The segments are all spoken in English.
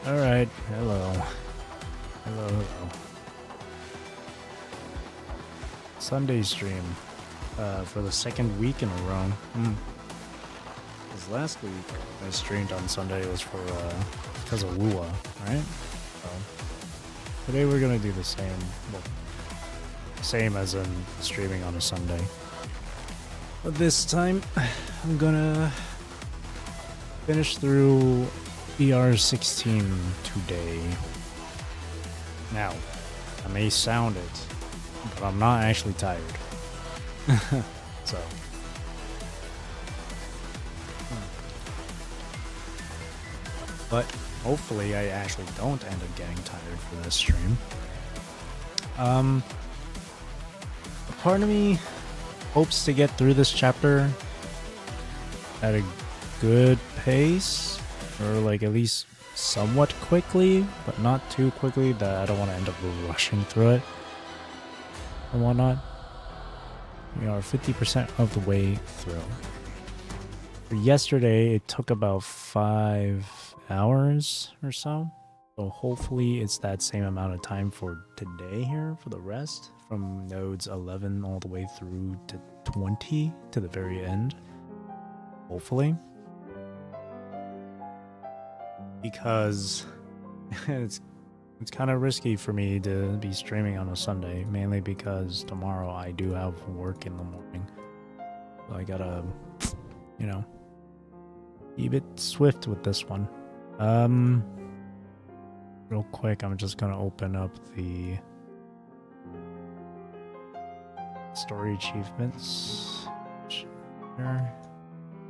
Alright, hello. Hello. Sunday stream for the second week in a row. Because last week I streamed on Sunday was for because of Wua, right? So today we're gonna do the same. Well, same as in streaming on a Sunday. But this time I'm gonna finish through ER16 today. Now, I may sound it, but I'm not actually tired. So. But hopefully I actually don't end up getting tired for this stream. Part of me hopes to get through this chapter at a good pace, or like at least somewhat quickly, but not too quickly that I don't want to end up rushing through it and whatnot. We are 50% of the way through. For yesterday, it took about 5 hours or so. So hopefully it's that same amount of time for today here for the rest, from nodes 11 all the way through to 20 to the very end. Hopefully. Because it's kind of risky for me to be streaming on a Sunday, mainly because tomorrow I do have work in the morning. So I gotta, you know, be a bit swift with this one. Real quick, I'm just gonna open up the story achievements. Here.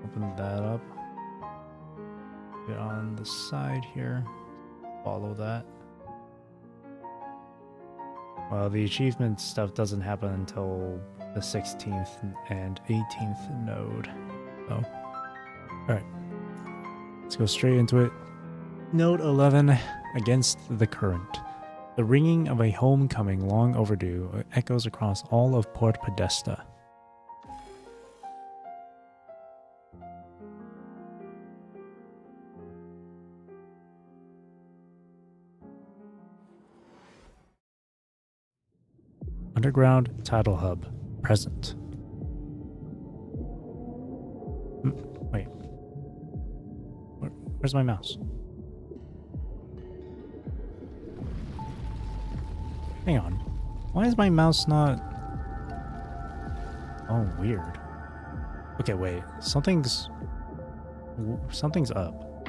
Open that up. Get on the side here. Follow that. Well, the achievement stuff doesn't happen until the 16th and 18th node. So, alright. Let's go straight into it. Node 11, Against the Current. The ringing of a homecoming long overdue echoes across all of Port Podesta. Underground Tidal Hub, present. Wait. Where's my mouse? Hang on. Why is my mouse not... Oh, weird. Okay, wait. Something's up.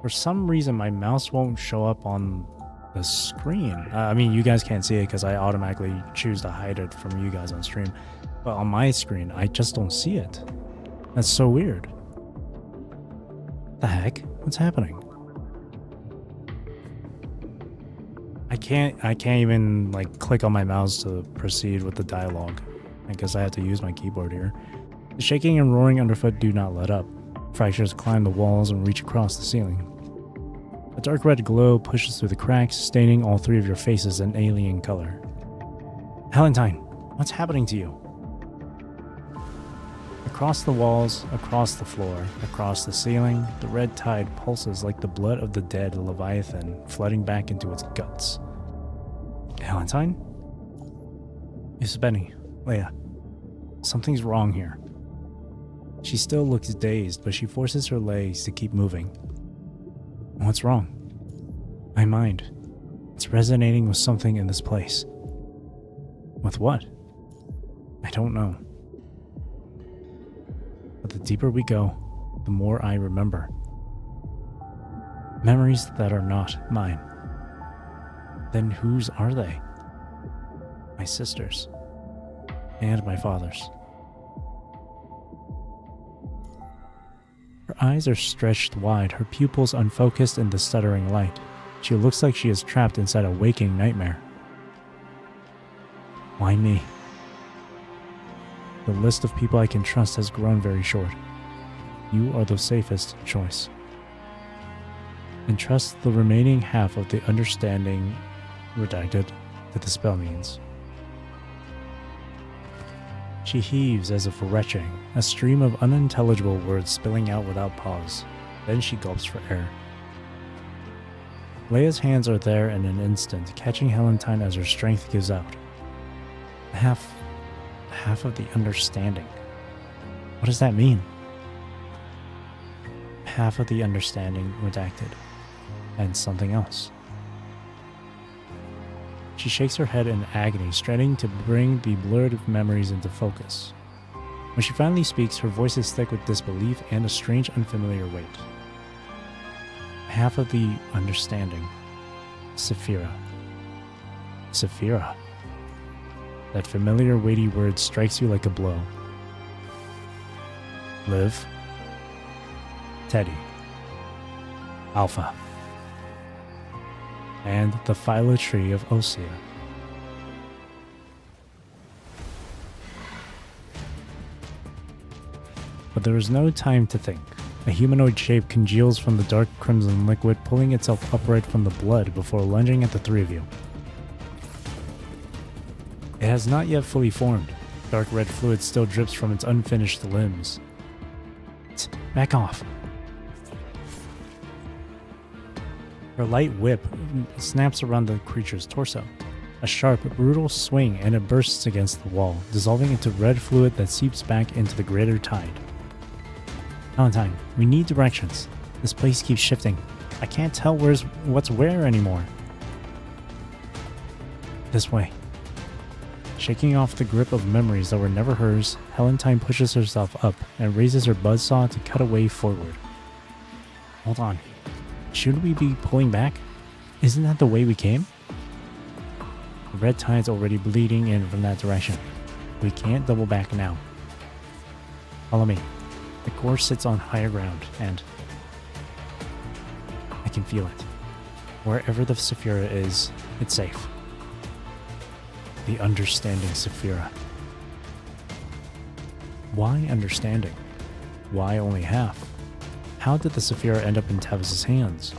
For some reason, my mouse won't show up on the screen. I mean, you guys can't see it because I automatically choose to hide it from you guys on stream. But on my screen, I just don't see it. That's so weird. The heck? What's happening? I can't even like click on my mouse to proceed with the dialogue. I guess I have to use my keyboard here. The shaking and roaring underfoot do not let up. Fractures climb the walls and reach across the ceiling. A dark red glow pushes through the cracks, staining all three of your faces an alien color. Valentine, what's happening to you? Across the walls, across the floor, across the ceiling, the red tide pulses like the blood of the dead Leviathan flooding back into its guts. Valentine? It's Benny, Leia. Something's wrong here. She still looks dazed, but she forces her legs to keep moving. What's wrong? My mind. It's resonating with something in this place. With what? I don't know. But the deeper we go, the more I remember. Memories that are not mine. Then whose are they? My sister's. And my father's. Her eyes are stretched wide, her pupils unfocused in the stuttering light. She looks like she is trapped inside a waking nightmare. Why me? The list of people I can trust has grown very short. You are the safest choice. Entrust the remaining half of the understanding redacted that the spell means. She heaves as if retching, a stream of unintelligible words spilling out without pause. Then she gulps for air. Leia's hands are there in an instant, catching Helentine as her strength gives out. Half of the understanding. What does that mean? Half of the understanding redacted. And something else. She shakes her head in agony, straining to bring the blurred memories into focus. When she finally speaks, her voice is thick with disbelief and a strange, unfamiliar weight. Half of the understanding. Saphira. Saphira. That familiar, weighty word strikes you like a blow. Liv. Teddy. Alpha. And the philo tree of Osea. But there is no time to think. A humanoid shape congeals from the dark crimson liquid, pulling itself upright from the blood before lunging at the three of you. It has not yet fully formed. Dark red fluid still drips from its unfinished limbs. Back off. Her light whip snaps around the creature's torso. A sharp, brutal swing and it bursts against the wall, dissolving into red fluid that seeps back into the greater tide. Valentine, we need directions. This place keeps shifting. I can't tell what's where anymore. This way. Shaking off the grip of memories that were never hers, Helentine pushes herself up and raises her buzzsaw to cut away forward. Hold on. Shouldn't we be pulling back? Isn't that the way we came? The red tide's already bleeding in from that direction. We can't double back now. Follow me. The core sits on higher ground, and I can feel it. Wherever the Saphira is, it's safe. The understanding Saphira. Why understanding? Why only half? How did the Saphira end up in Tavis's hands?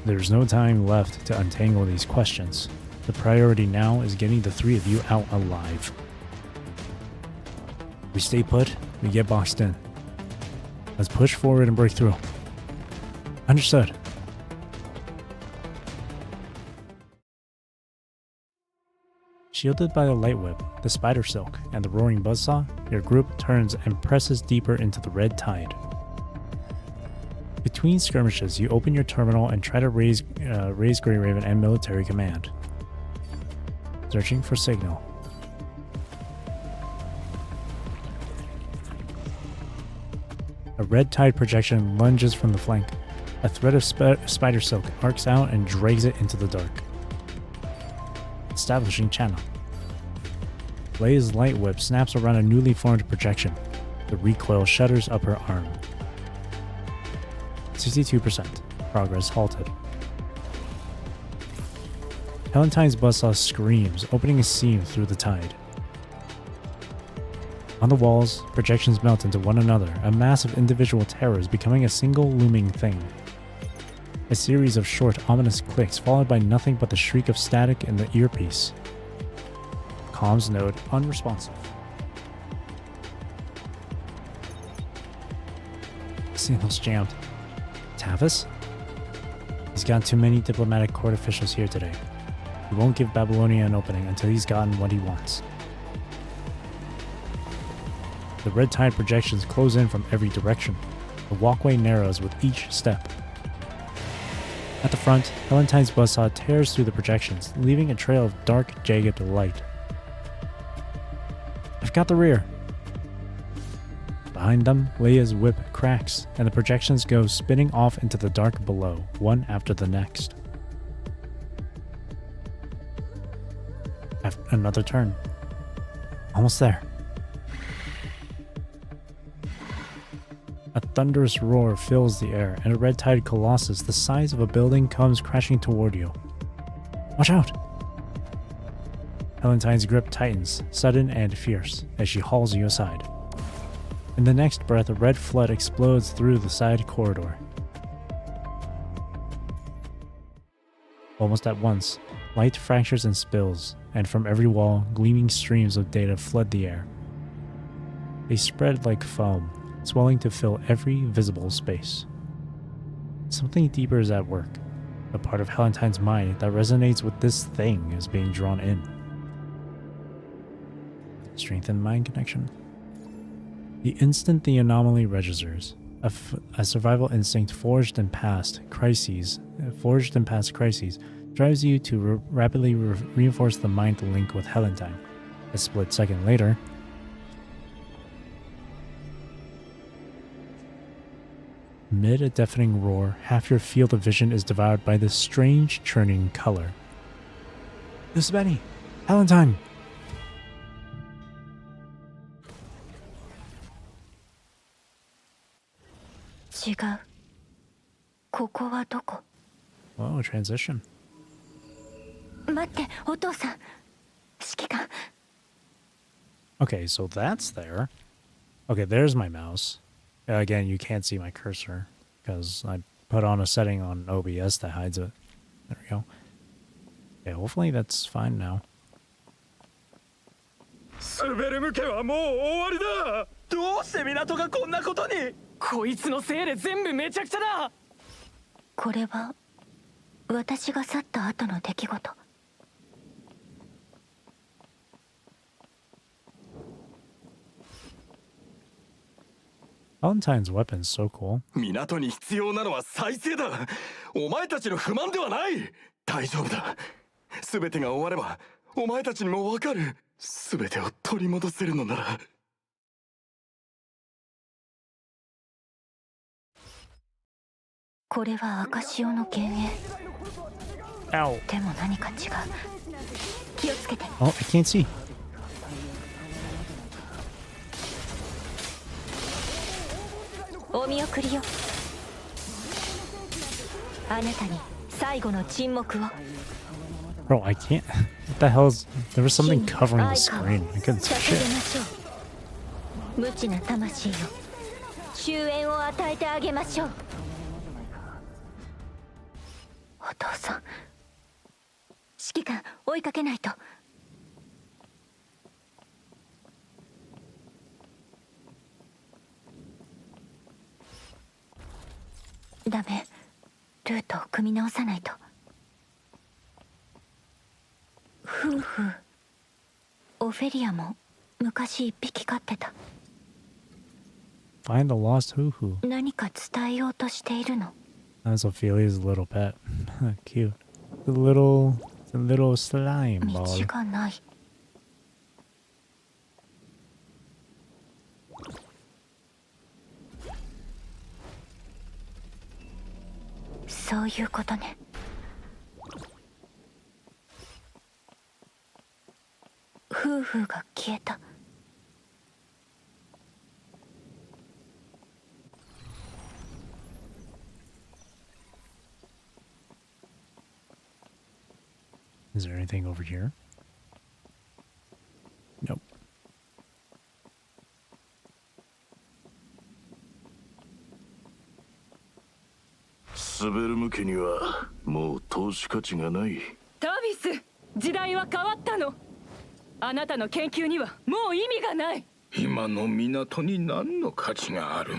There's no time left to untangle these questions. The priority now is getting the three of you out alive. We stay put, we get boxed in. Let's push forward and break through. Understood. Shielded by the light whip, the spider silk, and the roaring buzzsaw, your group turns and presses deeper into the red tide. Between skirmishes, you open your terminal and try to raise Grey Raven and military command. Searching for signal. A red tide projection lunges from the flank. A thread of spider silk arcs out and drags it into the dark. Establishing channel. Leia's light whip snaps around a newly formed projection. The recoil shudders up her arm. 62%. Progress halted. Helentine's buzzsaw screams, opening a seam through the tide. On the walls, projections melt into one another, a mass of individual terrors becoming a single looming thing. A series of short, ominous clicks followed by nothing but the shriek of static in the earpiece. Comms node unresponsive. Signal's jammed. Tavis? He's got too many diplomatic court officials here today. He won't give Babylonia an opening until he's gotten what he wants. The red tide projections close in from every direction. The walkway narrows with each step. At the front, Helentine's buzzsaw tears through the projections, leaving a trail of dark, jagged light. I've got the rear. Behind them, Leia's whip cracks, and the projections go spinning off into the dark below, one after the next. After another turn. Almost there. A thunderous roar fills the air, and a red tide colossus the size of a building comes crashing toward you. Watch out! Helentine's grip tightens, sudden and fierce, as she hauls you aside. In the next breath, a red flood explodes through the side corridor. Almost at once, light fractures and spills, and from every wall, gleaming streams of data flood the air. They spread like foam, swelling to fill every visible space. Something deeper is at work. The part of Valentine's mind that resonates with this thing is being drawn in. Strengthen mind connection. The instant the anomaly registers, a survival instinct forged in past crises, drives you to rapidly reinforce the mind link with Valentine. A split second later, amid a deafening roar, half your field of vision is devoured by this strange churning color. This is Benny! Valentine! Oh, transition. Okay, so that's there. Okay, there's my mouse. Again, you can't see my cursor because I put on a setting on OBS that hides it. There we go. Okay, hopefully that's fine now. 滑る向けはもう終わりだ。どうして港がこんなことに。こいつのせいで全部めちゃくちゃだ。これは私が去った後の出来事。Valentine's weapon is so cool. 港に必要なのは再生だ。お前たちの不満ではない。大丈夫だ。すべてが終わればお前たちにもわかる。すべてを取り戻せるのなら。これは赤潮の幻影。でも何か違う。気をつけて。Oh, I can't see. お見送りよ。あなたに最後の沈黙を。Bro, I can't. What the hell is... There was something covering the screen. I couldn't see shit. 無知な魂よ。終焉を与えてあげましょう。お父さん。指揮官、追いかけないと。ダメ。ルートを組み直さないと。夫婦。オフェリアも昔一匹飼ってた。Find the lost hoo-hoo. 何か伝えようとしているの。That's Ophelia's little pet. Cute. The little slime 道 ball. がない。そういうことね。夫婦が消えた。Is there anything over here? Nope. 滑る向けにはもう投資価値がない。タビス、時代は変わったの。あなたの研究にはもう意味がない。今の港に何の価値がある。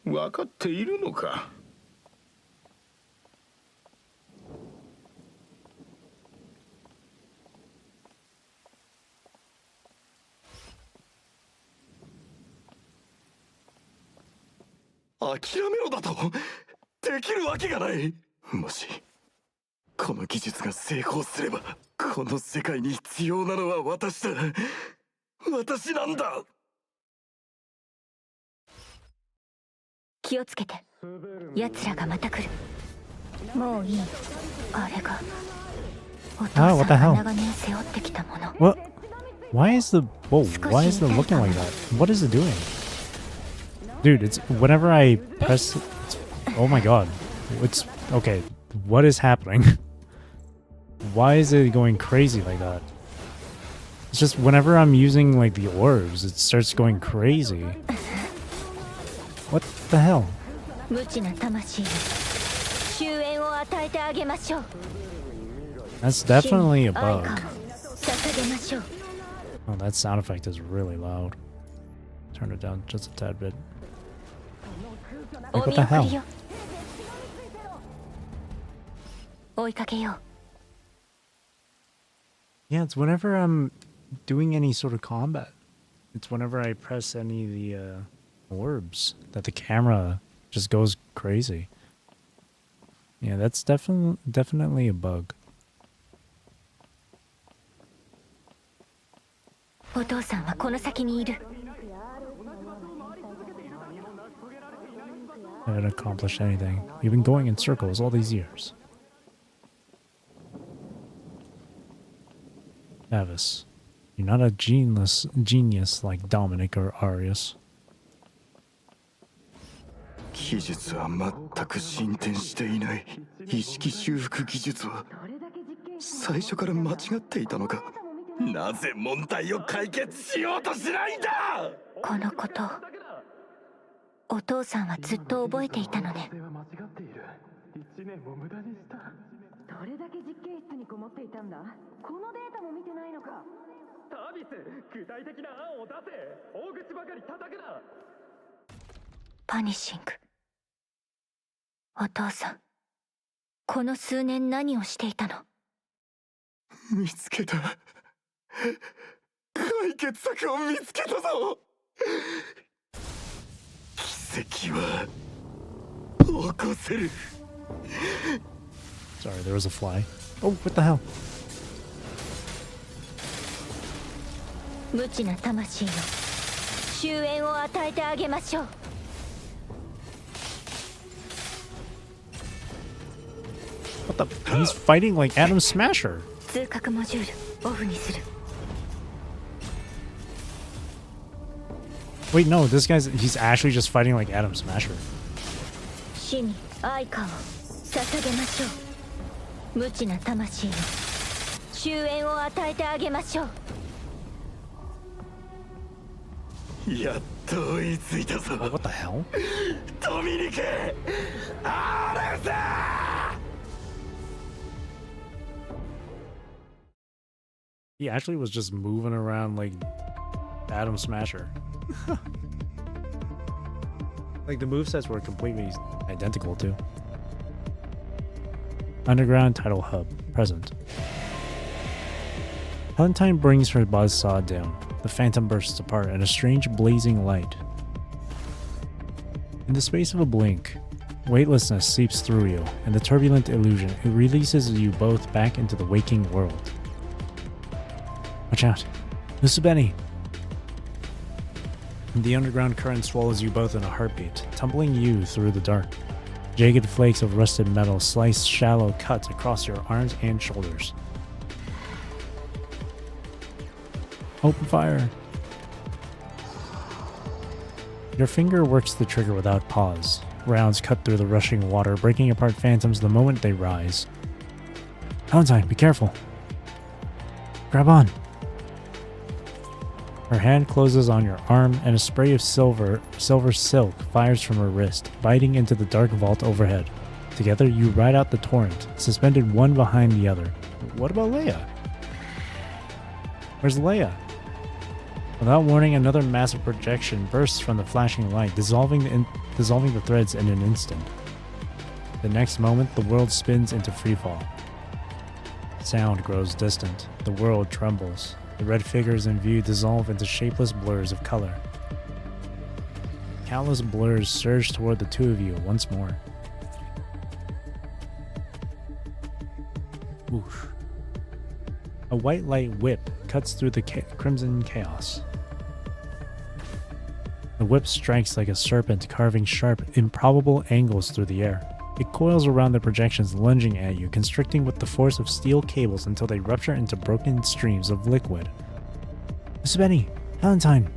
分かっているのか。諦めろだとできるわけがない。もしこの技術が成功すればこの世界に必要なのは私だ。私なんだ。気をつけて。奴らがまた来る。もういい。あれがお父さんが長年背負ってきたもの。What? Why is the... Whoa, why is it looking like that? What is it doing? Dude, it's... Whenever I press... Oh my god. It's... Okay, what is happening? Why is it going crazy like that? It's just whenever I'm using, like, the orbs, it starts going crazy. What the hell? That's definitely a bug. Oh, that sound effect is really loud. Turn it down just a tad bit. Like, what the hell? 追いかけよう。 Yeah, it's whenever I'm doing any sort of combat. It's whenever I press any of the orbs that the camera just goes crazy. Yeah, that's definitely a bug. お父さんはこの先にいる。 I haven't accomplished anything. You've been going in circles all these years. Avis, you're not a genius like Dominic or Arius. 技術は全く進展していない。意識修復技術は最初から間違っていたのか。なぜ問題を解決しようとしないんだ。このことお父さんはずっと覚えていたのね。1年も無駄にした。どれだけ実験室にこもっていたんだ。このデータも見てないのか。タビス、具体的な案を出せ。大口ばかり叩くな。パニッシング。お父さん、この数年何をしていたの？見つけた。解決策を見つけたぞ。奇跡は起こせる。 Sorry, there was a fly. Oh, what the hell? 無知な魂よ、終焉を与えてあげましょう。 What the? He's fighting like Adam Smasher. 通覚モジュールオフにする。 Wait, no, he's actually just fighting like Adam Smasher. 死に愛花を捧げましょう。無知な魂よ、終焉を与えてあげましょう。 やっと追いついたぞ。 What the hell? ドミニク、アレサ。 He actually was just moving around like Adam Smasher. Like the movesets were completely identical too. Underground Tidal Hub, present. Valentine brings her buzzsaw down. The phantom bursts apart in a strange blazing light. In the space of a blink, weightlessness seeps through you, and the turbulent illusion it releases you both back into the waking world. Watch out. Musubeni! The underground current swallows you both in a heartbeat, tumbling you through the dark. Jagged flakes of rusted metal slice shallow cuts across your arms and shoulders. Open fire! Your finger works the trigger without pause. Rounds cut through the rushing water, breaking apart phantoms the moment they rise. Valentine, be careful! Grab on! Her hand closes on your arm, and a spray of silver silk fires from her wrist, biting into the dark vault overhead. Together, you ride out the torrent, suspended one behind the other. What about Leia? Where's Leia? Without warning, another massive projection bursts from the flashing light, dissolving the threads in an instant. The next moment, the world spins into freefall. Sound grows distant. The world trembles. The red figures in view dissolve into shapeless blurs of color. Countless blurs surge toward the two of you once more. Whoosh. A white light whip cuts through the crimson chaos. The whip strikes like a serpent, carving sharp, improbable angles through the air. It coils around the projections, lunging at you, constricting with the force of steel cables until they rupture into broken streams of liquid. Musubeni! Valentine!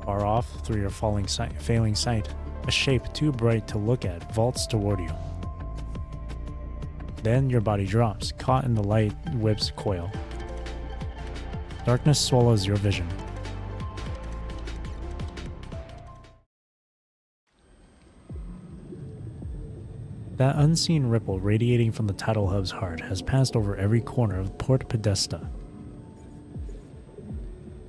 Far off, through your failing sight, a shape too bright to look at vaults toward you. Then your body drops, caught in the light whip's coil. Darkness swallows your vision. That unseen ripple radiating from the tidal hub's heart has passed over every corner of Port Podesta.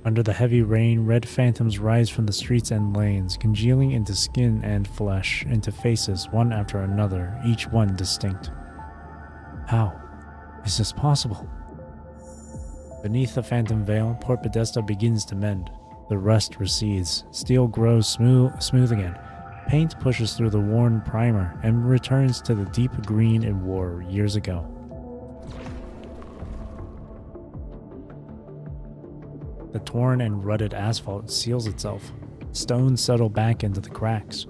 Under the heavy rain, red phantoms rise from the streets and lanes, congealing into skin and flesh, into faces one after another, each one distinct. How is this possible? Beneath the phantom veil, Port Podesta begins to mend. The rust recedes, steel grows smooth again. Paint pushes through the worn primer and returns to the deep green it wore years ago. The torn and rutted asphalt seals itself. Stones settle back into the cracks.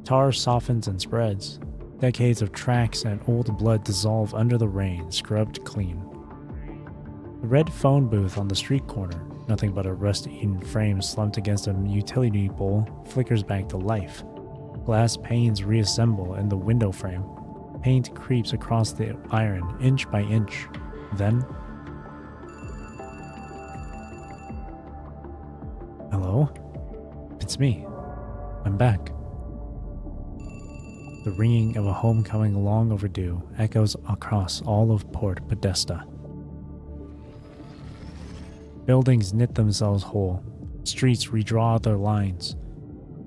Tar softens and spreads. Decades of tracks and old blood dissolve under the rain, scrubbed clean. The red phone booth on the street corner, nothing but a rust-eaten frame slumped against a utility pole, flickers back to life. Glass panes reassemble in the window frame. Paint creeps across the iron, inch by inch. Then... Hello? It's me. I'm back. The ringing of a homecoming long overdue echoes across all of Port Podesta. Buildings knit themselves whole. Streets redraw their lines.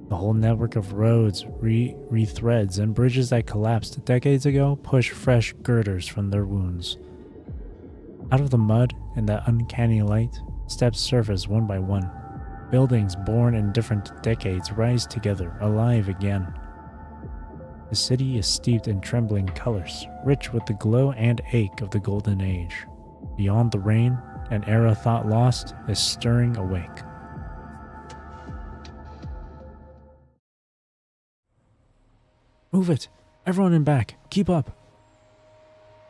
The whole network of roads rethreads, and bridges that collapsed decades ago push fresh girders from their wounds. Out of the mud and that uncanny light, steps surface one by one. Buildings born in different decades rise together, alive again. The city is steeped in trembling colors, rich with the glow and ache of the golden age. Beyond the rain, an era thought lost is stirring awake. Move it! Everyone in back! Keep up!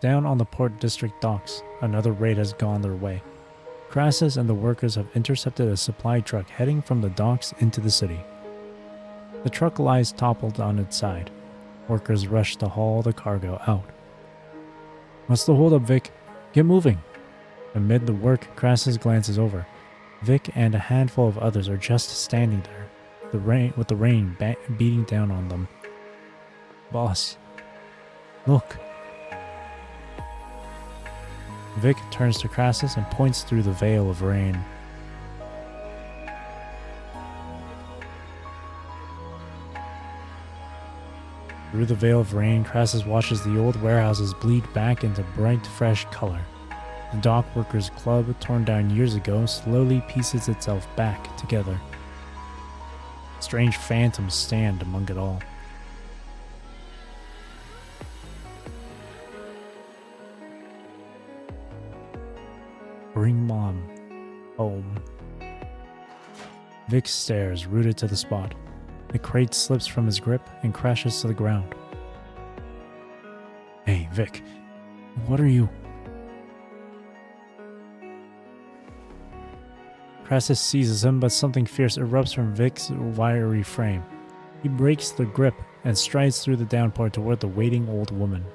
Down on the Port District docks, another raid has gone their way. Crassus and the workers have intercepted a supply truck heading from the docks into the city. The truck lies toppled on its side. Workers rush to haul the cargo out. What's the holdup, Vic? Get moving! Amid the work, Crassus glances over. Vic and a handful of others are just standing there, with the rain beating down on them. Boss, look. Vic turns to Crassus and points through the veil of rain. Through the veil of rain, Crassus watches the old warehouses bleed back into bright, fresh color. The dock workers' club, torn down years ago, slowly pieces itself back together. Strange phantoms stand among it all. Bring Mom home. Vic stares, rooted to the spot. The crate slips from his grip and crashes to the ground. Hey, Vic, what are you? Crassus seizes him, but something fierce erupts from Vic's wiry frame. He breaks the grip and strides through the downpour toward the waiting old woman.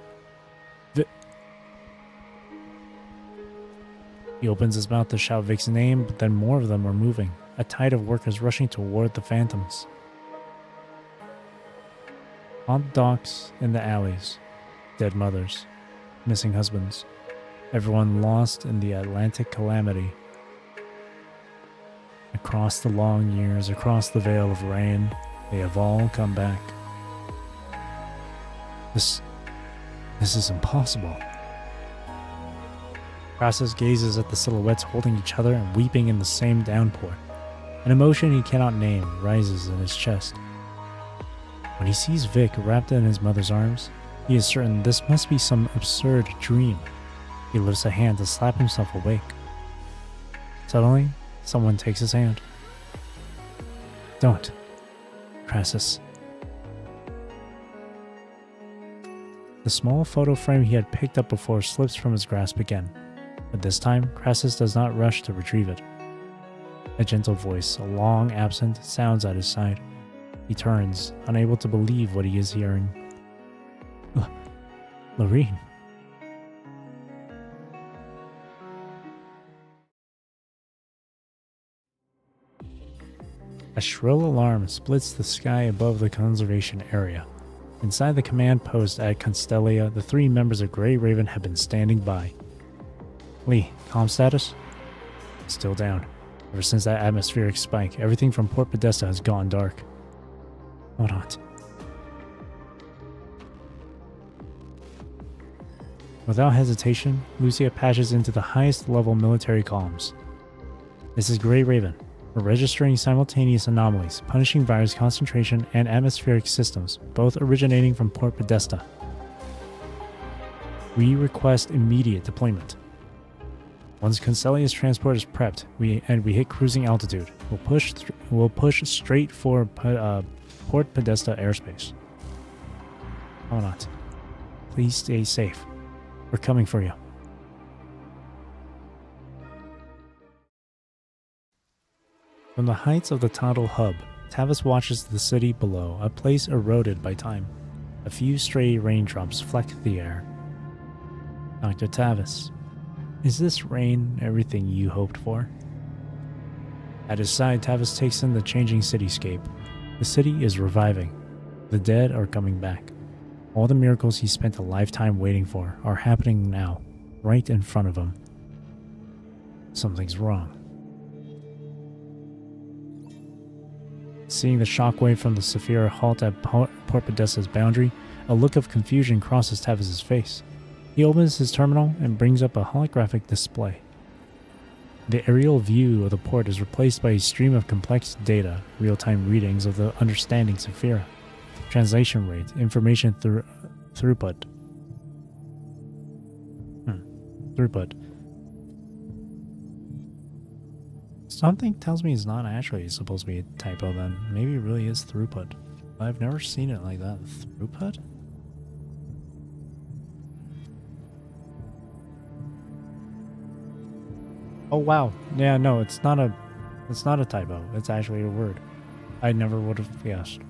He opens his mouth to shout Vic's name, but then more of them are moving, a tide of workers rushing toward the phantoms. On the docks, in the alleys, dead mothers, missing husbands, everyone lost in the Atlantic calamity. Across the long years, across the veil of rain, they have all come back. This is impossible. Crassus gazes at the silhouettes holding each other and weeping in the same downpour. An emotion he cannot name rises in his chest. When he sees Vic wrapped in his mother's arms, he is certain this must be some absurd dream. He lifts a hand to slap himself awake. Suddenly, someone takes his hand. Don't, Crassus. The small photo frame he had picked up before slips from his grasp again, but this time Crassus does not rush to retrieve it. A gentle voice, long absent, sounds at his side. He turns, unable to believe what he is hearing. Lorene. A shrill alarm splits the sky above the conservation area. Inside the command post at Constellia, the 3 members of Grey Raven have been standing by. Lee, comm status? Still down. Ever since that atmospheric spike, everything from Port Podesta has gone dark. Hold on. Without hesitation, Lucia patches into the highest level military columns. This is Grey Raven. We're registering simultaneous anomalies, punishing virus concentration and atmospheric systems, both originating from Port Podesta. We request immediate deployment. Once Conselia's transport is prepped, we hit cruising altitude, we'll push straight for Port Podesta airspace. Hold on. Please stay safe. We're coming for you. From the heights of the tidal hub, Tavis watches the city below, a place eroded by time. A few stray raindrops fleck the air. Dr. Tavis, is this rain everything you hoped for? At his side, Tavis takes in the changing cityscape. The city is reviving. The dead are coming back. All the miracles he spent a lifetime waiting for are happening now, right in front of him. Something's wrong. Seeing the shockwave from the Saphira halt at Port Podesta's boundary, a look of confusion crosses Tavis's face. He opens his terminal and brings up a holographic display. The aerial view of the port is replaced by a stream of complex data, real-time readings of the understanding Saphira, translation rate, information throughput. Throughput. Something tells me it's not actually supposed to be a typo then. Maybe it really is throughput. I've never seen it like that. Throughput? Oh wow. Yeah, no, it's not a typo. It's actually a word. I never would have guessed.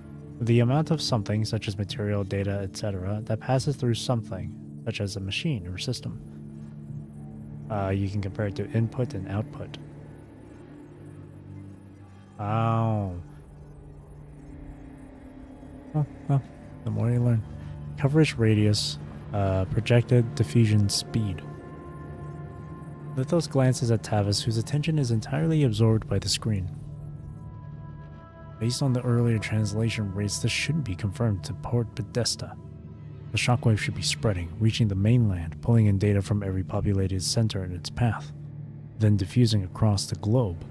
The amount of something, such as material, data, etc., that passes through something, such as a machine or system. You can compare it to input and output. Oh. Well, the more you learn. Coverage radius, projected diffusion speed. Lithos glances at Tavis, whose attention is entirely absorbed by the screen. Based on the earlier translation rates, this shouldn't be confirmed to Port Podesta. The shockwave should be spreading, reaching the mainland, pulling in data from every populated center in its path, then diffusing across the globe.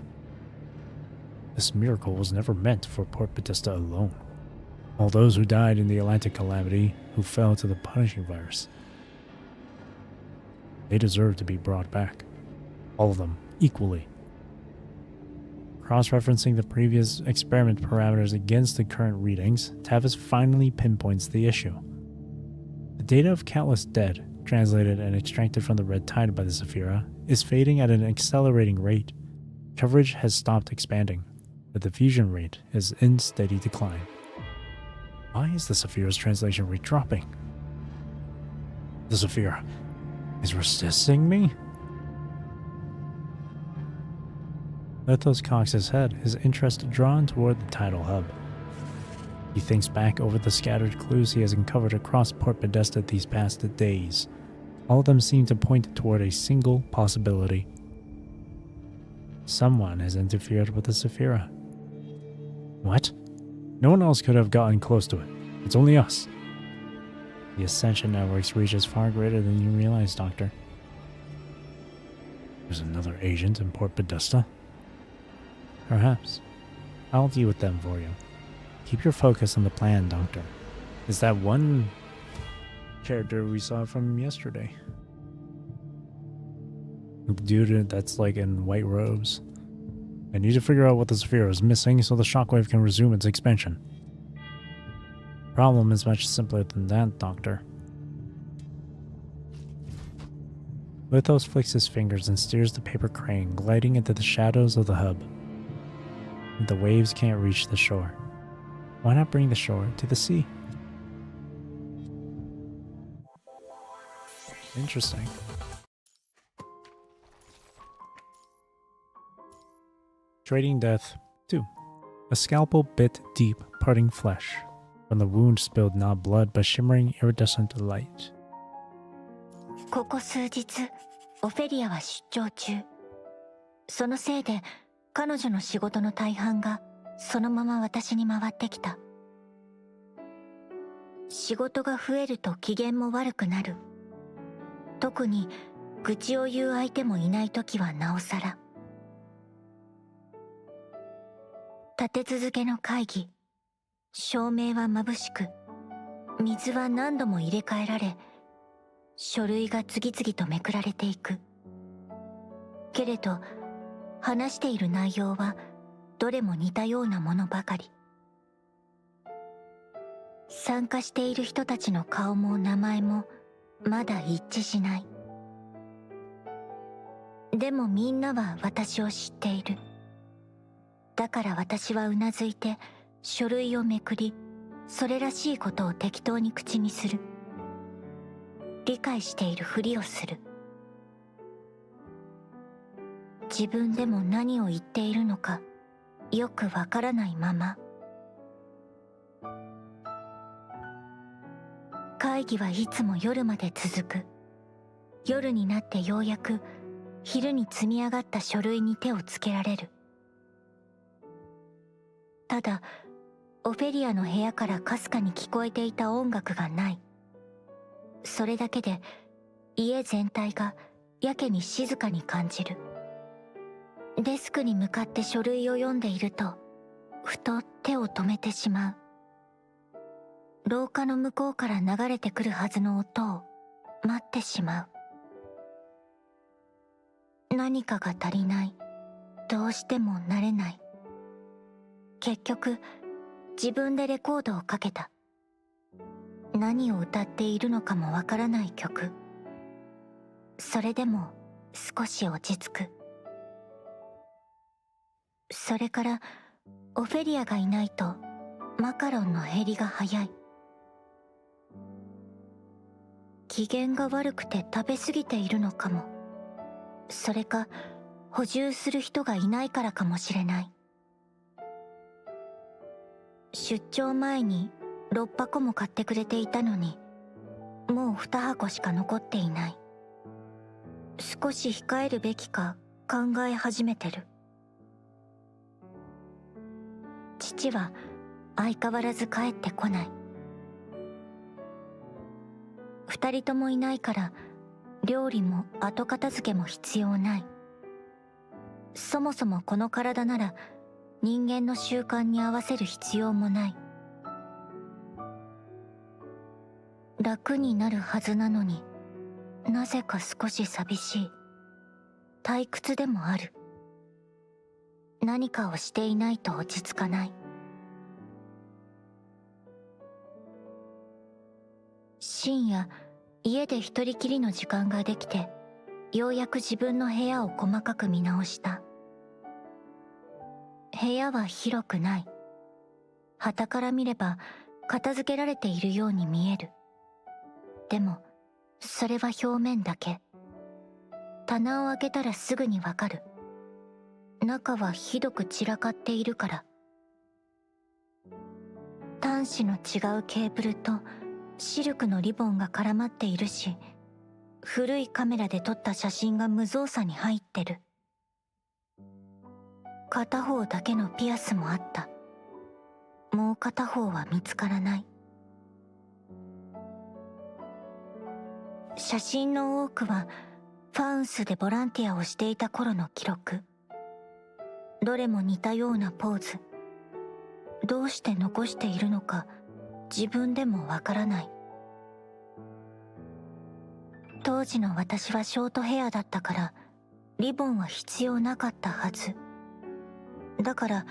This miracle was never meant for Port Podesta alone. All those who died in the Atlantic calamity, who fell to the punishing virus, they deserve to be brought back. All of them, equally. Cross-referencing the previous experiment parameters against the current readings, Tavis finally pinpoints the issue. The data of countless dead, translated and extracted from the red tide by the Saphira, is fading at an accelerating rate. Coverage has stopped expanding. The diffusion rate is in steady decline. Why is the Saphira's translation rate dropping? The Saphira is resisting me? Lithos cocks his head, his interest drawn toward the tidal hub. He thinks back over the scattered clues he has uncovered across Port Podesta these past days. All of them seem to point toward a single possibility. Someone has interfered with the Saphira. What? No one else could have gotten close to it. It's only us. The Ascension Network's reach is far greater than you realize, Doctor. There's another agent in Port Podesta? Perhaps. I'll deal with them for you. Keep your focus on the plan, Doctor. Is that one character we saw from yesterday? Dude that's like in white robes. I need to figure out what the Saphira is missing so the shockwave can resume its expansion. Problem is much simpler than that, Doctor. Lithos flicks his fingers and steers the paper crane, gliding into the shadows of the hub. The waves can't reach the shore. Why not bring the shore to the sea? Interesting. Trading Death 2. A scalpel bit deep, parting flesh. From the wound spilled not blood, but shimmering iridescent light. ここ数日オフェリアは出張中。そのせいで彼女の仕事の大半がそのまま私に回ってきた。仕事が増えると機嫌も悪くなる。特に愚痴を言う相手もいない時はなおさら。立て続けの会議、照明は眩しく、水は何度も入れ替えられ、書類が次々とめくられていく。けれど、話している内容はどれも似たようなものばかり。参加している人たちの顔も名前もまだ一致しない。でもみんなは私を知っている。だから私はうなずいて書類をめくり、それらしいことを適当に口にする。理解しているふりをする。自分でも何を言っているのかよくわからないまま。会議はいつも夜まで続く。夜になってようやく昼に積み上がった書類に手をつけられる。ただ、オフェリアの部屋からかすかに聞こえていた音楽がない。それだけで家全体がやけに静かに感じる。デスクに向かって書類を読んでいると、ふと手を止めてしまう。廊下の向こうから流れてくるはずの音を待ってしまう。何かが足りない。どうしても慣れない。結局、自分でレコードをかけた。何を歌っているのかもわからない曲。それでも少し落ち着く。それから、オフェリアがいないとマカロンの減りが早い。機嫌が悪くて食べ過ぎているのかも。それか、補充する人がいないからかもしれない。出張前に6箱も買ってくれていたのに、もう2箱しか残っていない。少し控えるべきか考え始めてる。父は相変わらず帰ってこない。2人ともいないから料理も後片付けも必要ない。そもそもこの体なら人間の習慣に合わせる必要もない。楽になるはずなのに、なぜか少し寂しい。退屈でもある。何かをしていないと落ち着かない。深夜、家で一人きりの時間ができて、ようやく自分の部屋を細かく見直した。部屋は広くない。傍から見れば片付けられているように見える。でも、それは表面だけ。棚を開けたらすぐにわかる。中はひどく散らかっているから。端子の違うケーブルとシルクのリボンが絡まっているし、古いカメラで撮った写真が無造作に入ってる。片方だけのピアスもあった。もう片方は見つからない。写真の多くはファウンスでボランティアをしていた頃の記録。どれも似たようなポーズ。どうして残しているのか自分でもわからない。当時の私はショートヘアだったからリボンは必要なかったはず。だから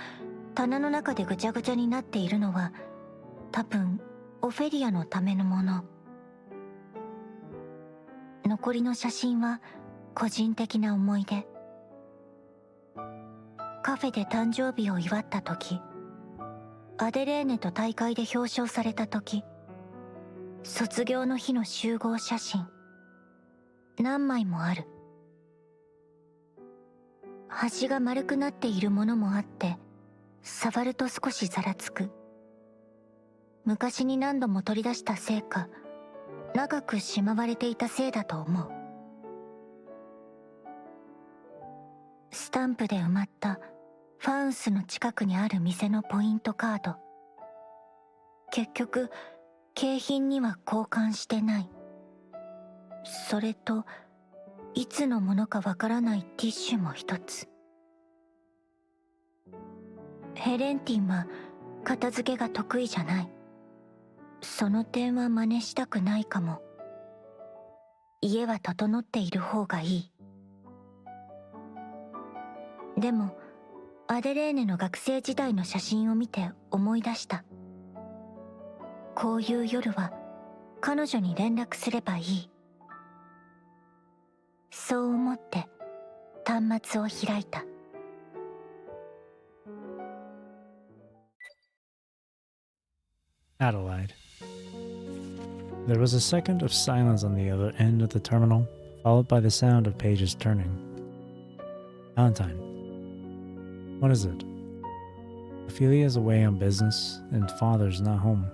棚の中でぐちゃぐちゃになっているのは多分オフェリアのためのもの。残りの写真は個人的な思い出。カフェで誕生日を祝った時、アデレーネと大会で表彰された時、卒業の日の集合写真、何枚もある。端が丸くなっているものもあって、触ると少しざらつく。昔に何度も取り出したせいか、長くしまわれていたせいだと思う。スタンプで埋まったファウンスの近くにある店のポイントカード。結局景品には交換してない。それといつのものかわからないティッシュも一つ。ヘレンティンは片付けが得意じゃない。その点は真似したくないかも。家は整っている方がいい。でもアデレーネの学生時代の写真を見て思い出した。こういう夜は彼女に連絡すればいい。そう思って端末を開いた。Adelaide. There was a second of silence on the other end of the terminal, followed by the sound of pages turning. Valentine. What is it? Ophelia's away on business, and father's not home.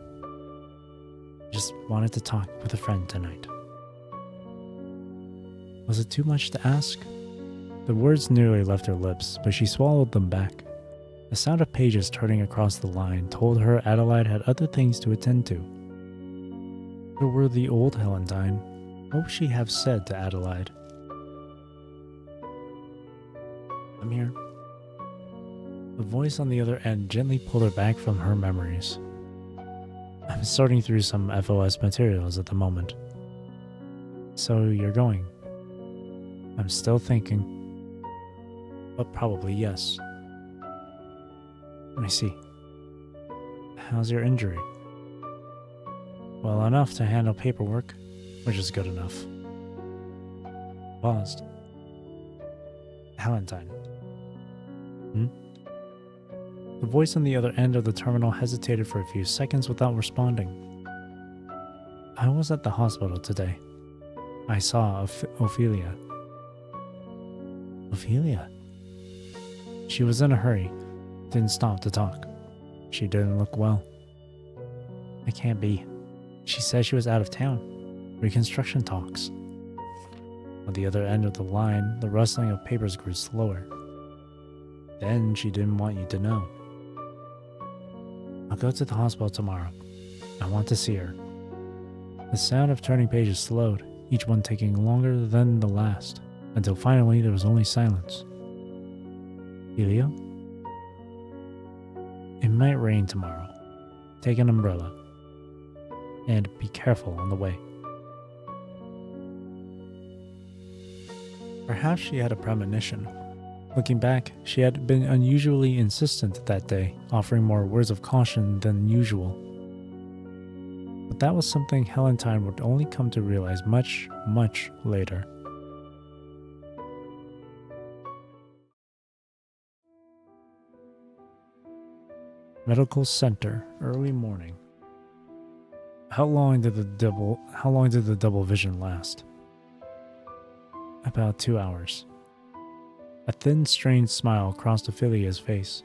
Just wanted to talk with a friend tonight. Was it too much to ask? The words nearly left her lips, but she swallowed them back. The sound of pages turning across the line told her Adelaide had other things to attend to. If it were the old Helentine, what would she have said to Adelaide? I'm here. The voice on the other end gently pulled her back from her memories. I'm sorting through some FOS materials at the moment. So you're going? I'm still thinking. But probably yes. I see. How's your injury? Well enough to handle paperwork, which is good enough. Paused. Helentine. The voice on the other end of the terminal hesitated for a few seconds without responding. I was at the hospital today. I saw Ophelia. Ophelia? She was in a hurry. Didn't stop to talk. She didn't look well. It can't be. She said she was out of town. Reconstruction talks. At the other end of the line, the rustling of papers grew slower. Then she didn't want you to know. I'll go to the hospital tomorrow. I want to see her. The sound of turning pages slowed, each one taking longer than the last, until finally there was only silence. Elio? It might rain tomorrow. Take an umbrella. And be careful on the way. Perhaps she had a premonition. Looking back, she had been unusually insistent that day, offering more words of caution than usual. But that was something Helentine would only come to realize much, much later. Medical Center, early morning. How long did the double vision last? About 2 hours. A thin, strained smile crossed Ophelia's face.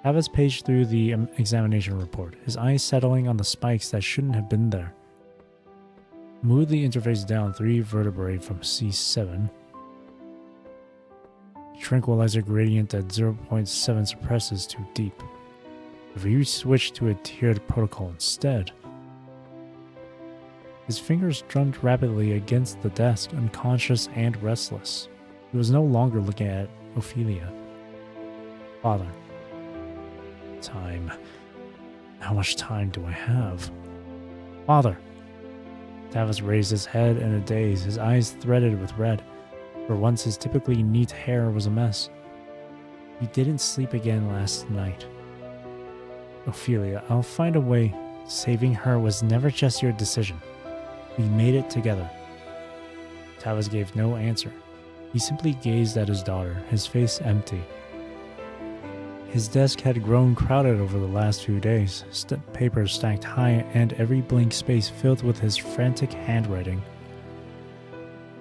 Tavis paged through the examination report, his eyes settling on the spikes that shouldn't have been there. Moved the interface down 3 vertebrae from C7. Tranquilizer gradient at 0.7 suppresses too deep. If you switch to a tiered protocol instead. His fingers drummed rapidly against the desk, unconscious and restless. He was no longer looking at Ophelia. Father. Time. How much time do I have? Father. Tavis raised his head in a daze, his eyes threaded with red. For once his typically neat hair was a mess. You didn't sleep again last night. Ophelia, I'll find a way. Saving her was never just your decision. We made it together. Tavis gave no answer. He simply gazed at his daughter, his face empty. His desk had grown crowded over the last few days, papers stacked high and every blank space filled with his frantic handwriting.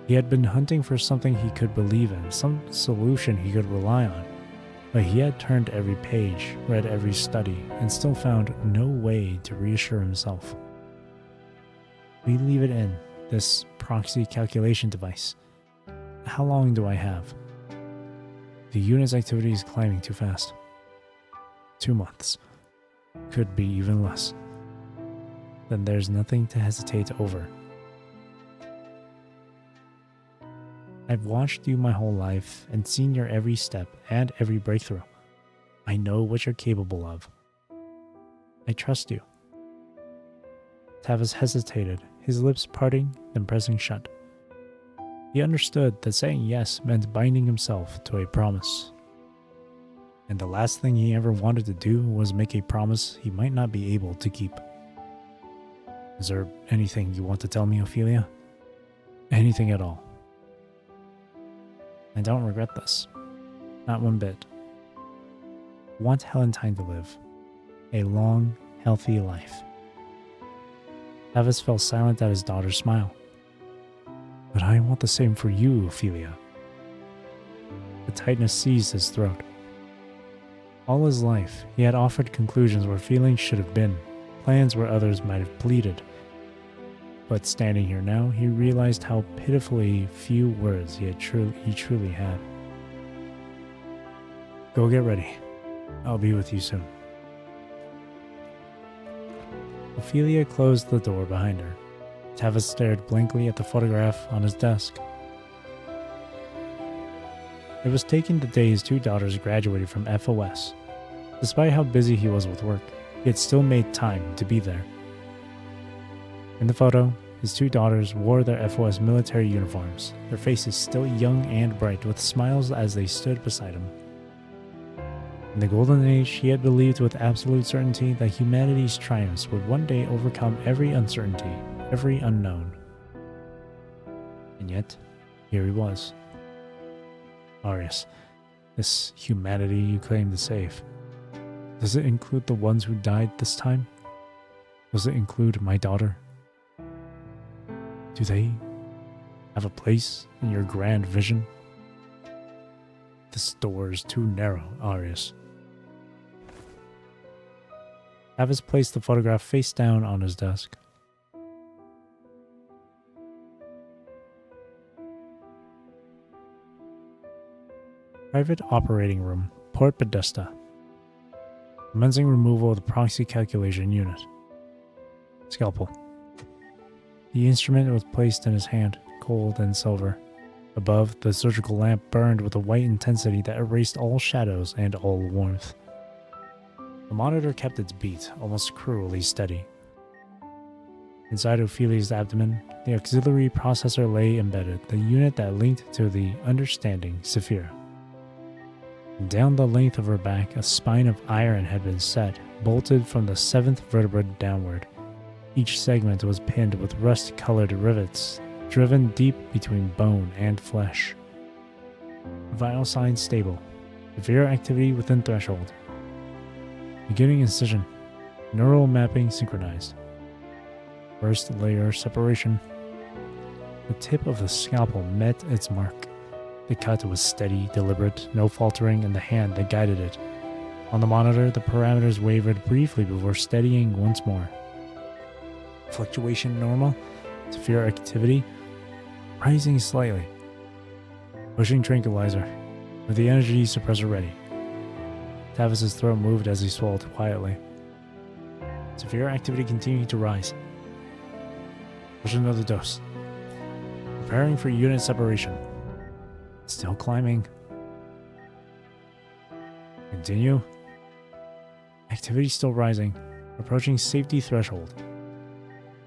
He had been hunting for something he could believe in, some solution he could rely on, but he had turned every page, read every study, and still found no way to reassure himself. We leave it in, this proxy calculation device. How long do I have? The unit's activity is climbing too fast. 2 months. Could be even less. Then there's nothing to hesitate over. I've watched you my whole life and seen your every step and every breakthrough. I know what you're capable of. I trust you. Tavis hesitated, his lips parting, then pressing shut. He understood that saying yes meant binding himself to a promise. And the last thing he ever wanted to do was make a promise he might not be able to keep. Is there anything you want to tell me, Ophelia? Anything at all. I don't regret this. Not one bit. I want Helentine to live. A long, healthy life. Tavis fell silent at his daughter's smile. But I want the same for you, Ophelia. The tightness seized his throat. All his life, he had offered conclusions where feelings should have been, plans where others might have pleaded. But standing here now, he realized how pitifully few words he truly had. Go get ready. I'll be with you soon. Ophelia closed the door behind her. Tavis stared blankly at the photograph on his desk. It was taking the day his 2 daughters graduated from FOS. Despite how busy he was with work, he had still made time to be there. In the photo, his 2 daughters wore their FOS military uniforms, their faces still young and bright with smiles as they stood beside him. In the Golden Age, he had believed with absolute certainty that humanity's triumphs would one day overcome every uncertainty, every unknown. And yet, here he was. Arius, this humanity you claim to save, does it include the ones who died this time? Does it include my daughter? Do they have a place in your grand vision? This door is too narrow, Arius. Tavis placed the photograph face down on his desk. Private Operating Room, Port Podesta. Commencing removal of the proxy calculation unit. Scalpel. The instrument was placed in his hand, cold and silver. Above, the surgical lamp burned with a white intensity that erased all shadows and all warmth. The monitor kept its beat, almost cruelly steady. Inside Ophelia's abdomen, the auxiliary processor lay embedded, the unit that linked to the understanding Saphira. Down the length of her back, a spine of iron had been set, bolted from the 7th vertebra downward. Each segment was pinned with rust-colored rivets, driven deep between bone and flesh. Vital signs stable. Severe activity within threshold. Beginning incision. Neural mapping synchronized. First layer separation. The tip of the scalpel met its mark. The cut was steady, deliberate, no faltering in the hand that guided it. On the monitor, the parameters wavered briefly before steadying once more. Fluctuation normal. Severe activity rising slightly. Pushing tranquilizer. With the energy suppressor ready. Tavis's throat moved as he swallowed quietly. Severe activity continuing to rise. Push another dose. Preparing for unit separation. Still climbing. Continue. Activity still rising. Approaching safety threshold.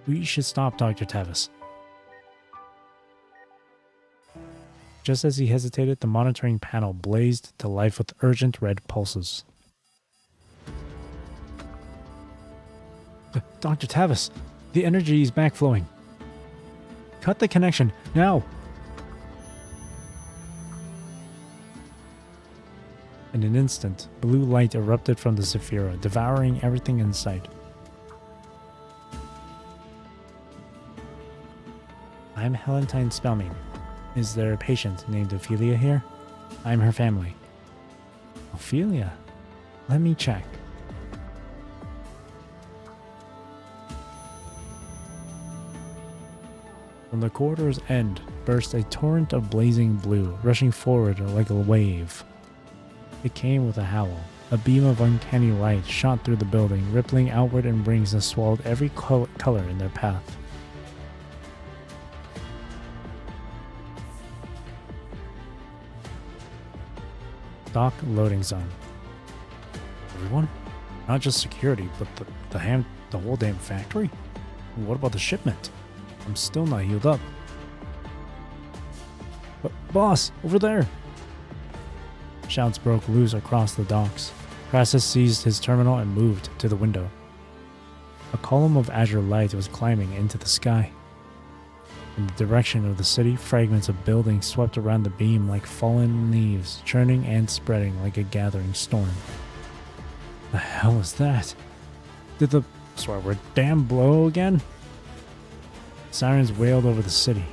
We should stop, Dr. Tavis. Just as he hesitated, the monitoring panel blazed to life with urgent red pulses. Dr. Tavis, the energy is backflowing. Cut the connection, now! In an instant, blue light erupted from the Saphira, devouring everything in sight. I'm Helentine Spellman. Is there a patient named Ophelia here? I'm her family. Ophelia? Let me check. From the corridor's end burst a torrent of blazing blue, rushing forward like a wave. It came with a howl. A beam of uncanny light shot through the building, rippling outward in rings that swallowed every color in their path. Dock loading zone. Everyone? Not just security, but the whole damn factory? What about the shipment? I'm still not healed up. But boss, over there! Shouts broke loose across the docks. Crassus seized his terminal and moved to the window. A column of azure light was climbing into the sky. In the direction of the city, fragments of buildings swept around the beam like fallen leaves, churning and spreading like a gathering storm. The hell is that? Did the swear dam blow again? Sirens wailed over the city.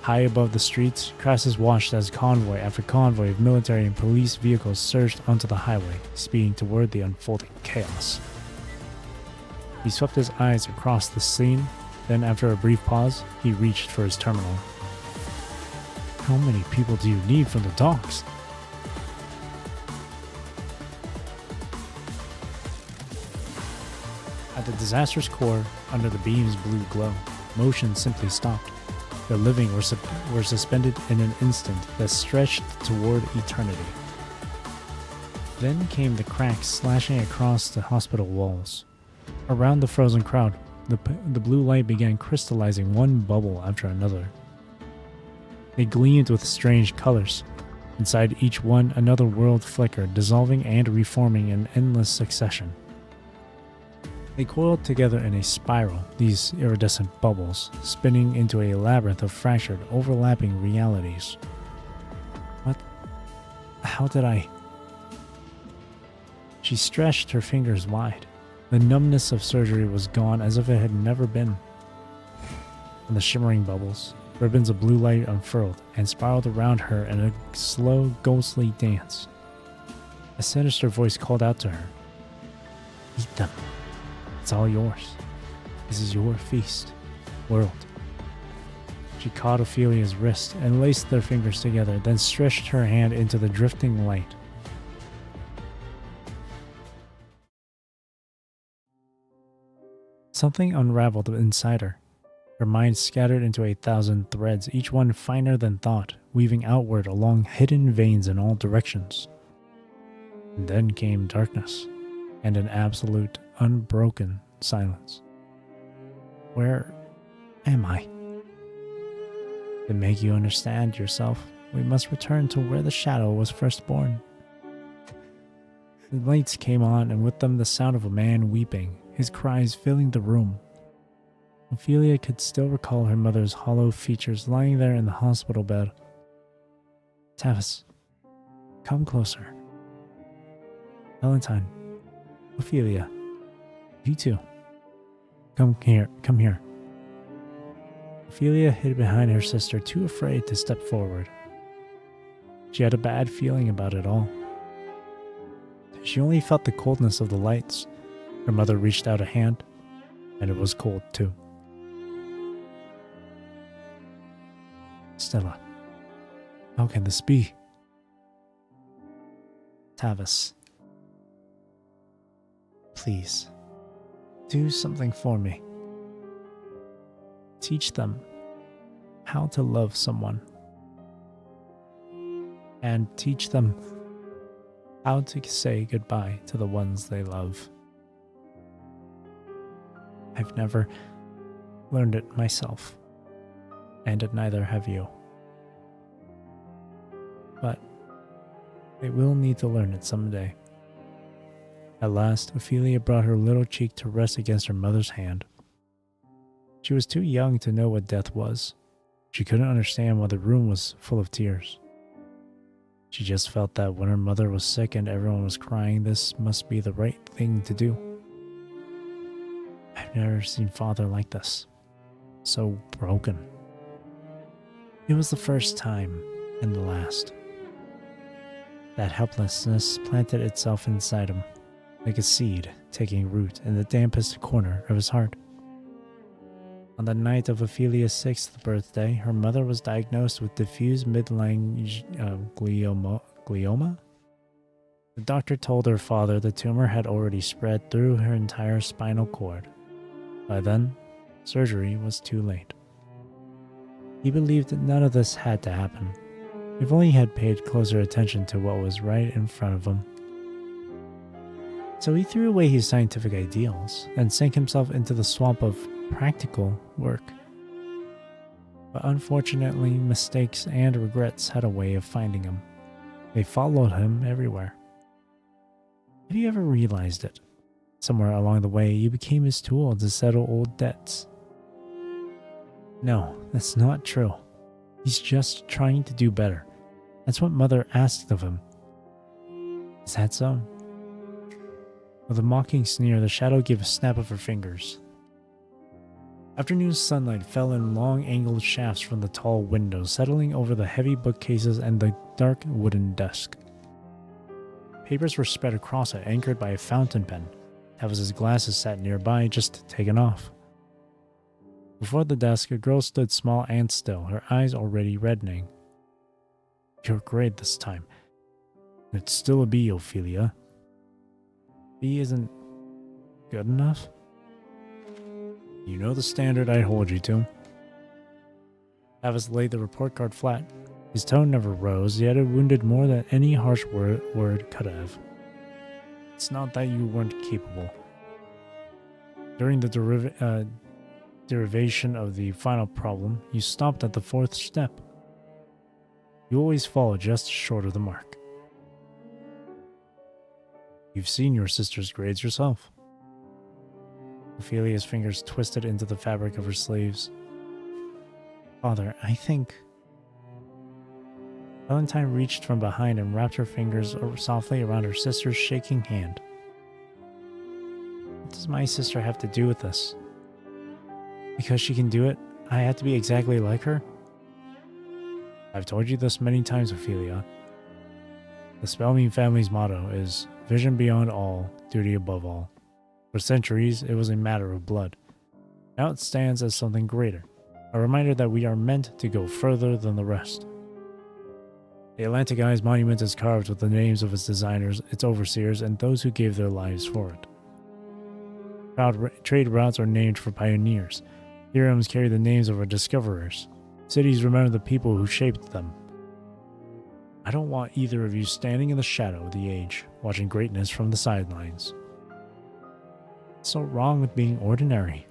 High above the streets, Crassus watched as convoy after convoy of military and police vehicles surged onto the highway, speeding toward the unfolding chaos. He swept his eyes across the scene, then after a brief pause, he reached for his terminal. How many people do you need from the docks? At the disaster's core, under the beam's blue glow, motion simply stopped. The living were suspended in an instant that stretched toward eternity. Then came the cracks slashing across the hospital walls. Around the frozen crowd, the blue light began crystallizing one bubble after another. They gleamed with strange colors. Inside each one, another world flickered, dissolving and reforming in endless succession. They coiled together in a spiral, these iridescent bubbles, spinning into a labyrinth of fractured, overlapping realities. What? How did I? She stretched her fingers wide. The numbness of surgery was gone as if it had never been. In the shimmering bubbles, ribbons of blue light unfurled and spiraled around her in a slow, ghostly dance. A sinister voice called out to her. Eat them. It's all yours. This is your feast, world. She caught Ophelia's wrist and laced their fingers together, then stretched her hand into the drifting light. Something unraveled inside her. Her mind scattered into 1,000 threads, each one finer than thought, weaving outward along hidden veins in all directions. And then came darkness, and an absolute, unbroken silence. Where am I? To make you understand yourself, we must return to where the shadow was first born. The lights came on, and with them the sound of a man weeping, his cries filling the room. Ophelia could still recall her mother's hollow features lying there in the hospital bed. Tavis, come closer. Valentine, Ophelia, you too. Come here. Ophelia hid behind her sister, too afraid to step forward. She had a bad feeling about it all. She only felt the coldness of the lights. Her mother reached out a hand, and it was cold too. Stella, how can this be? Tavis, please, do something for me. Teach them how to love someone. And teach them how to say goodbye to the ones they love. I've never learned it myself, and neither have you. But they will need to learn it someday. At last, Ophelia brought her little cheek to rest against her mother's hand. She was too young to know what death was. She couldn't understand why the room was full of tears. She just felt that when her mother was sick and everyone was crying, this must be the right thing to do. I've never seen father like this. So broken. It was the first time and the last. That helplessness planted itself inside him, like a seed taking root in the dampest corner of his heart. On the night of Ophelia's 6th birthday, her mother was diagnosed with diffuse midline glioma? The doctor told her father the tumor had already spread through her entire spinal cord. By then, surgery was too late. He believed that none of this had to happen, if only he had paid closer attention to what was right in front of him. So he threw away his scientific ideals and sank himself into the swamp of practical work. But unfortunately, mistakes and regrets had a way of finding him. They followed him everywhere. Have you ever realized it? Somewhere along the way, you became his tool to settle old debts. No, that's not true. He's just trying to do better. That's what Mother asked of him. Is that so? With a mocking sneer, the shadow gave a snap of her fingers. Afternoon sunlight fell in long angled shafts from the tall windows, settling over the heavy bookcases and the dark wooden desk. Papers were spread across it, anchored by a fountain pen. Tavis's glasses sat nearby, just taken off. Before the desk, a girl stood small and still, her eyes already reddening. You're great this time. It's still a B, Ophelia. B isn't good enough? You know the standard I hold you to. Tavis laid the report card flat. His tone never rose, yet it wounded more than any harsh word could have. It's not that you weren't capable. During the derivation of the final problem, you stopped at the fourth step. You always fall just short of the mark. You've seen your sister's grades yourself. Ophelia's fingers twisted into the fabric of her sleeves. Father, I think... Valentine reached from behind and wrapped her fingers softly around her sister's shaking hand. What does my sister have to do with this? Because she can do it, I have to be exactly like her? I've told you this many times, Ophelia. The Spellmean family's motto is vision beyond all, duty above all. For centuries, it was a matter of blood. Now it stands as something greater, a reminder that we are meant to go further than the rest. The Atlantic Eye's monument is carved with the names of its designers, its overseers, and those who gave their lives for it. Proud trade routes are named for pioneers. Theorems carry the names of our discoverers. Cities remember the people who shaped them. I don't want either of you standing in the shadow of the age, watching greatness from the sidelines. What's so wrong with being ordinary?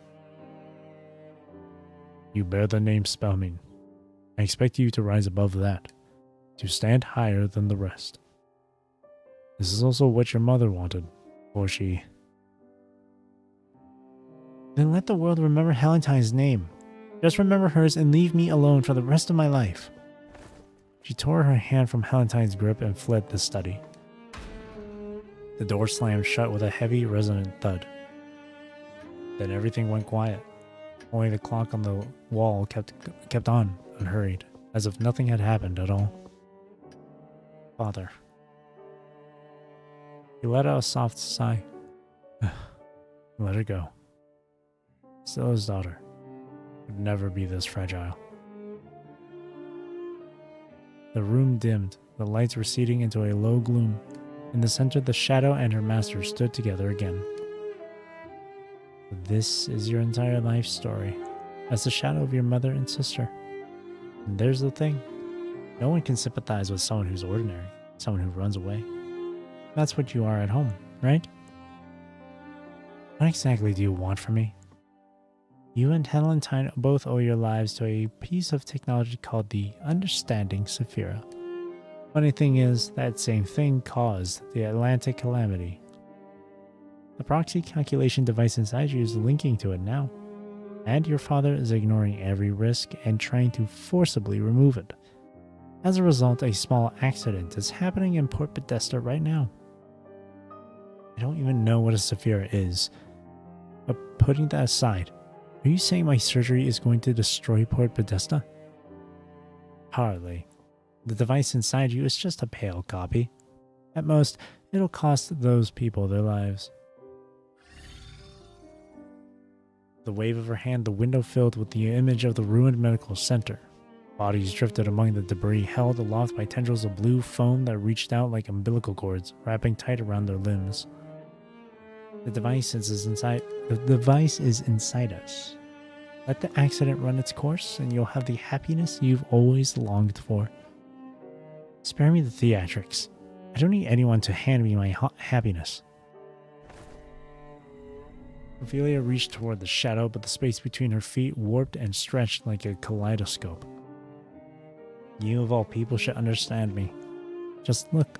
You bear the name Spellmean. I expect you to rise above that, to stand higher than the rest. This is also what your mother wanted, or she... Then let the world remember Helentine's name. Just remember hers and leave me alone for the rest of my life. She tore her hand from Helentine's grip and fled the study. The door slammed shut with a heavy, resonant thud. Then everything went quiet. Only the clock on the wall kept on, unhurried, as if nothing had happened at all. Father. He let out a soft sigh. Let her go. Still his daughter. Would never be this fragile. The room dimmed, the lights receding into a low gloom. In the center, the shadow and her master stood together again. This is your entire life story, as the shadow of your mother and sister. And there's the thing. No one can sympathize with someone who's ordinary, someone who runs away. That's what you are at home, right? What exactly do you want from me? You and Helentine both owe your lives to a piece of technology called the Understanding Saphira. Funny thing is, that same thing caused the Atlantic calamity. The proxy calculation device inside you is linking to it now, and your father is ignoring every risk and trying to forcibly remove it. As a result, a small accident is happening in Port Podesta right now. I don't even know what a Saphira is, but putting that aside, are you saying my surgery is going to destroy Port Podesta? Hardly. The device inside you is just a pale copy. At most, it'll cost those people their lives. The wave of her hand, the window filled with the image of the ruined medical center. Bodies drifted among the debris, held aloft by tendrils of blue foam that reached out like umbilical cords, wrapping tight around their limbs. The device is inside us. Let the accident run its course, and you'll have the happiness you've always longed for. Spare me the theatrics. I don't need anyone to hand me my happiness. Ophelia reached toward the shadow, but the space between her feet warped and stretched like a kaleidoscope. You of all people should understand me. Just look.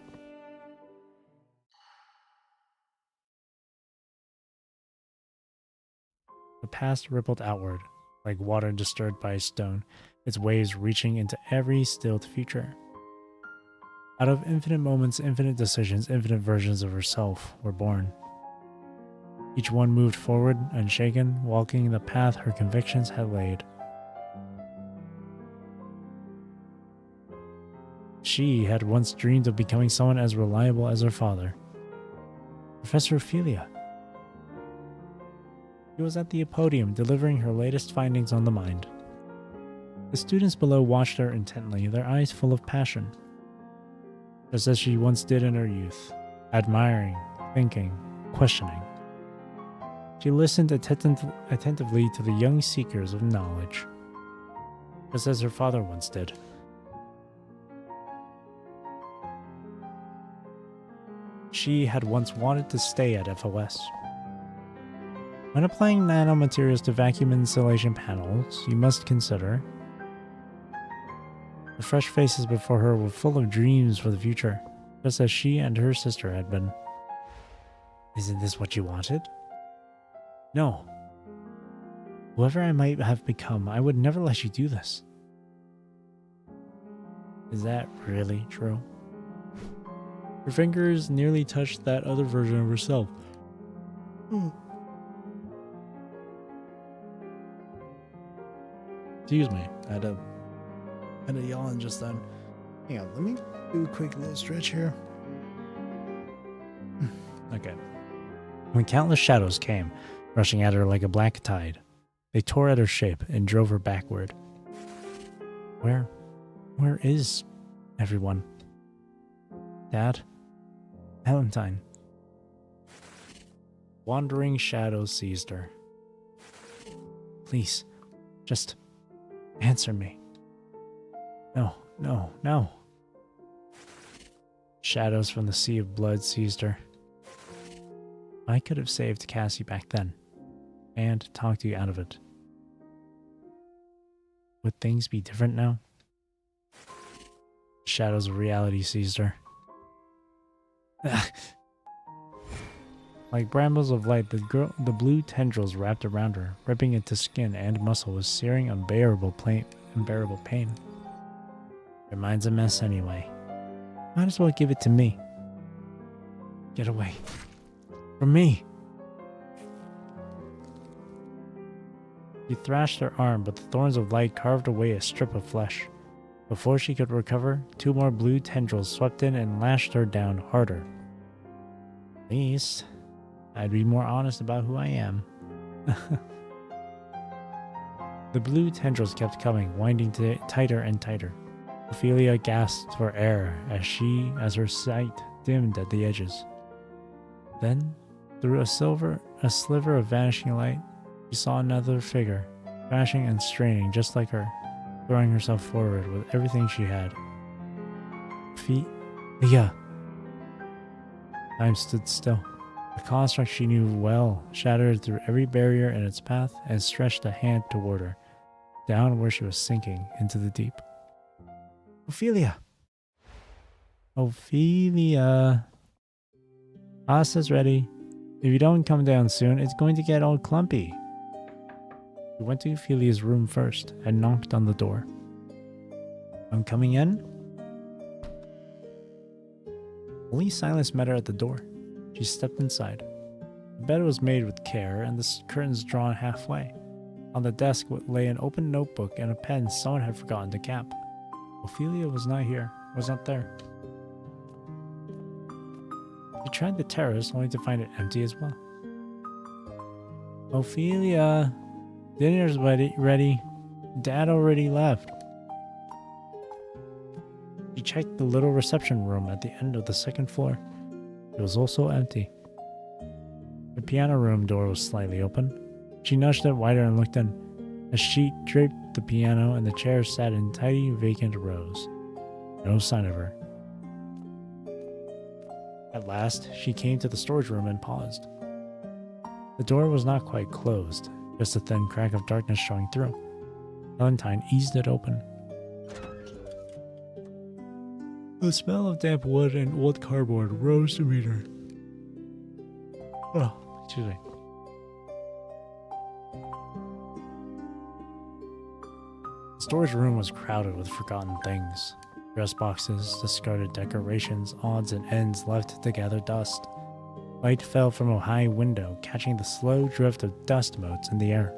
The past rippled outward, like water disturbed by a stone, its waves reaching into every stilled future. Out of infinite moments, infinite decisions, infinite versions of herself were born. Each one moved forward, unshaken, walking the path her convictions had laid. She had once dreamed of becoming someone as reliable as her father, Professor Ophelia. She was at the podium delivering her latest findings on the mind. The students below watched her intently, their eyes full of passion, just as she once did in her youth, admiring, thinking, questioning. She listened attentively to the young seekers of knowledge, just as her father once did. She had once wanted to stay at FOS. When applying nanomaterials to vacuum insulation panels, you must consider the fresh faces before her were full of dreams for the future, just as she and her sister had been. Isn't this what you wanted? No. Whoever I might have become, I would never let you do this. Is that really true? Her fingers nearly touched that other version of herself. Excuse me, I had a yawn just then. Hang on, let me do a quick little stretch here. Okay. When countless shadows came, rushing at her like a black tide, they tore at her shape and drove her backward. Where is everyone? Dad? Valentine. Wandering shadows seized her. Please, just answer me. No. Shadows from the sea of blood seized her. I could have saved Cassie back then, and talked you out of it. Would things be different now? Shadows of reality seized her. Like brambles of light, the blue tendrils wrapped around her, ripping into skin and muscle with searing, unbearable pain. Your mind's a mess anyway. Might as well give it to me. Get away. From me. She thrashed her arm, but the thorns of light carved away a strip of flesh. Before she could recover, two more blue tendrils swept in and lashed her down harder. At least, I'd be more honest about who I am. The blue tendrils kept coming, winding tighter and tighter. Ophelia gasped for air as her sight dimmed at the edges. Then, through a sliver of vanishing light, she saw another figure, crashing and straining just like her, throwing herself forward with everything she had. Ophelia! Time stood still. The construct she knew well shattered through every barrier in its path and stretched a hand toward her, down where she was sinking into the deep. Ophelia! Ophelia! Pasta's ready. If you don't come down soon, it's going to get all clumpy. We went to Ophelia's room first and knocked on the door. I'm coming in? Only silence met her at the door. She stepped inside. The bed was made with care and the curtains drawn halfway. On the desk lay an open notebook and a pen someone had forgotten to cap. Ophelia was not there. She tried the terrace only to find it empty as well. Ophelia, dinner's ready. Dad already left. She checked the little reception room at the end of the second floor. It was also empty. The piano room door was slightly open. She nudged it wider and looked in. A sheet draped the piano and the chairs sat in tidy, vacant rows. No sign of her. At last, she came to the storage room and paused. The door was not quite closed, just a thin crack of darkness showing through. Valentine eased it open. The smell of damp wood and old cardboard rose to meet her. Oh, excuse me. The storage room was crowded with forgotten things. Dress boxes, discarded decorations, odds and ends left to gather dust. Light fell from a high window, catching the slow drift of dust motes in the air.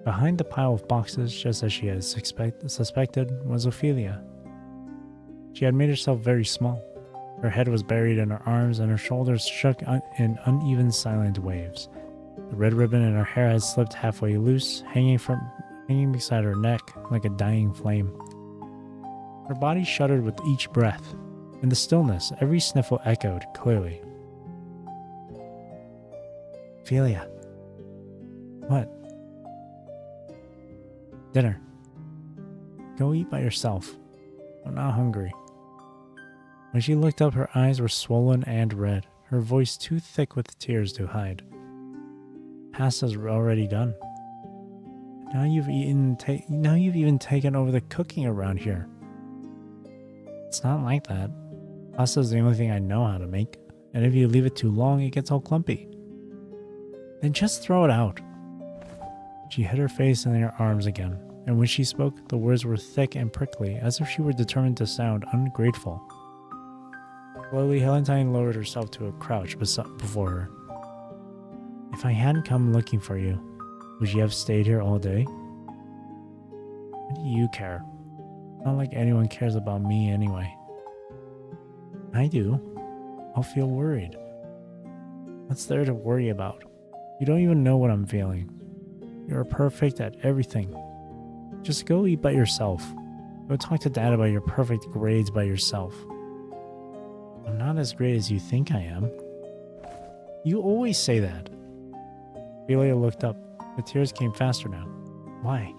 Behind the pile of boxes, just as she had suspected, was Ophelia. She had made herself very small. Her head was buried in her arms and her shoulders shook in uneven silent waves. The red ribbon in her hair had slipped halfway loose, hanging beside her neck like a dying flame. Her body shuddered with each breath. In the stillness, every sniffle echoed clearly. Ophelia. What? Dinner. Go eat by yourself. I'm not hungry. When she looked up, her eyes were swollen and red, her voice too thick with tears to hide. Pasta's already done. Now you've even taken over the cooking around here. It's not like that. Pasta's the only thing I know how to make, and if you leave it too long, it gets all clumpy. Then just throw it out. She hid her face in her arms again, and when she spoke, the words were thick and prickly, as if she were determined to sound ungrateful. Slowly, Valentine lowered herself to a crouch before her. If I hadn't come looking for you, would you have stayed here all day? What do you care? Not like anyone cares about me anyway. I do. I'll feel worried. What's there to worry about? You don't even know what I'm feeling. You're perfect at everything. Just go eat by yourself. Go talk to Dad about your perfect grades by yourself. I'm not as great as you think I am. You always say that. Ophelia looked up. The tears came faster now. Why?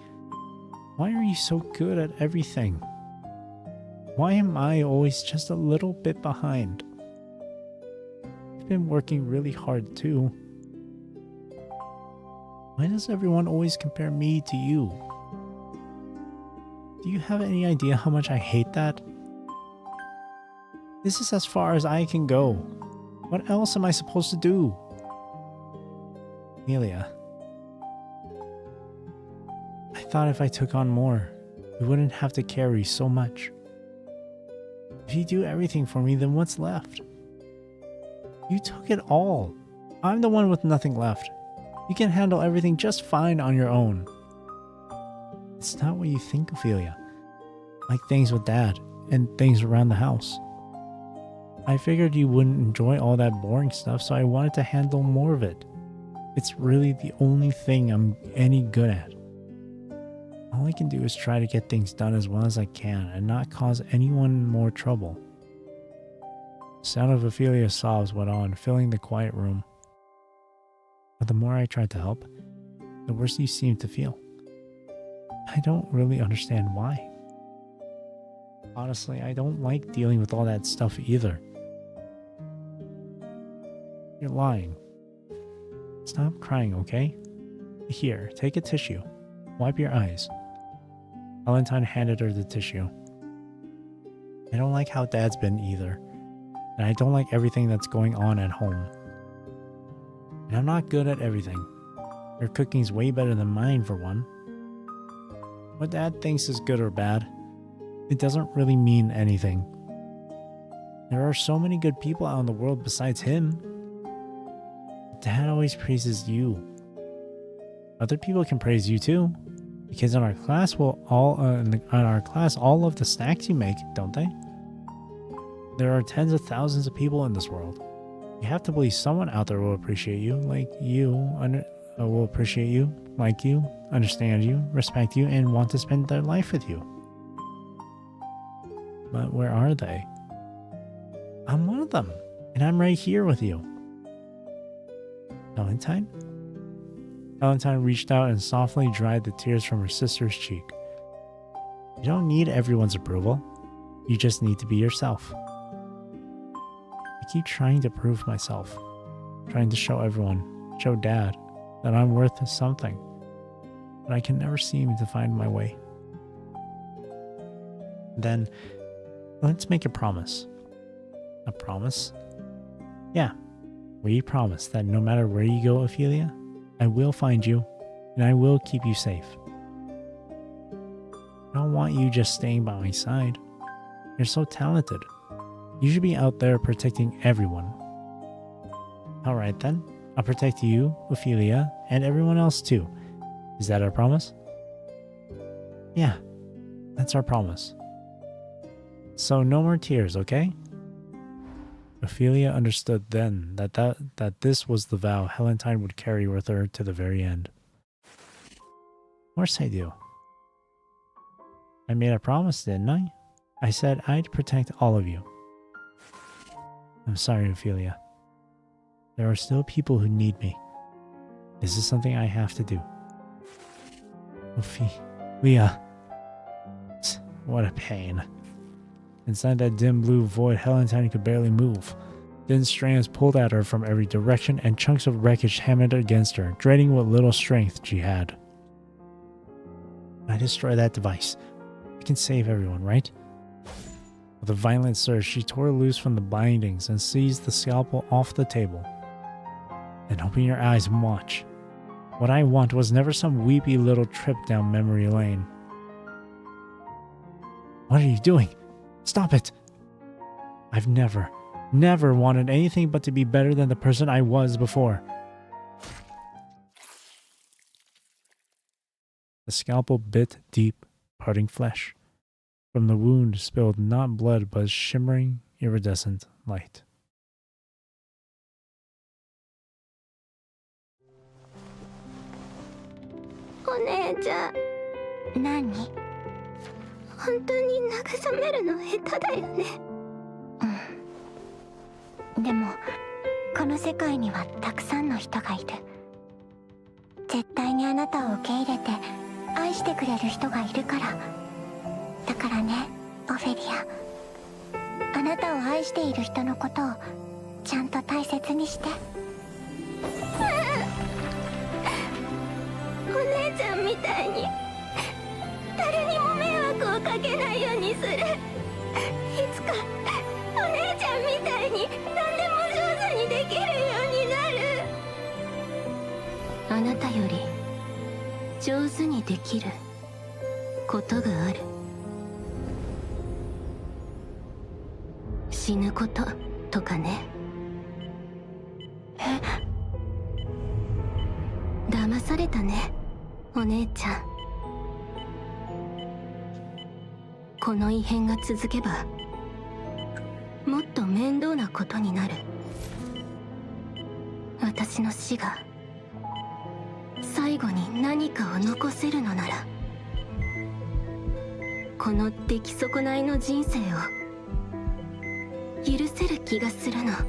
Why are you so good at everything? Why am I always just a little bit behind? I've been working really hard too. Why does everyone always compare me to you? Do you have any idea how much I hate that? This is as far as I can go. What else am I supposed to do? Amelia. I thought if I took on more, we wouldn't have to carry so much. If you do everything for me, then what's left? You took it all. I'm the one with nothing left. You can handle everything just fine on your own. It's not what you think, Ophelia. Like things with Dad and things around the house. I figured you wouldn't enjoy all that boring stuff, so I wanted to handle more of it. It's really the only thing I'm any good at. All I can do is try to get things done as well as I can and not cause anyone more trouble. The sound of Ophelia's sobs went on, filling the quiet room. But the more I tried to help, the worse you seemed to feel. I don't really understand why. Honestly, I don't like dealing with all that stuff either. You're lying. Stop crying, okay? Here, take a tissue. Wipe your eyes. Valentine handed her the tissue. I don't like how Dad's been either. And I don't like everything that's going on at home. And I'm not good at everything. Your cooking's way better than mine for one. What Dad thinks is good or bad, it doesn't really mean anything. There are so many good people out in the world besides him. Dad always praises you. Other people can praise you too, because in our class, all love the snacks you make, don't they? There are tens of thousands of people in this world. You have to believe someone out there will appreciate you, like you, understand you, respect you, and want to spend their life with you. But where are they? I'm one of them, and I'm right here with you. Valentine? Valentine reached out and softly dried the tears from her sister's cheek. You don't need everyone's approval. You just need to be yourself. I keep trying to prove myself, trying to show everyone, show Dad, that I'm worth something, but I can never seem to find my way. Then, let's make a promise. A promise? Yeah, we promise that no matter where you go, Ophelia, I will find you, and I will keep you safe. I don't want you just staying by my side. You're so talented. You should be out there protecting everyone. Alright then, I'll protect you, Ophelia, and everyone else too. Is that our promise? Yeah, that's our promise. So no more tears, okay? Ophelia understood then that this was the vow Valentine would carry with her to the very end. Of course I do. I made a promise, didn't I? I said I'd protect all of you. I'm sorry, Ophelia. There are still people who need me. This is something I have to do. Ophelia. What a pain. Inside that dim blue void, Valentine could barely move. Thin strands pulled at her from every direction, and chunks of wreckage hammered against her, draining what little strength she had. I destroy that device. I can save everyone, right? With a violent surge, she tore loose from the bindings and seized the scalpel off the table. Then open your eyes and watch. What I want was never some weepy little trip down memory lane. What are you doing? Stop it! I've never wanted anything but to be better than the person I was before. The scalpel bit deep, parting flesh. From the wound spilled not blood but shimmering, iridescent light.何? 本当に慰めるの下手だよね。でもこの世界にはたくさんの人がいる。絶対にあなたを受け入れて愛してくれる人がいるから。だからね、オフェリア。あなたを愛している人のことをちゃんと大切にして。お姉ちゃんみたいに誰にも迷惑をかけないようにする。いつかお姉ちゃんみたいに何でも上手にできるようになる。あなたより上手にできることがある。死ぬこととかね。騙されたね、お姉ちゃん。この異変が続けばもっと面倒なことになる。私の死が最後に何かを残せるのなら、この出来損ないの人生を許せる気がするの。待っ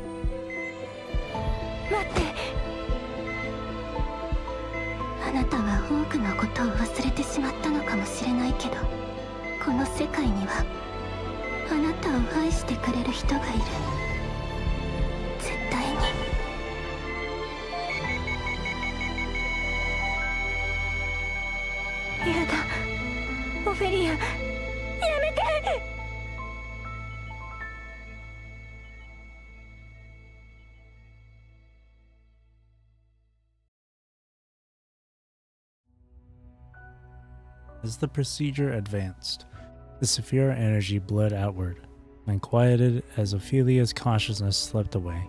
て、あなたは多くのことを忘れてしまったのかもしれないけど、この世界にはあなたを愛してくれる人がいる。絶対に。やだ、オフェリア、やめて。As the procedure advanced, the Saphira energy bled outward, and quieted as Ophelia's consciousness slipped away.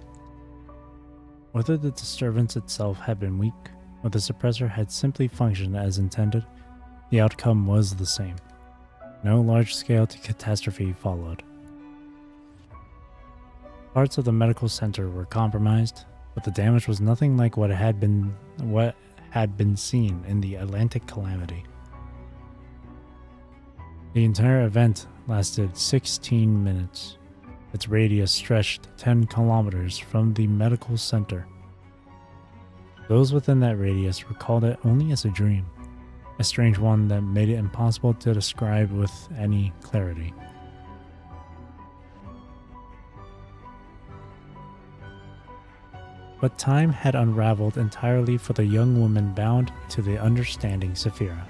Whether the disturbance itself had been weak, or the suppressor had simply functioned as intended, the outcome was the same. No large-scale catastrophe followed. Parts of the medical center were compromised, but the damage was nothing like what had been seen in the Atlantic calamity. The entire event lasted 16 minutes. Its radius stretched 10 kilometers from the medical center. Those within that radius recalled it only as a dream, a strange one that made it impossible to describe with any clarity. But time had unraveled entirely for the young woman bound to the understanding Saphira.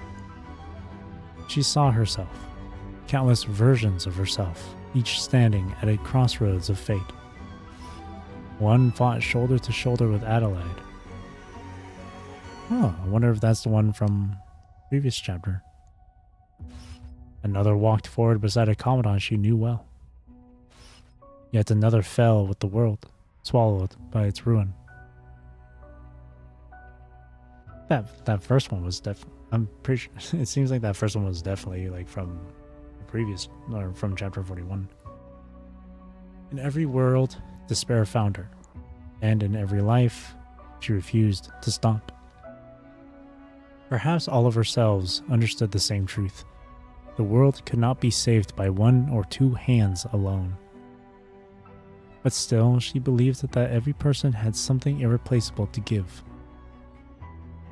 She saw herself, countless versions of herself, each standing at a crossroads of fate. One fought shoulder to shoulder with Adelaide. Oh, I wonder if that's the one from the previous chapter. Another walked forward beside a commandant she knew well. Yet another fell with the world, swallowed by its ruin. That first one was I'm pretty sure, it seems like that first one was definitely like from the previous, or from chapter 41. In every world, despair found her, and in every life, she refused to stop. Perhaps all of ourselves understood the same truth. The world could not be saved by one or two hands alone. But still, she believed that every person had something irreplaceable to give.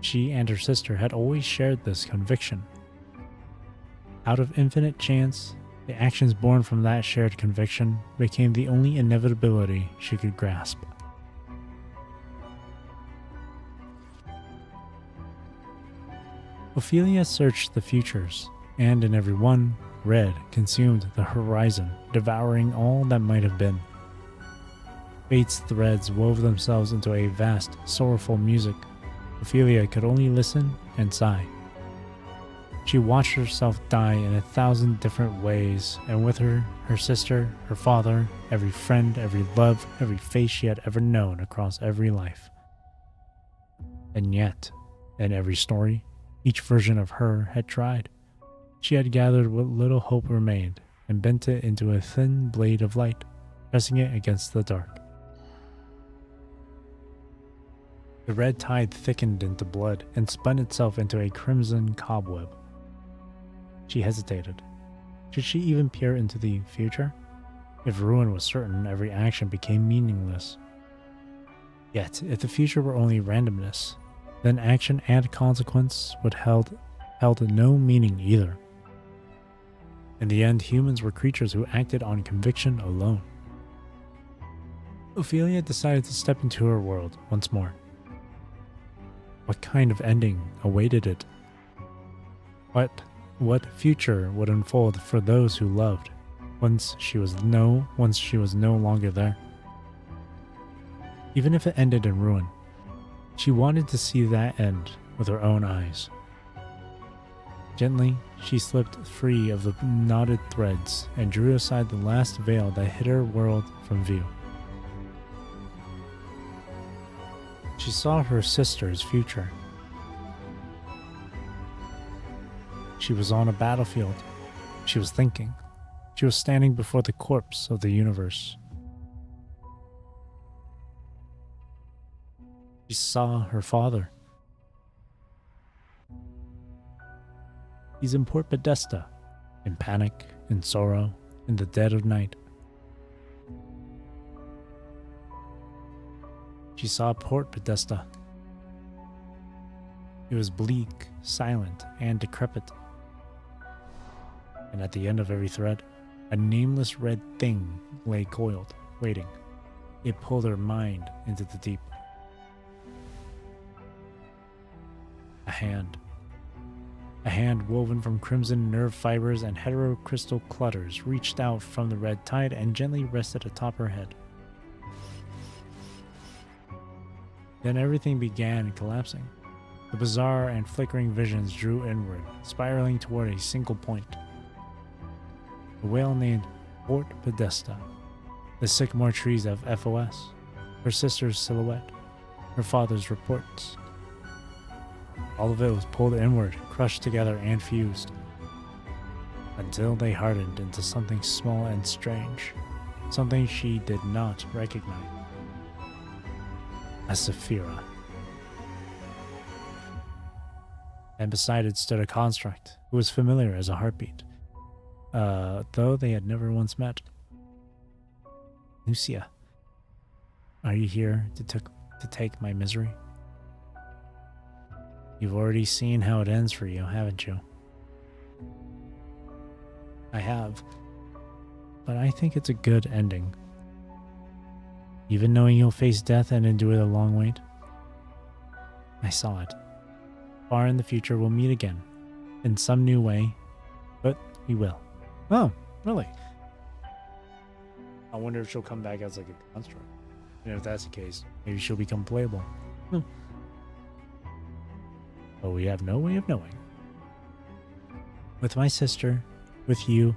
She and her sister had always shared this conviction. Out of infinite chance, the actions born from that shared conviction became the only inevitability she could grasp. Ophelia searched the futures, and in every one, red consumed the horizon, devouring all that might have been. Fate's threads wove themselves into a vast, sorrowful music. Ophelia could only listen and sigh. She watched herself die in 1,000 different ways, and with her, her sister, her father, every friend, every love, every face she had ever known across every life. And yet, in every story, each version of her had tried. She had gathered what little hope remained and bent it into a thin blade of light, pressing it against the dark. The red tide thickened into blood and spun itself into a crimson cobweb. She hesitated. Should she even peer into the future? If ruin was certain, every action became meaningless. Yet, if the future were only randomness, then action and consequence would held no meaning either. In the end, humans were creatures who acted on conviction alone. Ophelia decided to step into her world once more. What kind of ending awaited it? What future would unfold for those who loved once she was no longer there? Even if it ended in ruin, she wanted to see that end with her own eyes. Gently, she slipped free of the knotted threads and drew aside the last veil that hid her world from view. She saw her sister's future. She was on a battlefield. She was thinking. She was standing before the corpse of the universe. She saw her father. He's in Port Podesta, in panic, in sorrow, in the dead of night. She saw Port Podesta. It was bleak, silent, and decrepit. And at the end of every thread, a nameless red thing lay coiled, waiting. It pulled her mind into the deep. A hand. A hand woven from crimson nerve fibers and heterocrystal clutters reached out from the red tide and gently rested atop her head. Then everything began collapsing. The bizarre and flickering visions drew inward, spiraling toward a single point. A whale named Port Podesta, the sycamore trees of FOS, her sister's silhouette, her father's reports. All of it was pulled inward, crushed together, and fused, until they hardened into something small and strange, something she did not recognize. A Saphira. And beside it stood a construct who was familiar as a heartbeat. though they had never once met. Lucia, are you here to take my misery? You've already seen how it ends for you, haven't you? I have, but I think it's a good ending. Even knowing you'll face death and endure the long wait. I saw it. Far in the future, we'll meet again. In some new way, but we will. Oh, really? I wonder if she'll come back as like a construct. And if that's the case, maybe she'll become playable. But we have no way of knowing. With my sister, with you,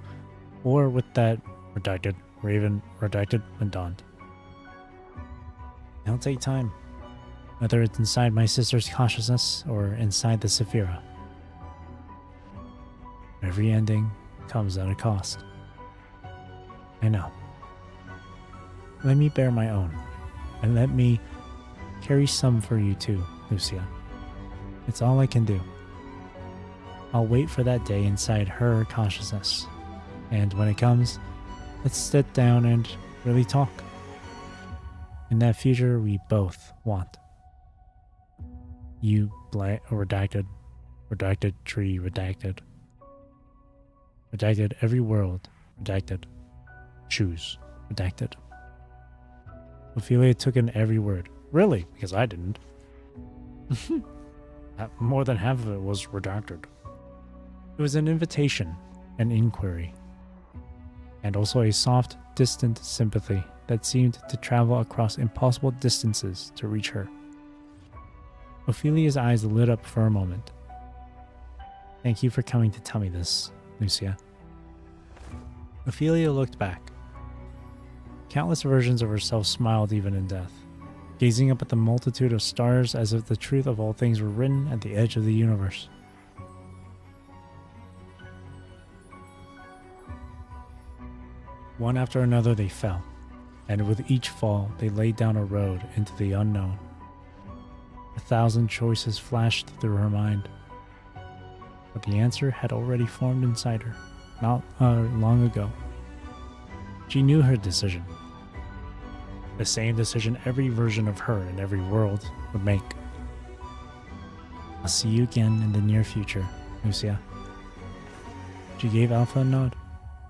or with that redacted Raven redacted Mendant. It'll take time, whether it's inside my sister's consciousness or inside the Saphira. Every ending comes at a cost. I know. Let me bear my own, and let me carry some for you too, Lucia. It's all I can do. I'll wait for that day inside her consciousness, and when it comes, let's sit down and really talk. In that future we both want. You redacted tree redacted. Redacted every world, redacted. Choose, redacted. Ophelia took in every word. Really? Because I didn't. More than half of it was redacted. It was an invitation, an inquiry, and also a soft, distant sympathy that seemed to travel across impossible distances to reach her. Ophelia's eyes lit up for a moment. Thank you for coming to tell me this, Lucia. Ophelia looked back. Countless versions of herself smiled even in death, gazing up at the multitude of stars as if the truth of all things were written at the edge of the universe. One after another they fell, and with each fall they laid down a road into the unknown. 1,000 choices flashed through her mind, but the answer had already formed inside her, not long ago. She knew her decision. The same decision every version of her in every world would make. I'll see you again in the near future, Lucia. She gave Alpha a nod.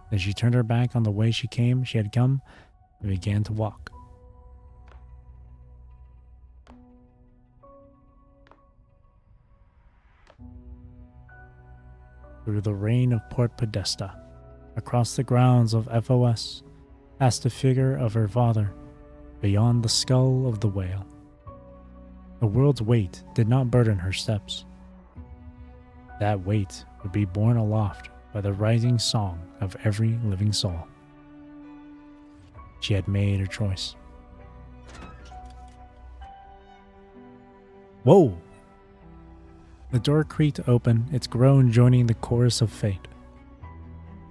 Then she turned her back on the way she had come, and began to walk. Through the rain of Port Podesta, across the grounds of FOS, past the figure of her father, beyond the skull of the whale. The world's weight did not burden her steps. That weight would be borne aloft by the rising song of every living soul. She had made her choice. Whoa! The door creaked open, its groan joining the chorus of fate.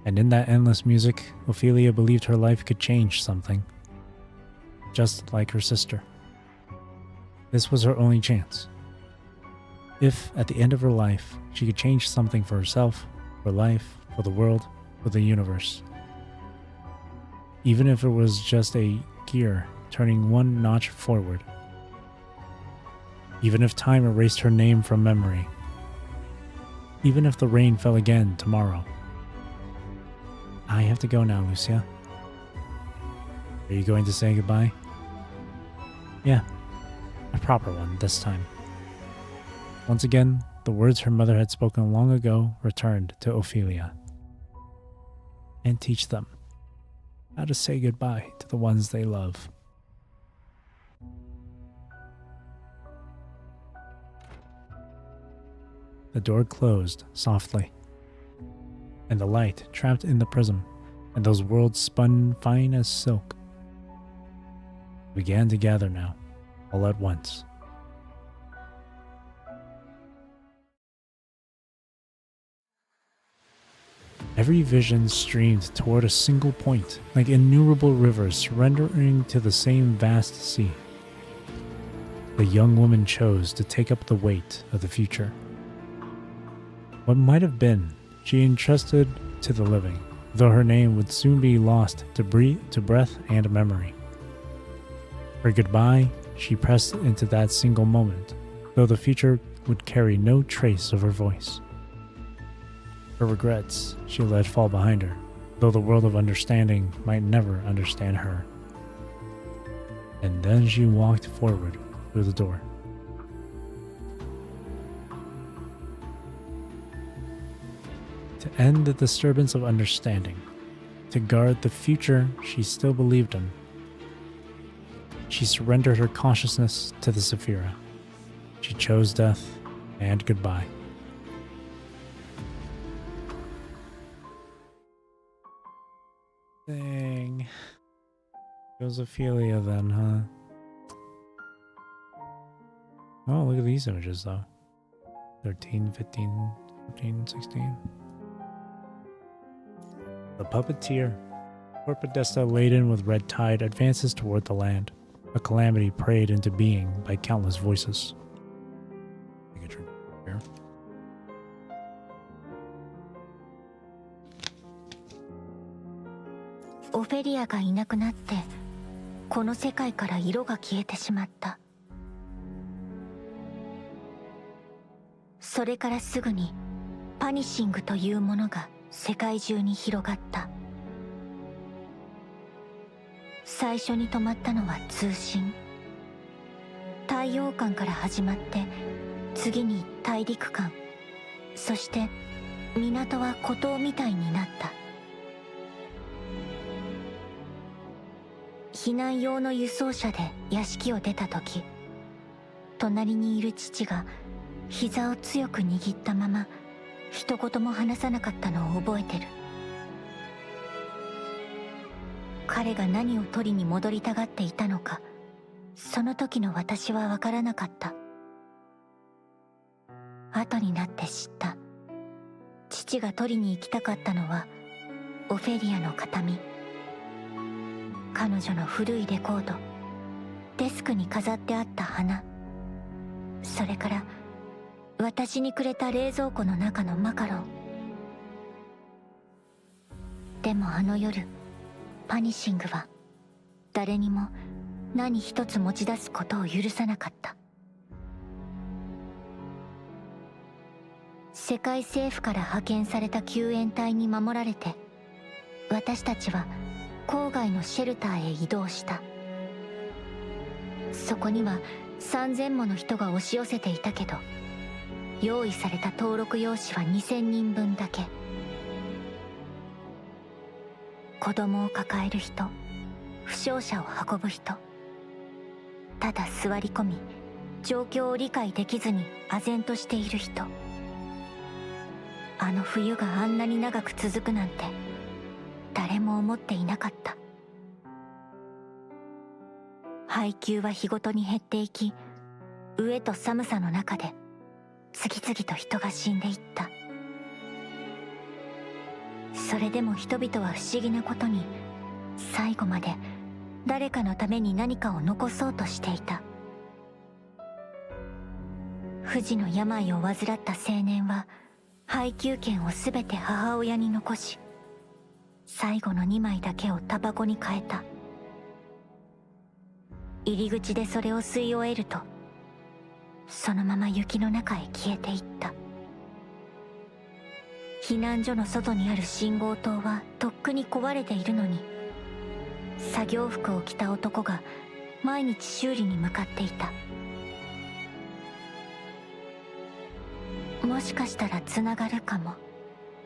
And in that endless music, Ophelia believed her life could change something. Just like her sister. This was her only chance. If, at the end of her life, she could change something for herself, for life, for the world, for the universe. Even if it was just a gear turning one notch forward. Even if time erased her name from memory. Even if the rain fell again tomorrow. I have to go now, Lucia. Are you going to say goodbye? Yeah, a proper one this time. Once again, the words her mother had spoken long ago returned to Ophelia. And teach them how to say goodbye to the ones they love. The door closed softly, and the light trapped in the prism, and those worlds spun fine as silk, began to gather now, all at once. Every vision streamed toward a single point, like innumerable rivers surrendering to the same vast sea. The young woman chose to take up the weight of the future. What might have been, she entrusted to the living, though her name would soon be lost to breath and memory. Her goodbye she pressed into that single moment, though the future would carry no trace of her voice. Her regrets she let fall behind her, though the world of understanding might never understand her. And then she walked forward through the door. To end the disturbance of understanding, to guard the future she still believed in, she surrendered her consciousness to the Sephira. She chose death and goodbye. Dang. Josephilia then, huh? Oh, look at these images though. 13, 15, 14, 16. The puppeteer, Corpodesta laden with red tide, advances toward the land, a calamity prayed into being by countless voices. Take a drink here.オフェリアがいなくなって、この世界から色が消えてしまった。それからすぐにパニッシングというものが世界中に広がった。最初に止まったのは通信。太陽間から始まって、次に大陸間、そして港は孤島みたいになった。避難用の輸送車で屋敷を出た時、隣にいる父が膝を強く握ったまま一言も話さなかったのを覚えてる。彼が何を取りに戻りたがっていたのか、その時の私は分からなかった。後になって知った。父が取りに行きたかったのはオフェリアの形見。彼女の古いレコード、デスクに飾ってあった花、それから私にくれた冷蔵庫の中のマカロン。でもあの夜、パニッシングは誰にも何一つ持ち出すことを許さなかった。世界政府から派遣された救援隊に守られて、私たちは郊外のシェルターへ移動した。そこには3000もの人が押し寄せていたけど、用意された登録用紙は2000人分だけ。子供を抱える人、負傷者を運ぶ人、ただ座り込み状況を理解できずに唖然としている人。あの冬があんなに長く続くなんて誰も思っていなかった。配給は日ごとに減っていき、飢えと寒さの中で次々と人が死んでいった。それでも人々は不思議なことに最後まで誰かのために何かを残そうとしていた。不治の病を患った青年は配給券をすべて母親に残し、最後の2枚だけをタバコに変えた。入り口でそれを吸い終えると、そのまま雪の中へ消えていった。避難所の外にある信号灯はとっくに壊れているのに、作業服を着た男が毎日修理に向かっていた。もしかしたらつながるかも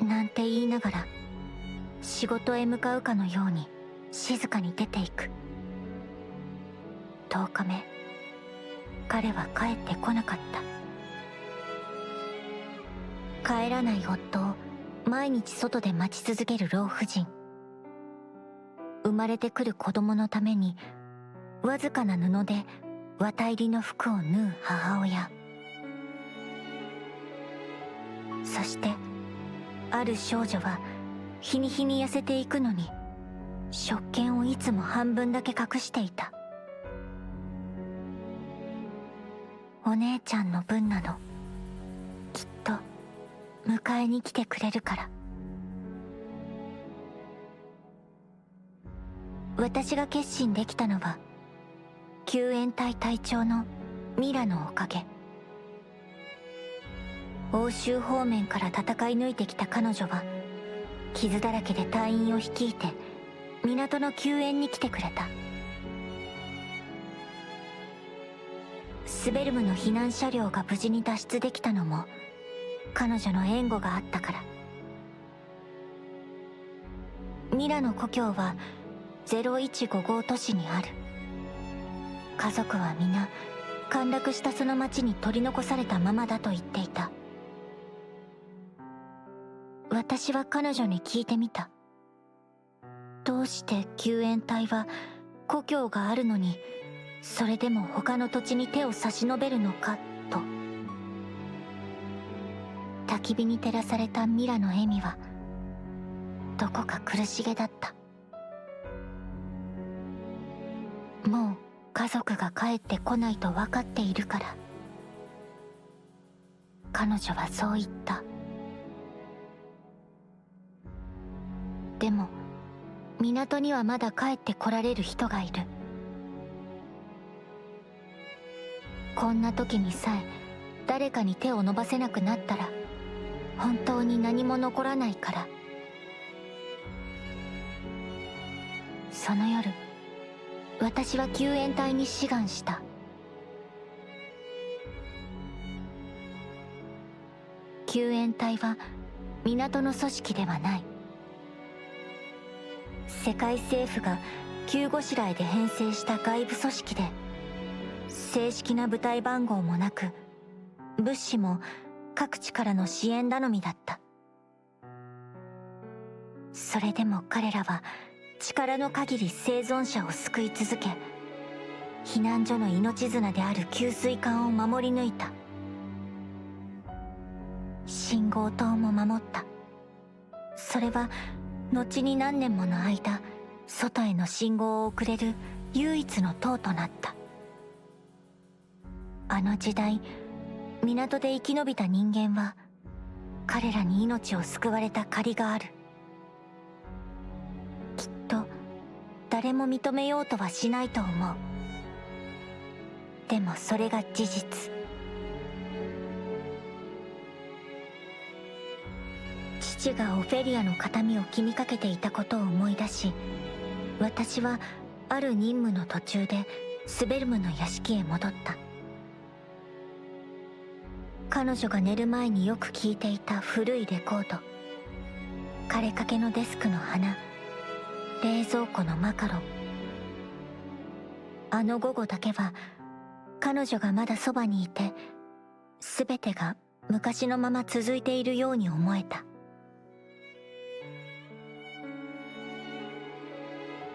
なんて言いながら、仕事へ向かうかのように静かに出ていく。10日目、彼は帰ってこなかった。帰らない夫を毎日外で待ち続ける老婦人。生まれてくる子供のためにわずかな布で綿入りの服を縫う母親。そしてある少女は日に日に痩せていくのに、食券をいつも半分だけ隠していた。お姉ちゃんの分なの。きっと迎えに来てくれるから。私が決心できたのは救援隊隊長のミラのおかげ。欧州方面から戦い抜いてきた彼女は傷だらけで隊員を率いて港の救援に来てくれた。スベルムの避難車両が無事に脱出できたのも彼女の援護があったから。ミラの故郷は0155都市にある。家族は皆陥落したその町に取り残されたままだと言っていた。私は彼女に聞いてみた。どうして救援隊は故郷があるのにそれでも他の土地に手を差し伸べるのかと。焚き火に照らされたミラの笑みはどこか苦しげだった。もう家族が帰ってこないと分かっているから。彼女はそう言った。でも港にはまだ帰ってこられる人がいる。こんな時にさえ誰かに手を伸ばせなくなったら本当に何も残らないから。その夜、私は救援隊に志願した。救援隊は港の組織ではない。世界政府が急ごしらえで編成した外部組織で、正式な部隊番号もなく、物資も各地からの支援頼みだった。それでも彼らは力の限り生存者を救い続け、避難所の命綱である給水管を守り抜いた。信号塔も守った。それは後に何年もの間外への信号を送れる唯一の塔となった。あの時代、港で生き延びた人間は彼らに命を救われた借りがある。きっと誰も認めようとはしないと思う。でもそれが事実。父がオフェリアの形見を気にかけていたことを思い出し、私はある任務の途中でスベルムの屋敷へ戻った。彼女が寝る前によく聴いていた古いレコード、枯れかけのデスクの花、冷蔵庫のマカロン。あの午後だけは彼女がまだそばにいて、全てが昔のまま続いているように思えた。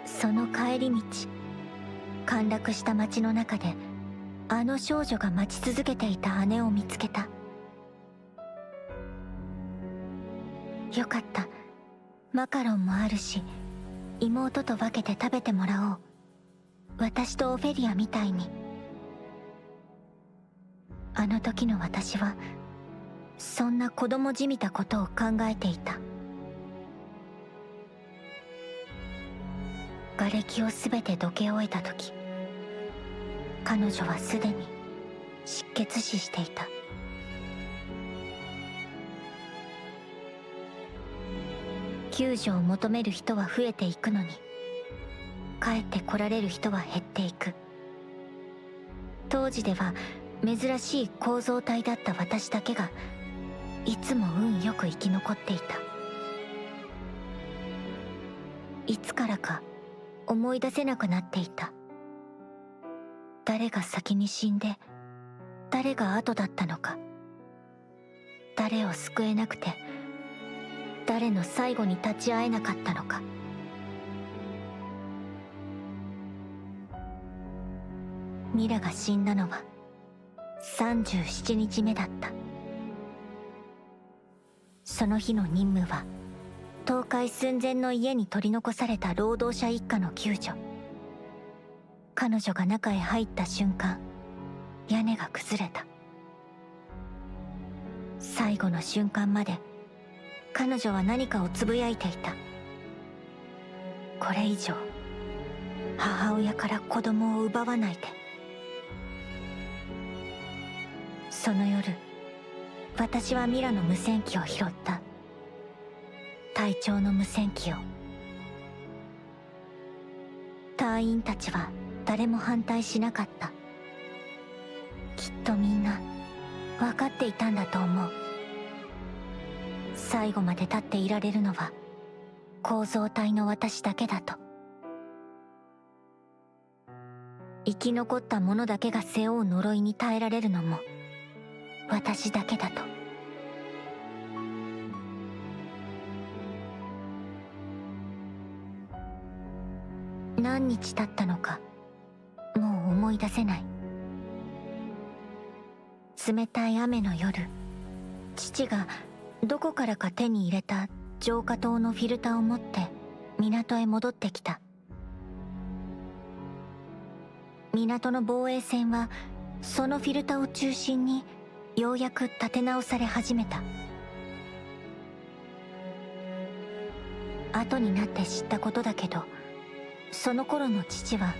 その帰り道、陥落した町の中であの少女が待ち続けていた姉を見つけた。よかった、マカロンもあるし妹と分けて食べてもらおう。私とオフェリアみたいに。あの時の私はそんな子供じみたことを考えていた。瓦礫をすべてどけ終えた時、彼女はすでに失血死していた。救助を求める人は増えていくのに、帰ってこられる人は減っていく。当時では珍しい構造体だった私だけがいつも運よく生き残っていた。いつからか思い出せなくなっていた。誰が先に死んで誰が後だったのか、誰を救えなくて誰の最後に立ち会えなかったのか。ミラが死んだのは37日目だった。その日の任務は倒壊寸前の家に取り残された労働者一家の救助。彼女が中へ入った瞬間、屋根が崩れた。最後の瞬間まで彼女は何かをつぶやいていた。これ以上母親から子供を奪わないで。その夜、私はミラの無線機を拾った。隊長の無線機を。隊員たちは誰も反対しなかった。きっとみんな分かっていたんだと思う。最後まで立っていられるのは構造体の私だけだと。生き残った者だけが背負う呪いに耐えられるのも私だけだと。何日経ったのかもう思い出せない。冷たい雨の夜、父がどこからか手に入れた浄化灯のフィルターを持って港へ戻ってきた。港の防衛線はそのフィルターを中心にようやく立て直され始めた。後になって知ったことだけど、その頃の父は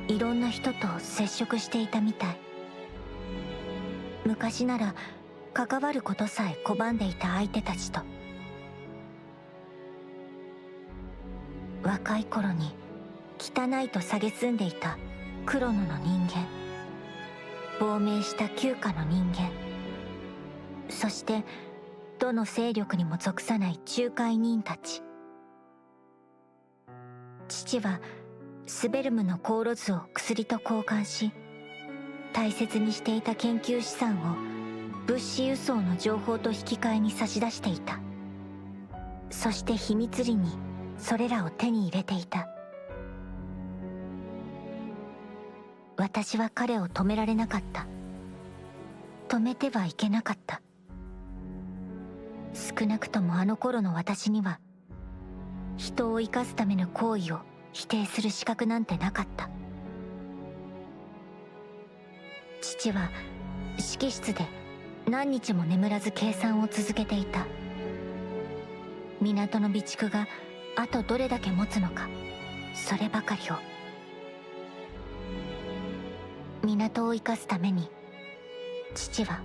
いろんな人と接触していたみたい。昔なら関わることさえ拒んでいた相手たちと。若い頃に汚いと蔑んでいたクロノの人間、亡命した旧家の人間、そしてどの勢力にも属さない仲介人たち。父はスベルムの航路図を薬と交換し、大切にしていた研究資産を物資輸送の情報と引き換えに差し出していた。そして秘密裏にそれらを手に入れていた。私は彼を止められなかった。止めてはいけなかった。少なくともあの頃の私には人を生かすための行為を否定する資格なんてなかった。父は指揮室で何日も眠らず計算を続けていた。港の備蓄があとどれだけ持つのか、そればかりを。港を生かすために父は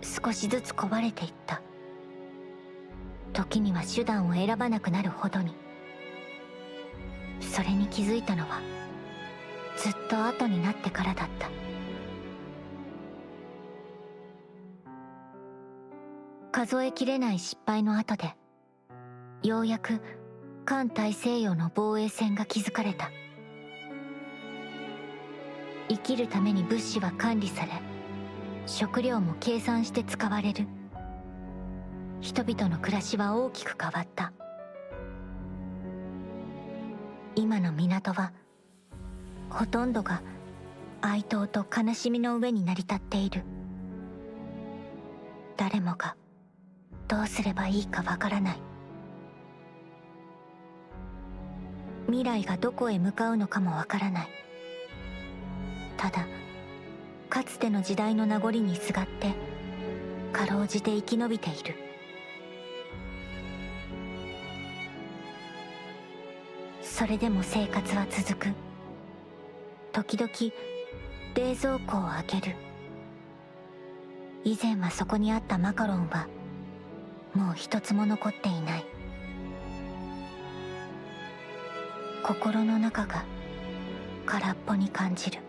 少しずつ壊れていった。時には手段を選ばなくなるほどに。それに気づいたのはずっと後になってからだった。数えきれない失敗の後でようやく環大西洋の防衛線が築かれた。生きるために物資は管理され、食料も計算して使われる。人々の暮らしは大きく変わった。今の港はほとんどが哀悼と悲しみの上に成り立っている。誰もがどうすればいいかわからない。未来がどこへ向かうのかもわからない。ただかつての時代の名残にすがってかろうじて生き延びている。それでも生活は続く。時々冷蔵庫を開ける。以前はそこにあったマカロンはもう一つも残っていない。心の中が空っぽに感じる。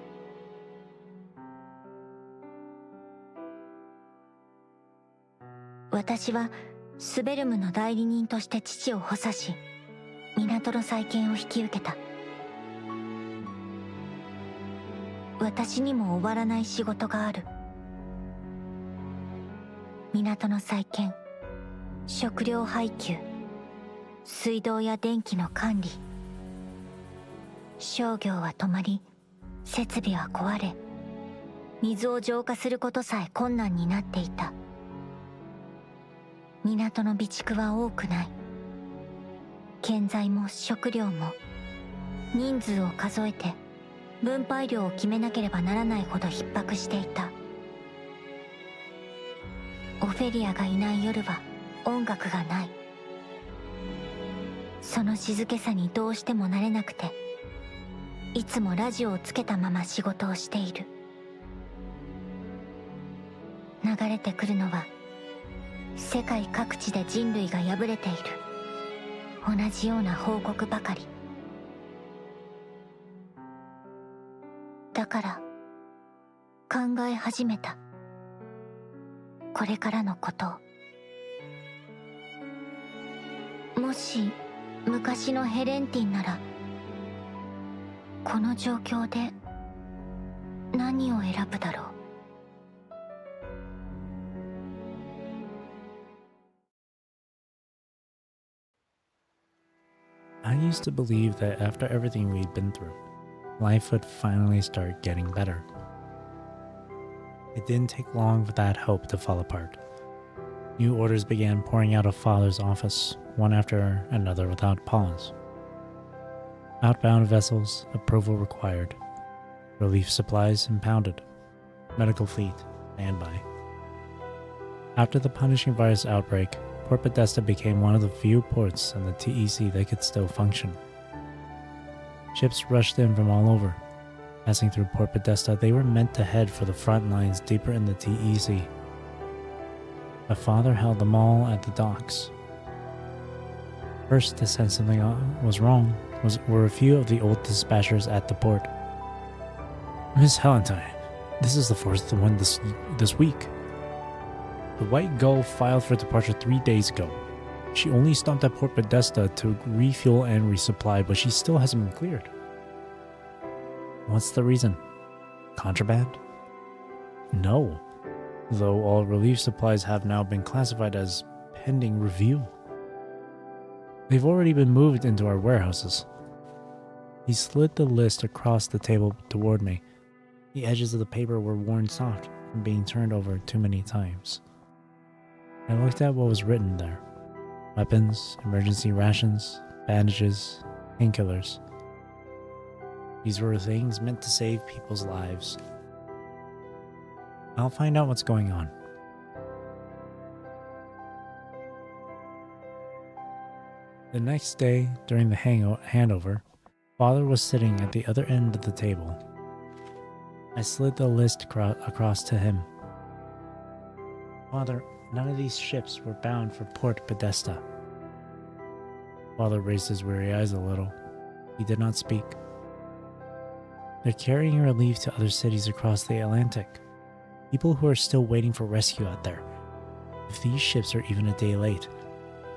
私はスベルムの代理人として父を補佐し、港の再建を引き受けた。私にも終わらない仕事がある。港の再建、食料配給、水道や電気の管理。商業は止まり、設備は壊れ、水を浄化することさえ困難になっていた。港の備蓄は多くない。建材も食料も人数を数えて分配量を決めなければならないほど逼迫していた。オフェリアがいない夜は音楽がない。その静けさにどうしても慣れなくて、いつもラジオをつけたまま仕事をしている。流れてくるのは世界各地で人類が敗れている同じような報告ばかり。だから考え始めた、これからのことを。もし昔のヘレンティンならこの状況で何を選ぶだろう。I used to believe that after everything we'd been through, life would finally start getting better. It didn't take long for that hope to fall apart. New orders began pouring out of Father's office, one after another without pause. Outbound vessels, approval required. Relief supplies impounded. Medical fleet, standby. After the punishing virus outbreak, Port Podesta became one of the few ports in the TEC that could still function. Ships rushed in from all over. Passing through Port Podesta, they were meant to head for the front lines deeper in the TEC. My father held them all at the docks. First to sense something was wrong were a few of the old dispatchers at the port. Miss Helentine, this is the fourth one this week. The White Gull filed for departure 3 days ago. She only stopped at Port Podesta to refuel and resupply, but she still hasn't been cleared. What's the reason? Contraband? No, though all relief supplies have now been classified as pending review. They've already been moved into our warehouses. He slid the list across the table toward me. The edges of the paper were worn soft from being turned over too many times. I looked at what was written there. Weapons, emergency rations, bandages, painkillers. These were things meant to save people's lives. I'll find out what's going on. The next day, during the handover, Father was sitting at the other end of the table. I slid the list across to him. Father, none of these ships were bound for Port Podesta. Father raised his weary eyes a little. He did not speak. They're carrying relief to other cities across the Atlantic. People who are still waiting for rescue out there. If these ships are even a day late,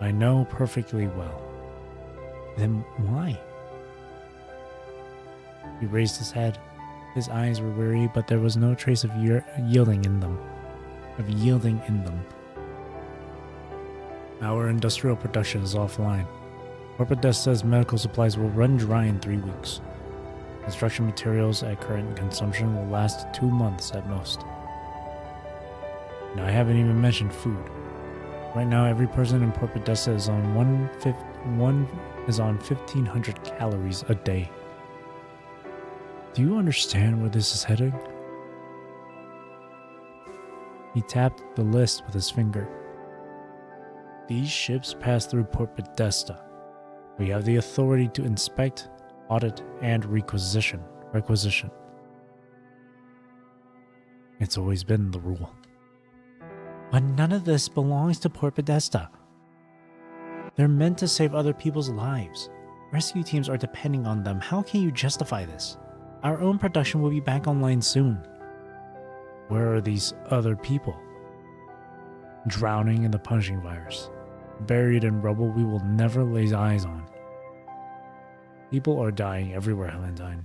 I know perfectly well. Then why? He raised his head. His eyes were weary, but there was no trace of yielding in them. Our industrial production is offline. Port Podesta's medical supplies will run dry in 3 weeks. Construction materials at current consumption will last 2 months at most. Now I haven't even mentioned food. Right now, every person in Port Podesta is on 1,500 calories a day. Do you understand where this is heading? He tapped the list with his finger. These ships pass through Port Podesta. We have the authority to inspect, audit, and requisition. It's always been the rule. But none of this belongs to Port Podesta. They're meant to save other people's lives. Rescue teams are depending on them. How can you justify this? Our own production will be back online soon. Where are these other people? Drowning in the punishing virus. Buried in rubble we will never lay eyes on. People are dying everywhere, Helentine.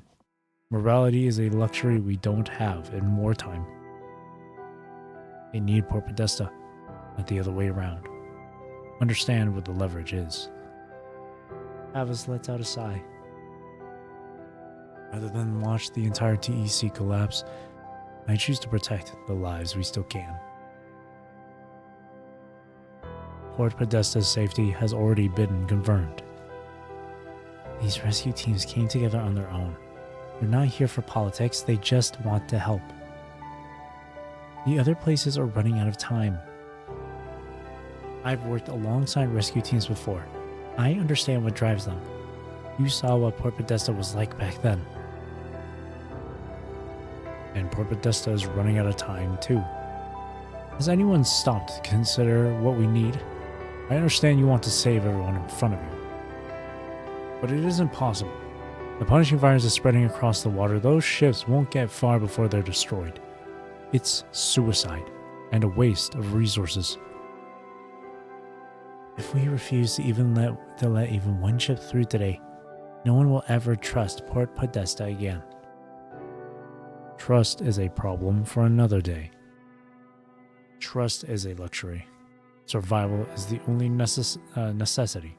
Morality is a luxury we don't have in wartime. They need Port Podesta, not the other way around. Understand what the leverage is. Avis lets out a sigh. Rather than watch the entire TEC collapse, I choose to protect the lives we still can. Port Podesta's safety has already been confirmed. These rescue teams came together on their own. They're not here for politics, they just want to help. The other places are running out of time. I've worked alongside rescue teams before. I understand what drives them. You saw what Port Podesta was like back then. And Port Podesta is running out of time too. Has anyone stopped to consider what we need? I understand you want to save everyone in front of you, but it isn't possible. The punishing virus is spreading across the water. Those ships won't get far before they're destroyed. It's suicide and a waste of resources. If we refuse to let even one ship through today, no one will ever trust Port Podesta again. Trust is a problem for another day. Trust is a luxury. Survival is the only necessity.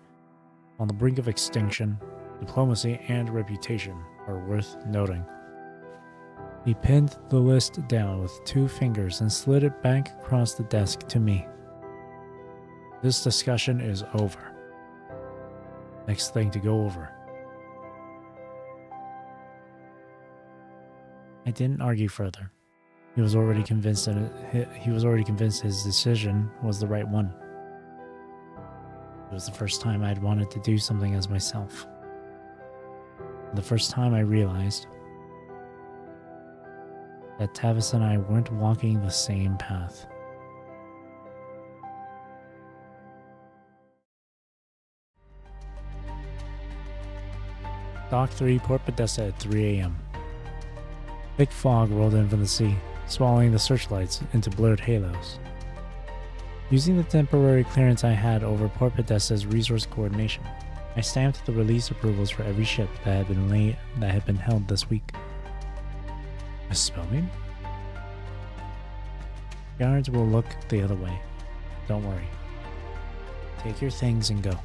On the brink of extinction, diplomacy and reputation are worth noting. He pinned the list down with 2 fingers and slid it back across the desk to me. This discussion is over. Next thing to go over. I didn't argue further. He was already convinced his decision was the right one. It was the first time I'd wanted to do something as myself. The first time I realized that Tavis and I weren't walking the same path. Dock 3, Port Podesta at 3 a.m. Thick fog rolled in from the sea, swallowing the searchlights into blurred halos. Using the temporary clearance I had over Port Podesta's resource coordination, I stamped the release approvals for every ship that had been held this week. Miss Spellman? Guards will look the other way. Don't worry. Take your things and go.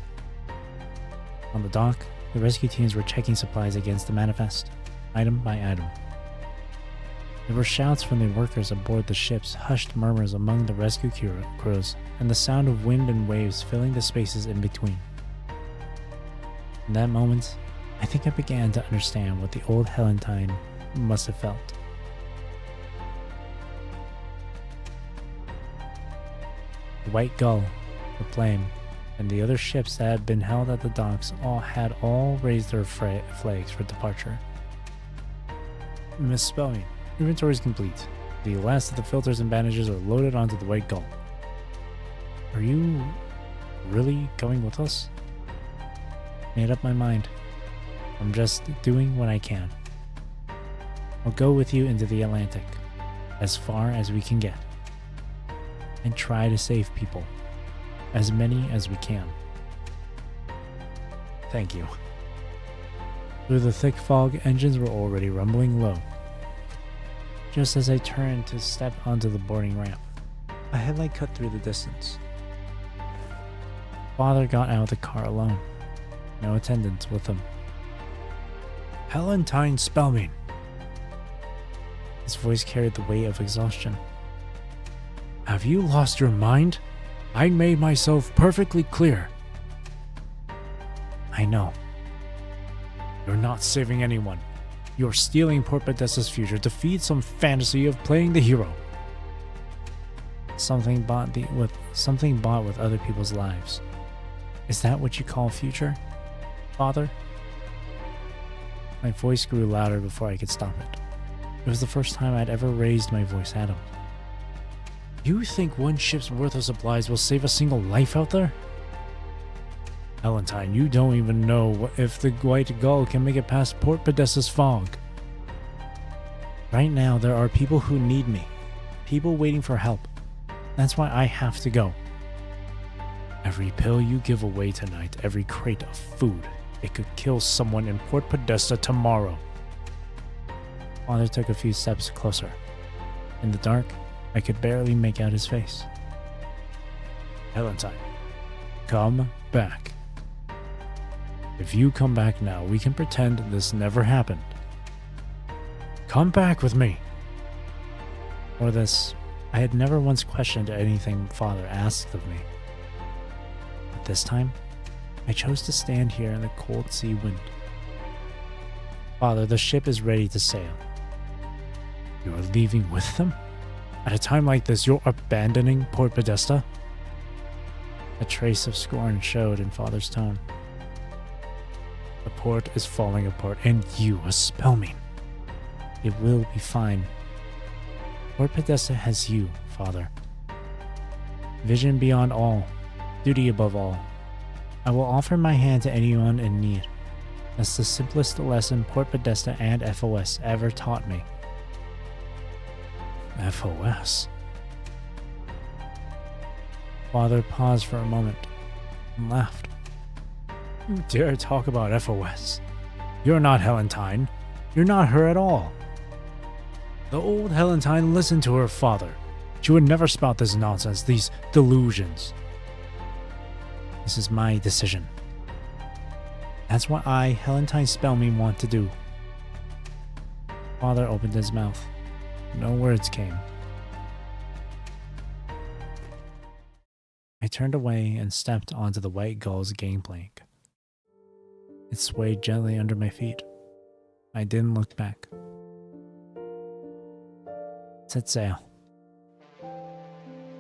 On the dock, the rescue teams were checking supplies against the manifest, item by item. There were shouts from the workers aboard the ships, hushed murmurs among the rescue crews, and the sound of wind and waves filling the spaces in between. In that moment, I think I began to understand what the old Helentine must have felt. The White Gull, the Flame, and the other ships that had been held at the docks all raised their flags for departure. Miss Spellman, inventory is complete. The last of the filters and bandages are loaded onto the White Gull. Are you really going with us? Made up my mind. I'm just doing what I can. I'll go with you into the Atlantic, as far as we can get, and try to save people, as many as we can. Thank you. Through the thick fog, engines were already rumbling low. Just as I turned to step onto the boarding ramp, a headlight cut through the distance. Father got out of the car alone. No attendants with him. Helentine Spellman. His voice carried the weight of exhaustion. Have you lost your mind? I made myself perfectly clear. I know. You're not saving anyone. You're stealing Port Podesta's future to feed some fantasy of playing the hero. Something bought with other people's lives. Is that what you call future, Father? My voice grew louder before I could stop it. It was the first time I'd ever raised my voice at him. You think one ship's worth of supplies will save a single life out there? Helentine, you don't even know if the White Gull can make it past Port Podesta's fog. Right now, there are people who need me. People waiting for help. That's why I have to go. Every pill you give away tonight, every crate of food, it could kill someone in Port Podesta tomorrow. Father took a few steps closer. In the dark, I could barely make out his face. Helentine, come back. If you come back now, we can pretend this never happened. Come back with me. For this, I had never once questioned anything Father asked of me. But this time, I chose to stand here in the cold sea wind. Father, the ship is ready to sail. You are leaving with them? At a time like this, you're abandoning Port Podesta? A trace of scorn showed in Father's tone. The port is falling apart, and you, a Spellman. It will be fine. Port Podesta has you, Father. Vision beyond all, duty above all. I will offer my hand to anyone in need. That's the simplest lesson Port Podesta and FOS ever taught me. FOS? Father paused for a moment and laughed. You dare talk about FOS? You're not Helentine. You're not her at all. The old Helentine listened to her father. She would never spout this nonsense, these delusions. This is my decision. That's what I, Helentine Spellme, want to do. Father opened his mouth. No words came. I turned away and stepped onto the White Gull's gangplank. It swayed gently under my feet. I didn't look back. Set sail.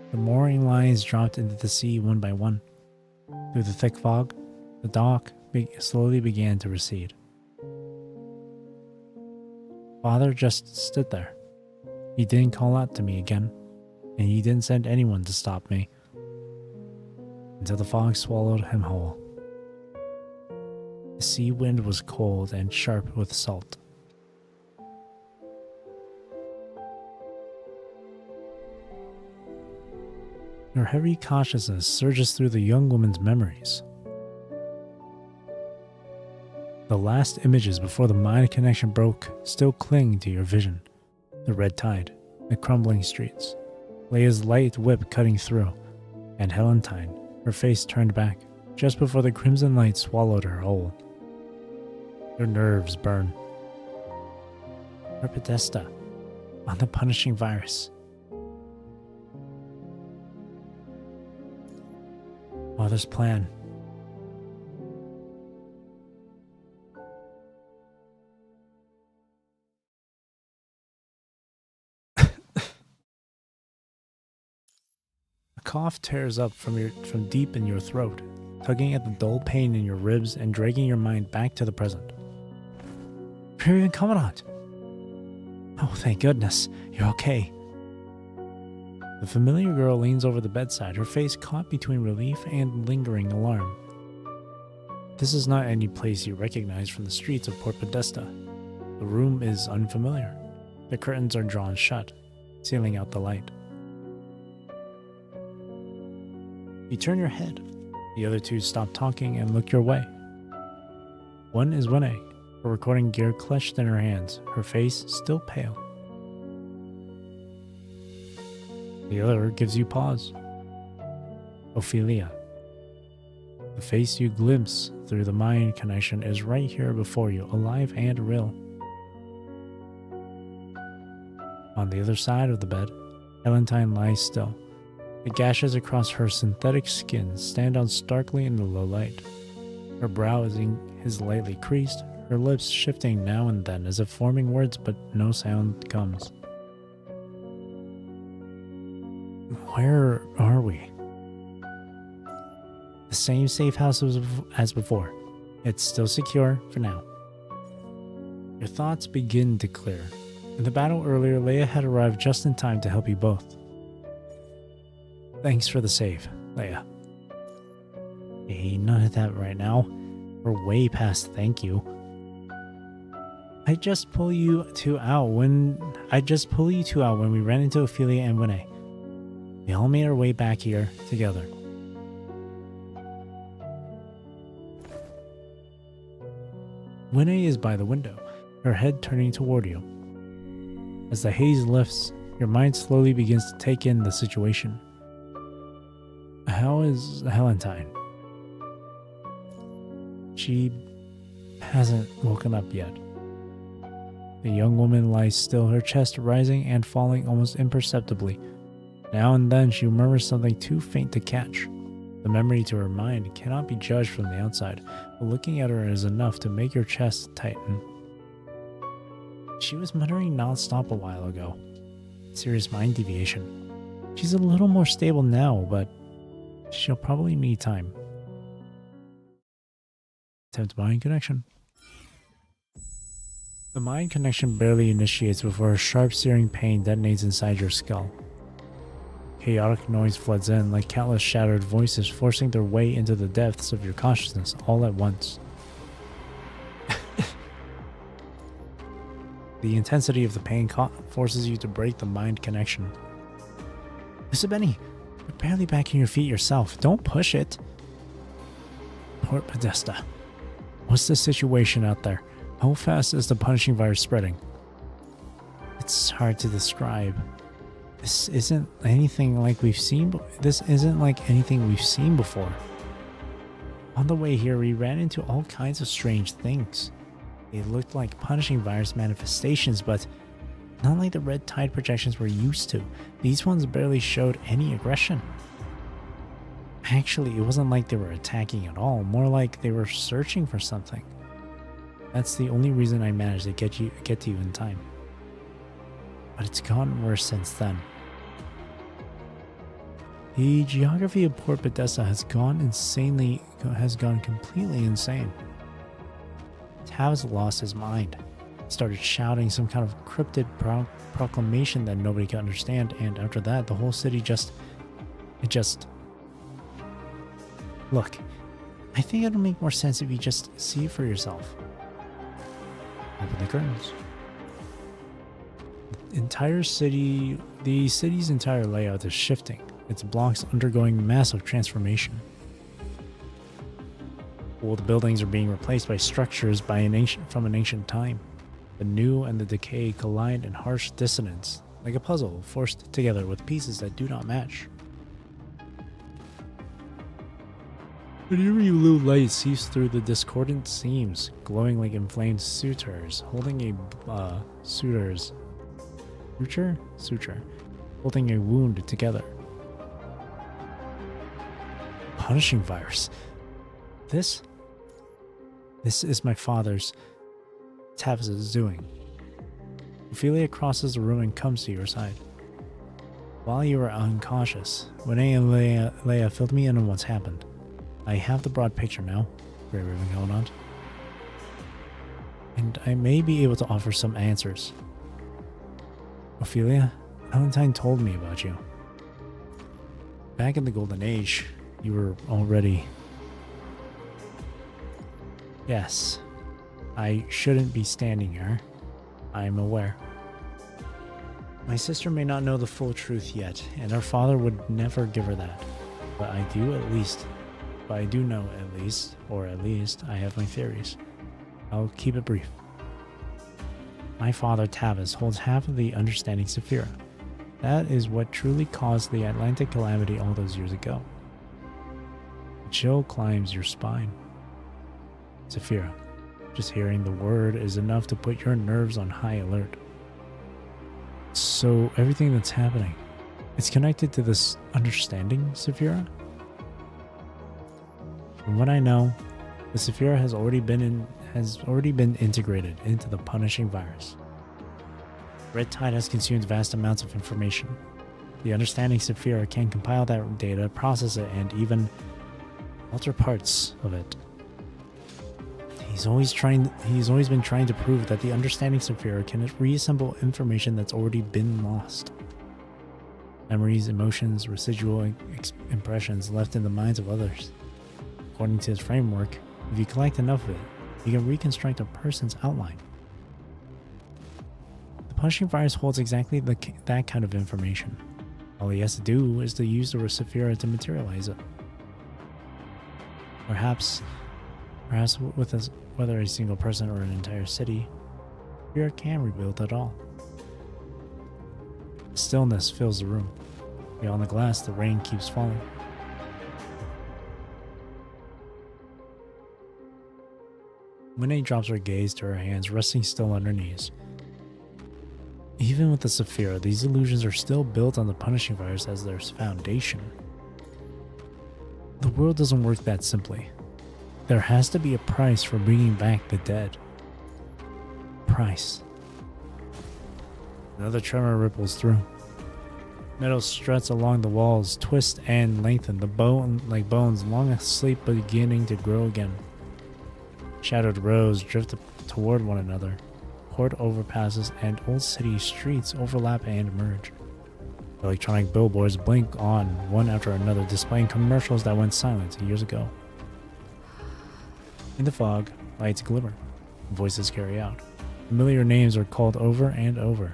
The mooring lines dropped into the sea one by one. Through the thick fog, the dock slowly began to recede. Father just stood there. He didn't call out to me again, and he didn't send anyone to stop me until the fog swallowed him whole. The sea wind was cold and sharp with salt. Your heavy consciousness surges through the young woman's memories. The last images before the mind connection broke still cling to your vision. The red tide, the crumbling streets, Leia's light whip cutting through, and Helentine, her face turned back, just before the crimson light swallowed her whole. Your nerves burn. Her Podesta, on the punishing virus. Father's plan. A cough tears up from deep in your throat, tugging at the dull pain in your ribs and dragging your mind back to the present. Imperial Commandant! Oh, thank goodness, you're okay. The familiar girl leans over the bedside, her face caught between relief and lingering alarm. This is not any place you recognize from the streets of Port Podesta. The room is unfamiliar. The curtains are drawn shut, sealing out the light. You turn your head. The other two stop talking and look your way. One is Winnie, her recording gear clutched in her hands, her face still pale. The other gives you pause. Ophelia. The face you glimpse through the mind connection is right here before you, alive and real. On the other side of the bed, Helentine lies still. The gashes across her synthetic skin stand out starkly in the low light. Her brow is lightly creased, her lips shifting now and then as if forming words, but no sound comes. Where are we? The same safe house as before. It's still secure for now. Your thoughts begin to clear. In the battle earlier, Leia had arrived just in time to help you both. Thanks for the save, Leia. Hey, none of that right now. We're way past thank you. I just pull you two out when we ran into Ophelia and Winnie. We all made our way back here together. Winnie is by the window, her head turning toward you. As the haze lifts, your mind slowly begins to take in the situation. How is Helentine? She hasn't woken up yet. The young woman lies still, her chest rising and falling almost imperceptibly. Now and then she murmurs something too faint to catch. The memory to her mind cannot be judged from the outside, but looking at her is enough to make your chest tighten. She was muttering non-stop a while ago. Serious mind deviation. She's a little more stable now, but she'll probably need time. Attempt mind connection. The mind connection barely initiates before a sharp searing pain detonates inside your skull. Chaotic noise floods in like countless shattered voices forcing their way into the depths of your consciousness all at once. The intensity of the pain forces you to break the mind connection. Mr. Benny, you're barely back on your feet yourself. Don't push it. Port Podesta. What's the situation out there? How fast is the punishing virus spreading? It's hard to describe. This isn't anything like we've seen before. On the way here, we ran into all kinds of strange things. They looked like punishing virus manifestations, but not like the red tide projections we're used to. These ones barely showed any aggression. Actually, it wasn't like they were attacking at all, more like they were searching for something. That's the only reason I managed to get to you in time. But it's gotten worse since then. The geography of Port Podesta has gone completely insane. Tav's lost his mind. Started shouting some kind of cryptid proclamation that nobody could understand, and after that, the whole city Look, I think it'll make more sense if you just see it for yourself. Open the curtains. The city's entire layout is shifting. Its blocks undergoing massive transformation. Old buildings are being replaced by structures from an ancient time. The new and the decay collide in harsh dissonance, like a puzzle forced together with pieces that do not match. An eerie blue light seeps through the discordant seams, glowing like inflamed sutures, holding a suture, holding a wound together. Punishing virus. This is my father's. Tavis's doing. Ophelia crosses the room and comes to your side. While you were unconscious, Renee and Leia filled me in on what's happened. I have the broad picture now, Grey Raven going on, and I may be able to offer some answers. Ophelia, Valentine told me about you. Back in the Golden Age, you were already... Yes, I shouldn't be standing here. I'm aware. My sister may not know the full truth yet, and her father would never give her that. But I do know at least, or at least I have my theories. I'll keep it brief. My father, Tavis, holds half of the understanding Saphira. That is what truly caused the Atlantic calamity all those years ago. A chill climbs your spine. Saphira, just hearing the word is enough to put your nerves on high alert. So everything that's happening, it's connected to this understanding, Saphira? From what I know, the Saphira has already been integrated into the punishing virus. Red Tide has consumed vast amounts of information. The understanding Saphira can compile that data, process it, and even alter parts of it. He's always been trying to prove that the understanding Saphira can reassemble information that's already been lost. Memories, emotions, residual impressions left in the minds of others. According to his framework, if you collect enough of it, you can reconstruct a person's outline. The punishing virus holds exactly that kind of information. All he has to do is to use the Saphira to materialize it. Perhaps with us, whether a single person or an entire city, Saphira can rebuild it all. Stillness fills the room. Beyond the glass, the rain keeps falling. Winnie drops her gaze to her hands resting still on her knees. Even with the Saphira, these illusions are still built on the punishing virus as their foundation. The world doesn't work that simply. There has to be a price for bringing back the dead. Price. Another tremor ripples through. Metal struts along the walls twist and lengthen, the bone like bones long asleep beginning to grow again. Shadowed rows drift toward one another, port overpasses and old city streets overlap and merge. Electronic billboards blink on one after another, displaying commercials that went silent years ago. In the fog, lights glimmer. Voices carry out. Familiar names are called over and over.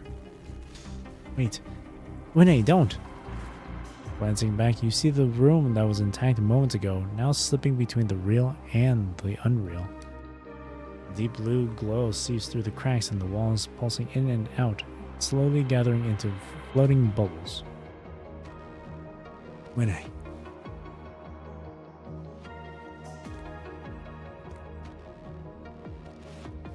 Wait. Winnie, don't! Glancing back, you see the room that was intact moments ago, now slipping between the real and the unreal. A deep blue glow seeps through the cracks in the walls, pulsing in and out, slowly gathering into floating bubbles. Winnie.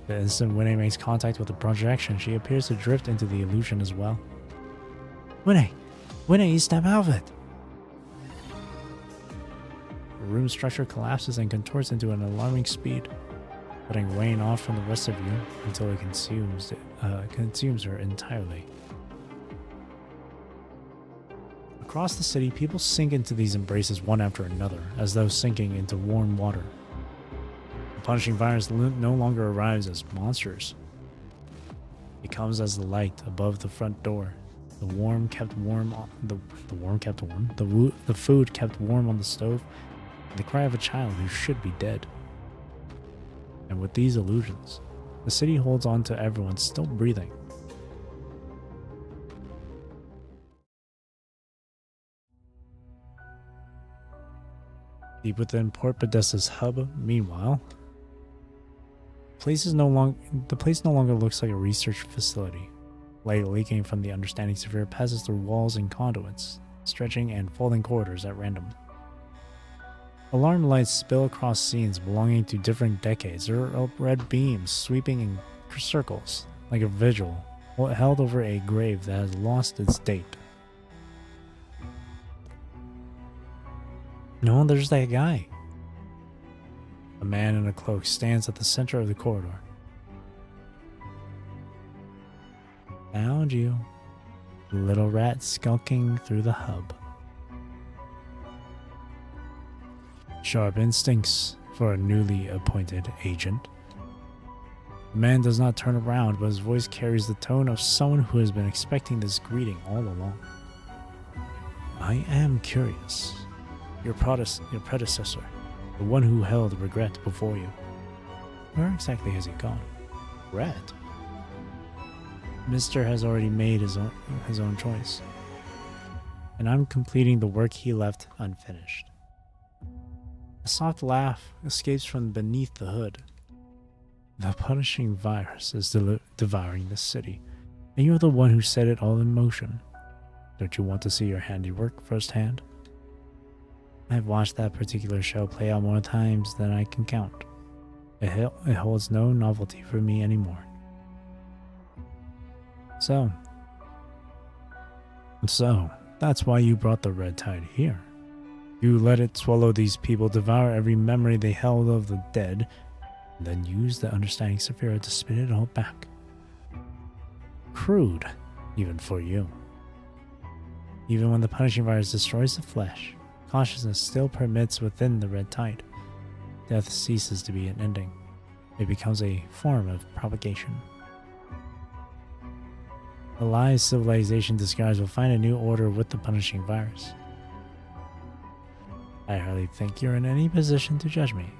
The instant Winnie makes contact with the projection, she appears to drift into the illusion as well. Winnie! Winnie, you snap out of it! The room structure collapses and contorts into an alarming speed, cutting Wayne off from the rest of you until it consumes her entirely. Across the city, people sink into these embraces one after another, as though sinking into warm water. The punishing virus no longer arrives as monsters. It comes as the light above the front door, the food kept warm on the stove, and the cry of a child who should be dead. And with these illusions, the city holds on to everyone still breathing. Deep within Port Podesta's hub, meanwhile, the place no longer looks like a research facility. Light leaking from the understanding sphere passes through walls and conduits, stretching and folding corridors at random. Alarm lights spill across scenes belonging to different decades. There are red beams sweeping in circles, like a vigil held over a grave that has lost its date. No, there's that guy. A man in a cloak stands at the center of the corridor. Found you, little rat skulking through the hub. Sharp instincts for a newly appointed agent. The man does not turn around, but his voice carries the tone of someone who has been expecting this greeting all along. I am curious. Your predecessor, the one who held regret before you. Where exactly has he gone? Regret? Mister has already made his own choice, and I'm completing the work he left unfinished. A soft laugh escapes from beneath the hood. The punishing virus is devouring the city, and you're the one who set it all in motion. Don't you want to see your handiwork firsthand? I've watched that particular show play out more times than I can count. It holds no novelty for me anymore. So, that's why you brought the red tide here. You let it swallow these people, devour every memory they held of the dead, and then use the understanding Saphira to spit it all back. Crude, even for you. Even when the punishing virus destroys the flesh, consciousness still permits within the red tide. Death ceases to be an ending. It becomes a form of propagation. The lies civilization describes will find a new order with the punishing virus. I hardly think you're in any position to judge me.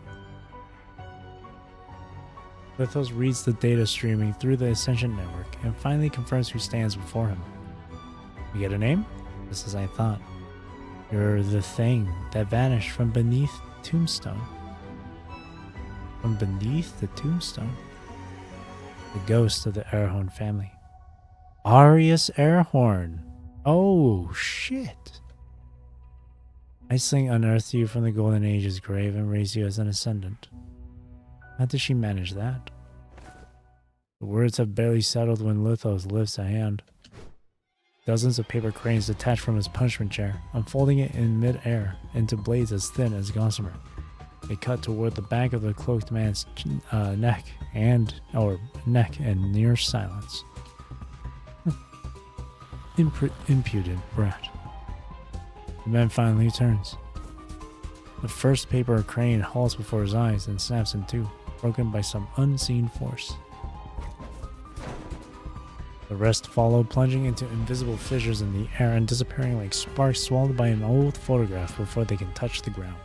Lithos reads the data streaming through the Ascension network and finally confirms who stands before him. You get a name? Just as I thought. You're the thing that vanished from beneath Tombstone. From beneath the Tombstone? The ghost of the Airhorn family. Arius Airhorn! Oh, shit! Iceling unearthed you from the Golden Age's grave and raised you as an ascendant. How did she manage that? The words have barely settled when Lithos lifts a hand. Dozens of paper cranes detach from his punishment chair, unfolding it in mid-air into blades as thin as gossamer. They cut toward the back of the cloaked man's neck and near silence. Impudent brat. The man finally turns. The first paper crane halts before his eyes and snaps in two, broken by some unseen force. The rest follow, plunging into invisible fissures in the air and disappearing like sparks swallowed by an old photograph before they can touch the ground.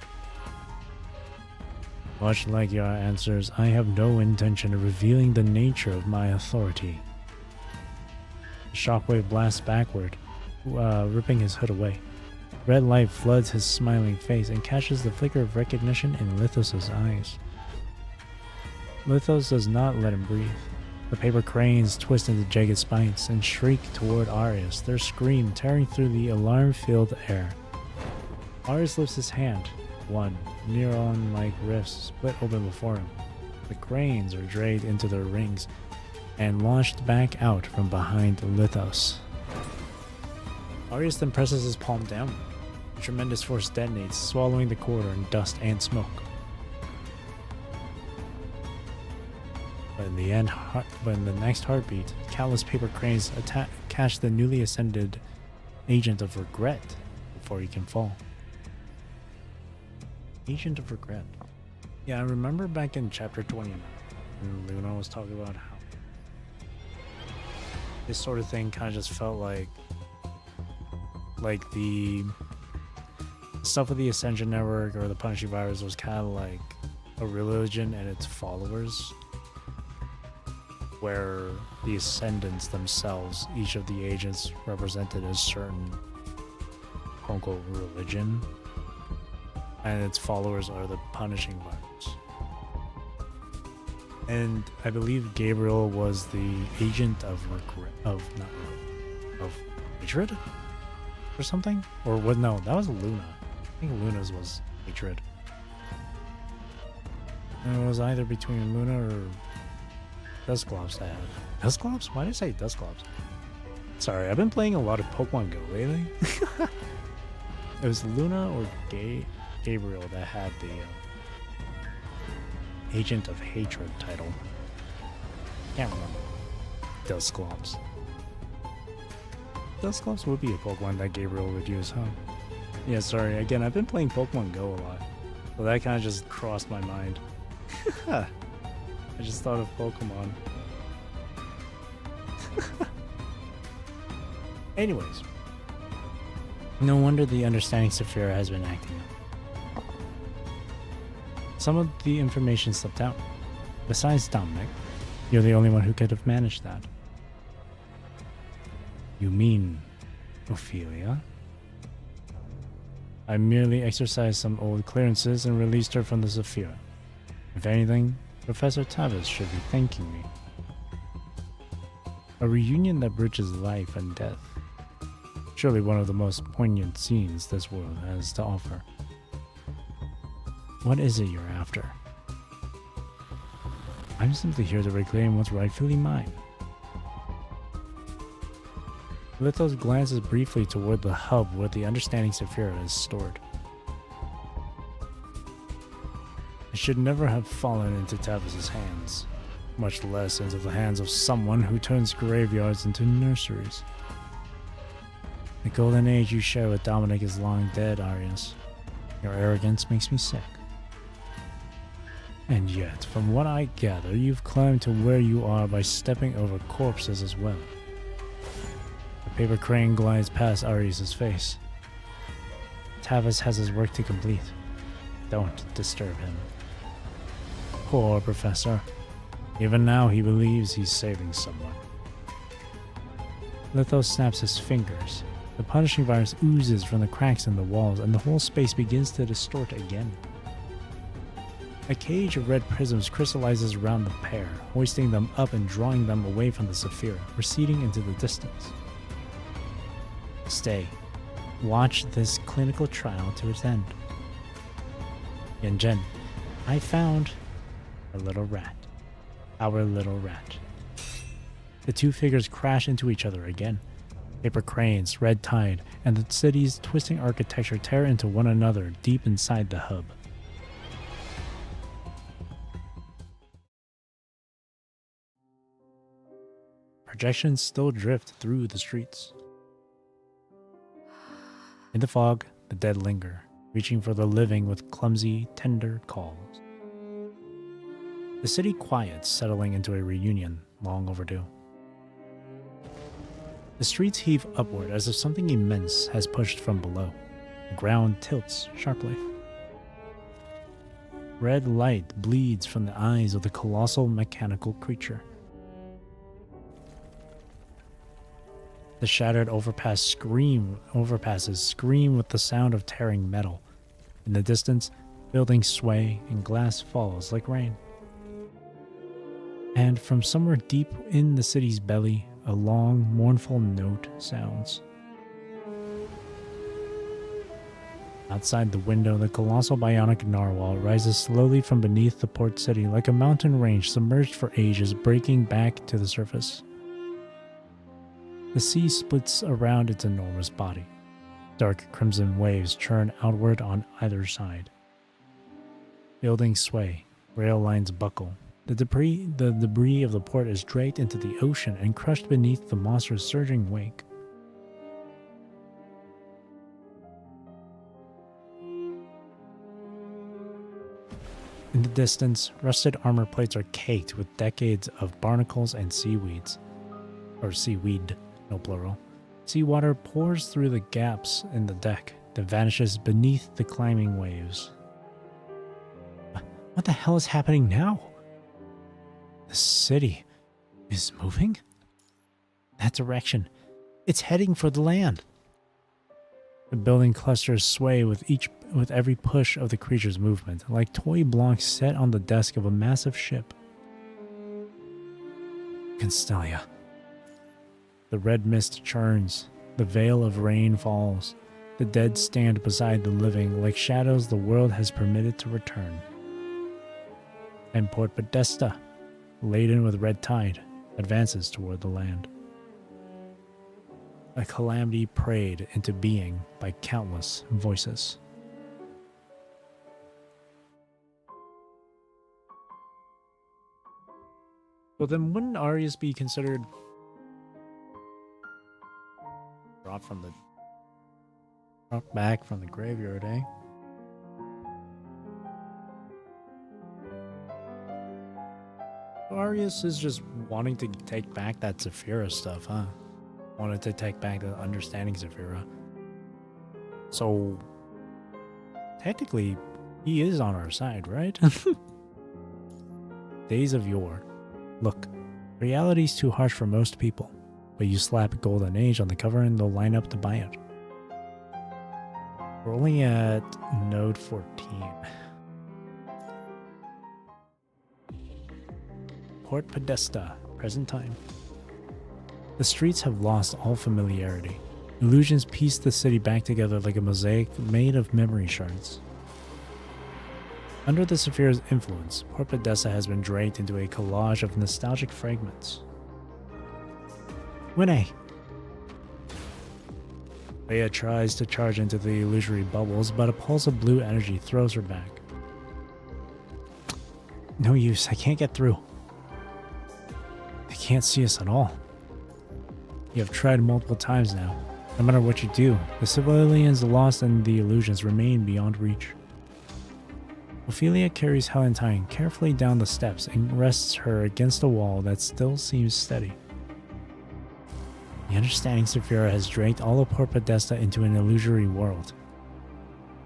Much like your answers, I have no intention of revealing the nature of my authority. The shockwave blasts backward, ripping his hood away. Red light floods his smiling face and catches the flicker of recognition in Lithos' eyes. Lithos does not let him breathe. The paper cranes twist into jagged spikes and shriek toward Arius, their scream tearing through the alarm-filled air. Arius lifts his hand. One neuron-like rift split open before him. The cranes are dragged into their rings and launched back out from behind Lithos. Arius then presses his palm down. A tremendous force detonates, swallowing the quarter in dust and smoke. But in the next heartbeat, countless paper cranes catch the newly ascended agent of regret before he can fall. Agent of regret. Yeah, I remember back in chapter 29, when Luna was talking about how this sort of thing kind of just felt like the stuff with the Ascension Network or the Punishing Virus was kind of like a religion and its followers, where the Ascendants themselves, each of the agents represented a certain quote-unquote religion, and its followers are the Punishing Virus. And I believe Gabriel was the agent of hatred or something, or what? No, that was Luna. I think Luna's was hatred. And it was either between Luna or Dusclops. Dusclops? Why did I say Dusclops? Sorry, I've been playing a lot of Pokemon Go lately. It was Luna or Gabriel that had the Agent of Hatred title. Can't remember. Dusclops. Dusclops would be a Pokemon that Gabriel would use, huh? Yeah, sorry. Again, I've been playing Pokemon Go a lot. So that kind of just crossed my mind. I just thought of Pokemon. Anyways. No wonder the Understanding Saphira has been acting up. Some of the information slipped out. Besides Dominic, you're the only one who could have managed that. You mean Ophelia? I merely exercised some old clearances and released her from the Saphira. If anything, Professor Tavis should be thanking me. A reunion that bridges life and death. Surely one of the most poignant scenes this world has to offer. What is it you're after? I'm simply here to reclaim what's rightfully mine. Lithos glances briefly toward the hub where the Understanding Saphira is stored. It should never have fallen into Tavis's hands, much less into the hands of someone who turns graveyards into nurseries. The golden age you share with Dominic is long dead, Arius. Your arrogance makes me sick. And yet, from what I gather, you've climbed to where you are by stepping over corpses as well. The paper crane glides past Arius' face. Tavis has his work to complete. Don't disturb him. Poor Professor. Even now he believes he's saving someone. Lithos snaps his fingers. The punishing virus oozes from the cracks in the walls and the whole space begins to distort again. A cage of red prisms crystallizes around the pair, hoisting them up and drawing them away from the Saphira, receding into the distance. Stay. Watch this clinical trial to its end. Yanjen, I found a little rat. Our little rat. The two figures crash into each other again. Paper cranes, red tide, and the city's twisting architecture tear into one another deep inside the hub. Projections still drift through the streets. In the fog, the dead linger, reaching for the living with clumsy, tender calls. The city quiets, settling into a reunion long overdue. The streets heave upward as if something immense has pushed from below. The ground tilts sharply. Red light bleeds from the eyes of the colossal mechanical creature. The shattered overpasses scream with the sound of tearing metal. In the distance, buildings sway and glass falls like rain. And from somewhere deep in the city's belly, a long, mournful note sounds. Outside the window, the colossal bionic narwhal rises slowly from beneath the port city like a mountain range submerged for ages, breaking back to the surface. The sea splits around its enormous body. Dark crimson waves churn outward on either side. Buildings sway, rail lines buckle. The debris of the port is dragged into the ocean and crushed beneath the monster's surging wake. In the distance, rusted armor plates are caked with decades of barnacles and seaweeds. Or seaweed, no plural. Seawater pours through the gaps in the deck, then vanishes beneath the climbing waves. What the hell is happening now? The city is moving? That direction. It's heading for the land. The building clusters sway with every push of the creature's movement, like toy blocks set on the desk of a massive ship. Constellia. The red mist churns. The veil of rain falls. The dead stand beside the living, like shadows the world has permitted to return. And Port Podesta, laden with red tide, advances toward the land. A calamity prayed into being by countless voices. Well, then wouldn't Arius be considered brought back from the graveyard, eh? Arius is just wanting to take back that Zephyra stuff, huh? Wanted to take back the understanding Zephyra. So, technically, he is on our side, right? Days of yore. Look, reality's too harsh for most people, but you slap Golden Age on the cover and they'll line up to buy it. We're only at node 14. Port Podesta, present time. The streets have lost all familiarity. Illusions piece the city back together like a mosaic made of memory shards. Under the Zephyra's influence, Port Podesta has been dragged into a collage of nostalgic fragments. Winnie! Leia tries to charge into the illusory bubbles, but a pulse of blue energy throws her back. No use, I can't get through. They can't see us at all. You have tried multiple times now. No matter what you do, the civilians lost and the illusions remain beyond reach. Ophelia carries Helentine carefully down the steps and rests her against a wall that still seems steady. The understanding Zephyra has dragged all of Port Podesta into an illusory world.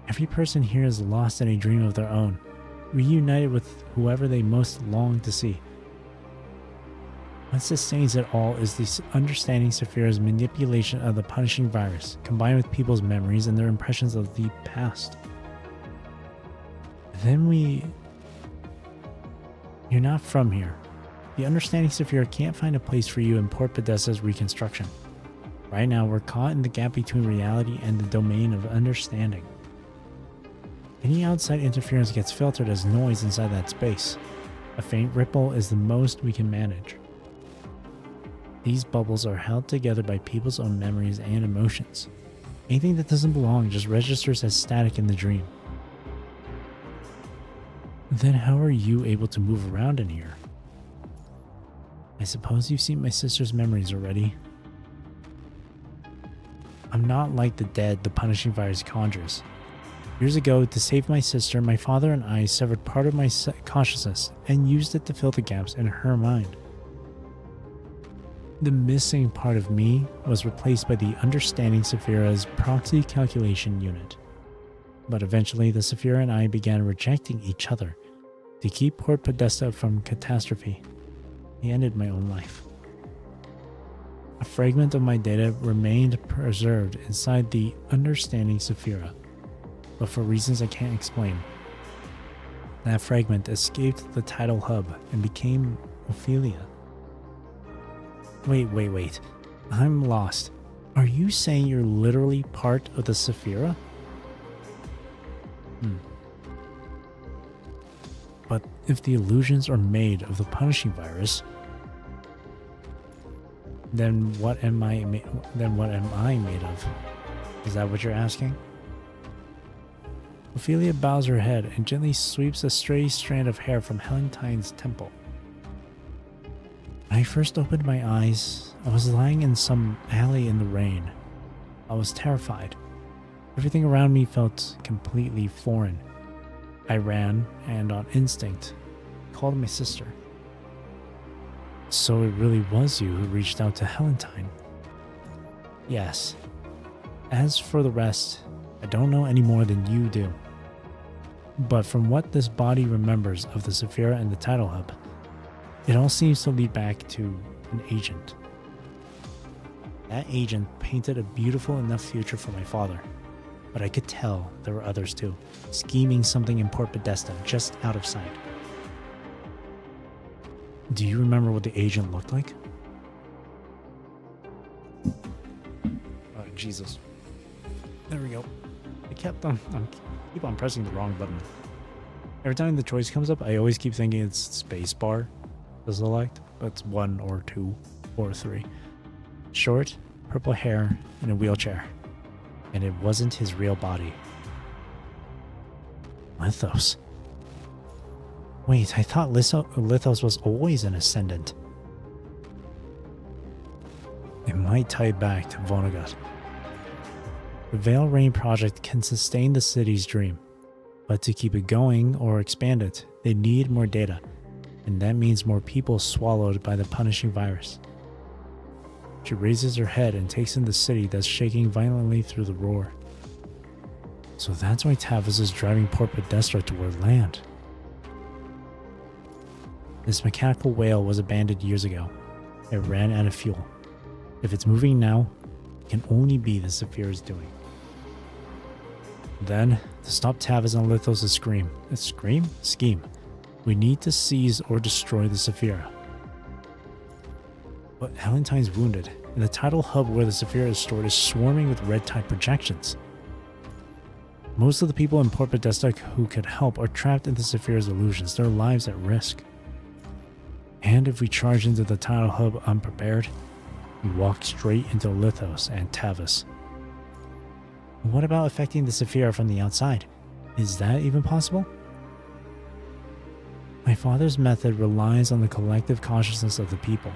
Every person here is lost in a dream of their own, reunited with whoever they most long to see. What sustains it all is the understanding Zephyra's manipulation of the punishing virus, combined with people's memories and their impressions of the past. You're not from here. The understanding Zephyra can't find a place for you in Port Podesta's reconstruction. Right now, we're caught in the gap between reality and the domain of understanding. Any outside interference gets filtered as noise inside that space. A faint ripple is the most we can manage. These bubbles are held together by people's own memories and emotions. Anything that doesn't belong just registers as static in the dream. Then how are you able to move around in here? I suppose you've seen my sister's memories already. I'm not like the dead the punishing virus conjures. Years ago, to save my sister, my father and I severed part of my consciousness and used it to fill the gaps in her mind. The missing part of me was replaced by the Understanding Saphira's proxy calculation unit. But eventually, the Saphira and I began rejecting each other to keep Port Podesta from catastrophe. I ended my own life. A fragment of my data remained preserved inside the Understanding Saphira, but for reasons I can't explain, that fragment escaped the tidal hub and became Ophelia. Wait. I'm lost. Are you saying you're literally part of the Saphira? But if the illusions are made of the punishing virus, then what am I made of? Is that what you're asking? Ophelia bows her head and gently sweeps a stray strand of hair from Helentine's temple. When I first opened my eyes, I was lying in some alley in the rain. I was terrified. Everything around me felt completely foreign. I ran and, on instinct, called my sister. So it really was you who reached out to Helentine? Yes. As for the rest, I don't know any more than you do. But from what this body remembers of the Saphira and the Tidal Hub, it all seems to lead back to an agent. That agent painted a beautiful enough future for my father, but I could tell there were others too, scheming something in Port Podesta just out of sight. Do you remember what the agent looked like? Oh, Jesus. There we go. I keep on pressing the wrong button. Every time the choice comes up, I always keep thinking it's spacebar to select, but it's 1 or 2 or 3. Short, purple hair, in a wheelchair. And it wasn't his real body. Lithos. Wait, I thought Lithos was always an ascendant. It might tie back to Vonnegut. The Veil Rain project can sustain the city's dream, but to keep it going or expand it, they need more data, and that means more people swallowed by the punishing virus. She raises her head and takes in the city that's shaking violently through the roar. So that's why Tavis is driving Port Podesta toward land. This mechanical whale was abandoned years ago. It ran out of fuel. If it's moving now, it can only be the Saphira's doing. Then, to stop Tavis and Lithos' scheme, we need to seize or destroy the Saphira. But Helentine's wounded, and the tidal hub where the Saphira is stored is swarming with red tide projections. Most of the people in Port Podesta who could help are trapped in the Saphira's illusions, their lives at risk. And if we charge into the tidal hub unprepared, we walk straight into Lithos and Tavis. What about affecting the Saphira from the outside? Is that even possible? My father's method relies on the collective consciousness of the people.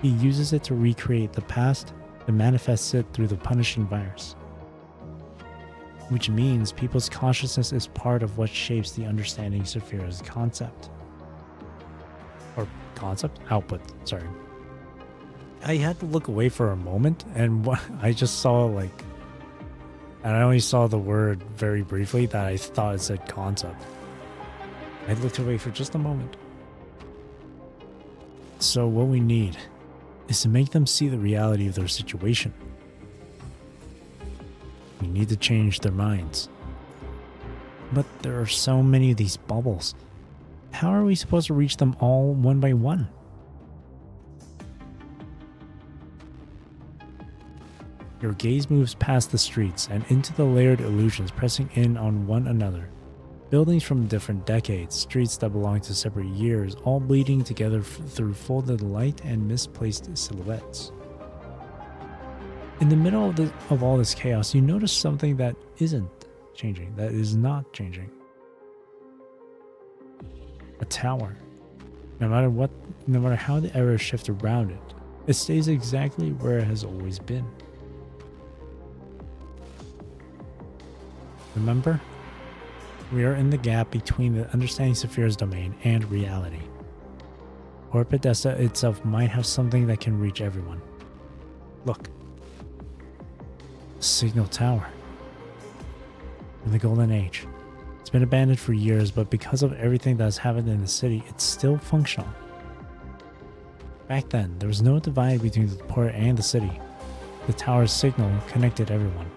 He uses it to recreate the past and manifests it through the punishing virus. Which means people's consciousness is part of what shapes the Understanding Saphira's concept. Or output, sorry. I had to look away for a moment, and I just saw and I only saw the word very briefly that I thought it said concept. I looked away for just a moment. So what we need is to make them see the reality of their situation. We need to change their minds. But there are so many of these bubbles. How are we supposed to reach them all one by one? Your gaze moves past the streets and into the layered illusions pressing in on one another. Buildings from different decades, streets that belong to separate years, all bleeding together through folded light and misplaced silhouettes. In the middle of all this chaos, you notice something that isn't changing, that is not changing. A tower. No matter how the errors shift around it, it stays exactly where it has always been. Remember? We are in the gap between the Understanding Saphira's domain and reality. Port Podesta itself might have something that can reach everyone. Look. The signal tower. In the Golden Age. It's been abandoned for years, but because of everything that has happened in the city, it's still functional. Back then, there was no divide between the port and the city. The tower's signal connected everyone.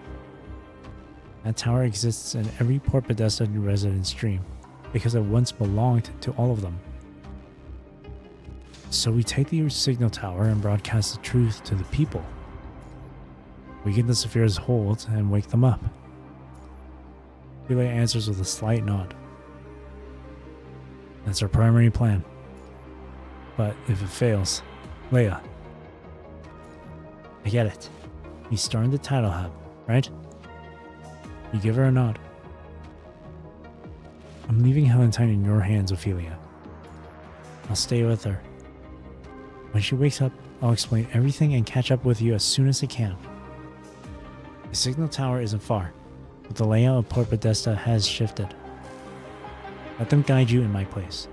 That tower exists in every Port Podesta resident's dream, because it once belonged to all of them. So we take the signal tower and broadcast the truth to the people. Weaken the Saphira's hold and wake them up. Ophelia answers with a slight nod. That's our primary plan. But if it fails, Leia. I get it. You stormed the title hub, right? You give her a nod. I'm leaving Helentine in your hands, Ophelia. I'll stay with her. When she wakes up, I'll explain everything and catch up with you as soon as I can. The signal tower isn't far, but the layout of Port Podesta has shifted. Let them guide you in my place.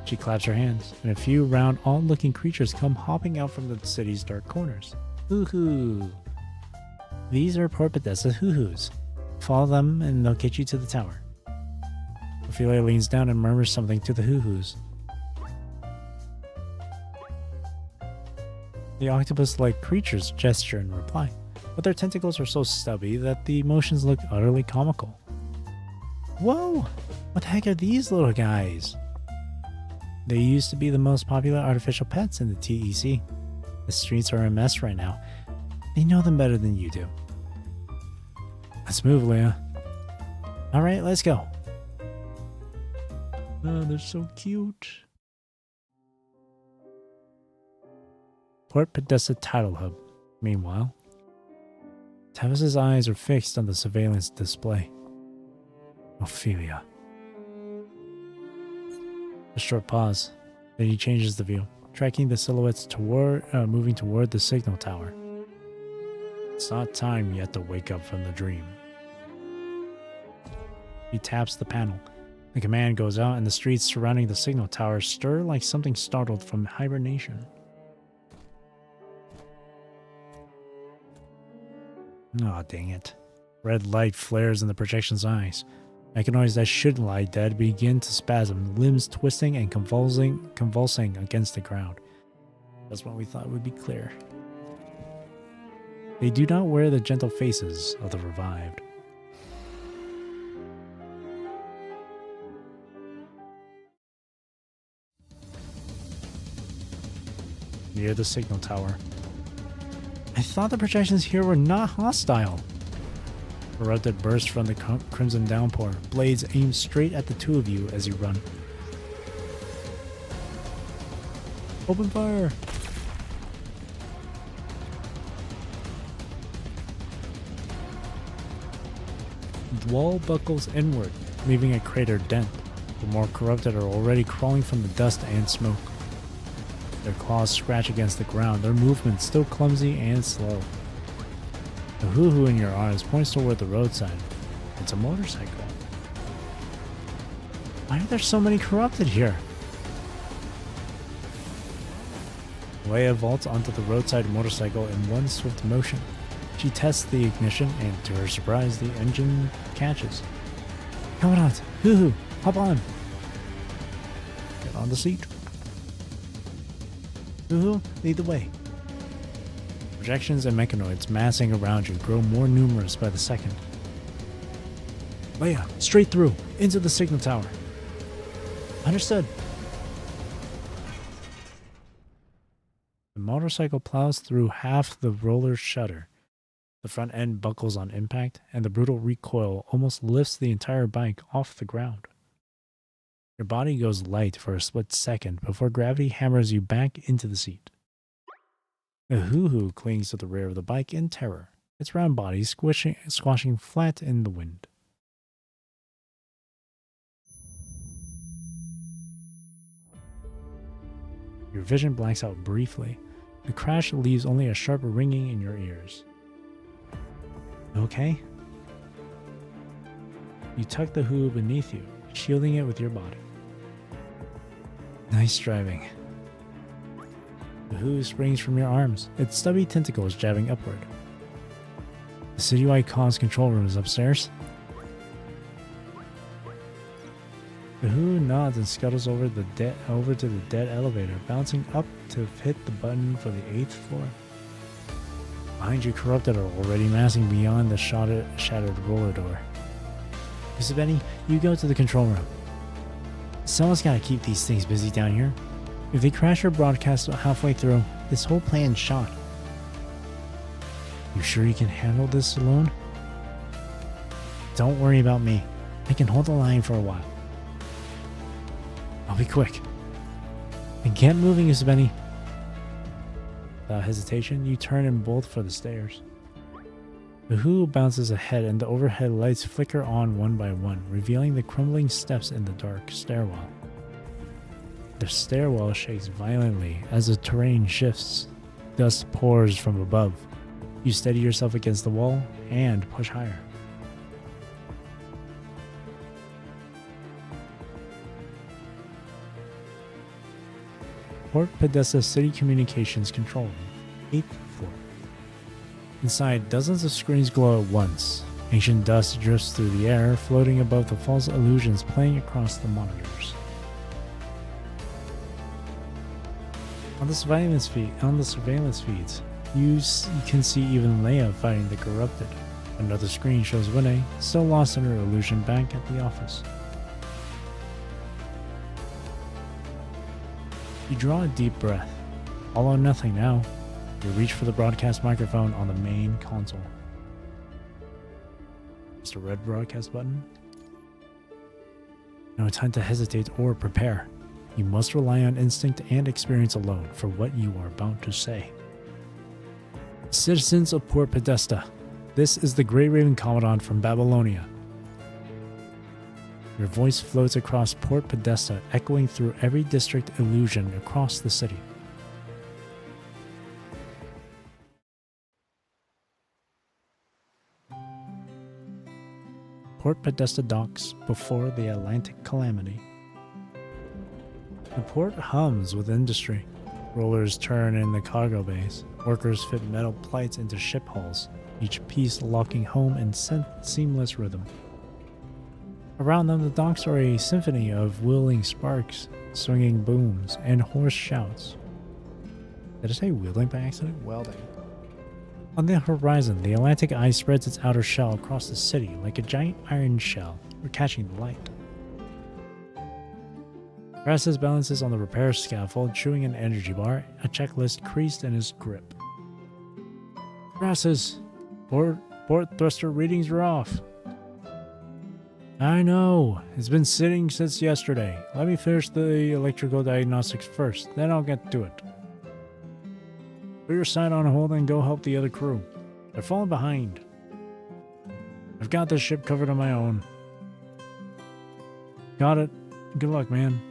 She claps her hands, and a few round, odd-looking creatures come hopping out from the city's dark corners. Hoo-hoo! These are Port Podesta's hoo-hoos. Follow them, and they'll get you to the tower. Ophelia leans down and murmurs something to the hoo-hoos. The octopus-like creatures gesture in reply, but their tentacles are so stubby that the motions look utterly comical. Whoa! What the heck are these little guys? They used to be the most popular artificial pets in the TEC. The streets are a mess right now. They know them better than you do. Let's move, Leia. Alright, let's go. Oh, they're so cute. Port Podesta Title Hub. Meanwhile, Tavis's eyes are fixed on the surveillance display. Ophelia. A short pause, then he changes the view, tracking the silhouettes moving toward the signal tower. It's not time yet to wake up from the dream. He taps the panel. The command goes out and the streets surrounding the signal tower stir like something startled from hibernation. Aw, dang it. Red light flares in the projection's eyes. Mechanoids that should lie dead begin to spasm, limbs twisting and convulsing against the ground. That's what we thought would be clear. They do not wear the gentle faces of the revived. Near the signal tower. I thought the projections here were not hostile. Corrupted bursts from the crimson downpour. Blades aim straight at the two of you as you run. Open fire! The wall buckles inward, leaving a crater dent. The more corrupted are already crawling from the dust and smoke. Their claws scratch against the ground, their movements still clumsy and slow. The hoo-hoo in your arms points toward the roadside. It's a motorcycle. Why are there so many corrupted here? Leia vaults onto the roadside motorcycle in one swift motion. She tests the ignition and, to her surprise, the engine catches. Commandant, hoo-hoo, hop on! Get on the seat. Hoo-hoo, lead the way. Projections and mechanoids massing around you grow more numerous by the second. Leia, straight through, into the signal tower. Understood. The motorcycle plows through half the roller shutter. The front end buckles on impact, and the brutal recoil almost lifts the entire bike off the ground. Your body goes light for a split second before gravity hammers you back into the seat. The hoo-hoo clings to the rear of the bike in terror, its round body squashing flat in the wind. Your vision blacks out briefly. The crash leaves only a sharp ringing in your ears. Okay? You tuck the hoo beneath you, shielding it with your body. Nice driving. Who springs from your arms, its stubby tentacles jabbing upward. The citywide comms control room is upstairs. Who nods and scuttles over to the dead elevator, bouncing up to hit the button for the 8th floor. Behind you, corrupted are already massing beyond the shattered roller door. Usabeni, you go to the control room. Someone's gotta keep these things busy down here. If they crash your broadcast halfway through, this whole plan's shot. You sure you can handle this alone? Don't worry about me. I can hold the line for a while. I'll be quick. And get moving, Usabeni. Without hesitation, you turn and bolt for the stairs. The Who bounces ahead and the overhead lights flicker on one by one, revealing the crumbling steps in the dark stairwell. The stairwell shakes violently as the terrain shifts. Dust pours from above. You steady yourself against the wall and push higher. Port Podesta City Communications Control Room, 8th floor. Inside, dozens of screens glow at once. Ancient dust drifts through the air, floating above the false illusions playing across the monitors. On the surveillance feeds, you can see even Leia fighting the corrupted. Another screen shows Winnie, still lost in her illusion, back at the office. You draw a deep breath. All or nothing now. You reach for the broadcast microphone on the main console. Just a red broadcast button. No time to hesitate or prepare. You must rely on instinct and experience alone for what you are about to say. Citizens of Port Podesta, this is the Great Raven Commandant from Babylonia. Your voice floats across Port Podesta, echoing through every district illusion across the city. Port Podesta docks before the Atlantic calamity. The port hums with industry. Rollers turn in the cargo bays. Workers fit metal plates into ship hulls, each piece locking home in seamless rhythm. Around them, the docks are a symphony of whirling sparks, swinging booms, and hoarse shouts. Did I say wheeling by accident? Welding. On the horizon, the Atlantic ice spreads its outer shell across the city like a giant iron shell, catching the light. Crassus balances on the repair scaffold, chewing an energy bar, a checklist creased in his grip. Crassus, port thruster readings are off. I know. It's been sitting since yesterday. Let me finish the electrical diagnostics first, then I'll get to it. Put your side on hold and go help the other crew. They're falling behind. I've got this ship covered on my own. Got it. Good luck, man.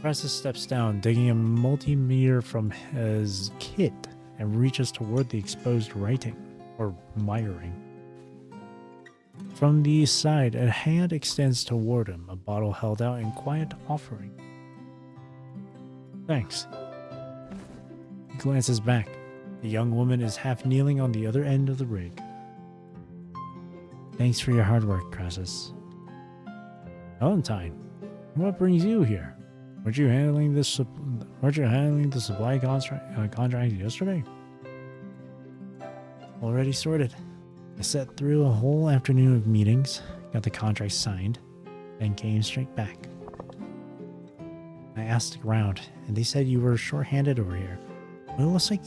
Crassus steps down, digging a multimeter from his kit, and reaches toward the exposed writing, or miring. From the side, a hand extends toward him, a bottle held out in quiet offering. Thanks. He glances back. The young woman is half kneeling on the other end of the rig. Thanks for your hard work, Crassus. Valentine, what brings you here? Weren't you handling the supply contract yesterday? Already sorted. I sat through a whole afternoon of meetings, got the contract signed, then came straight back. I asked around, and they said you were short-handed over here. But it looks like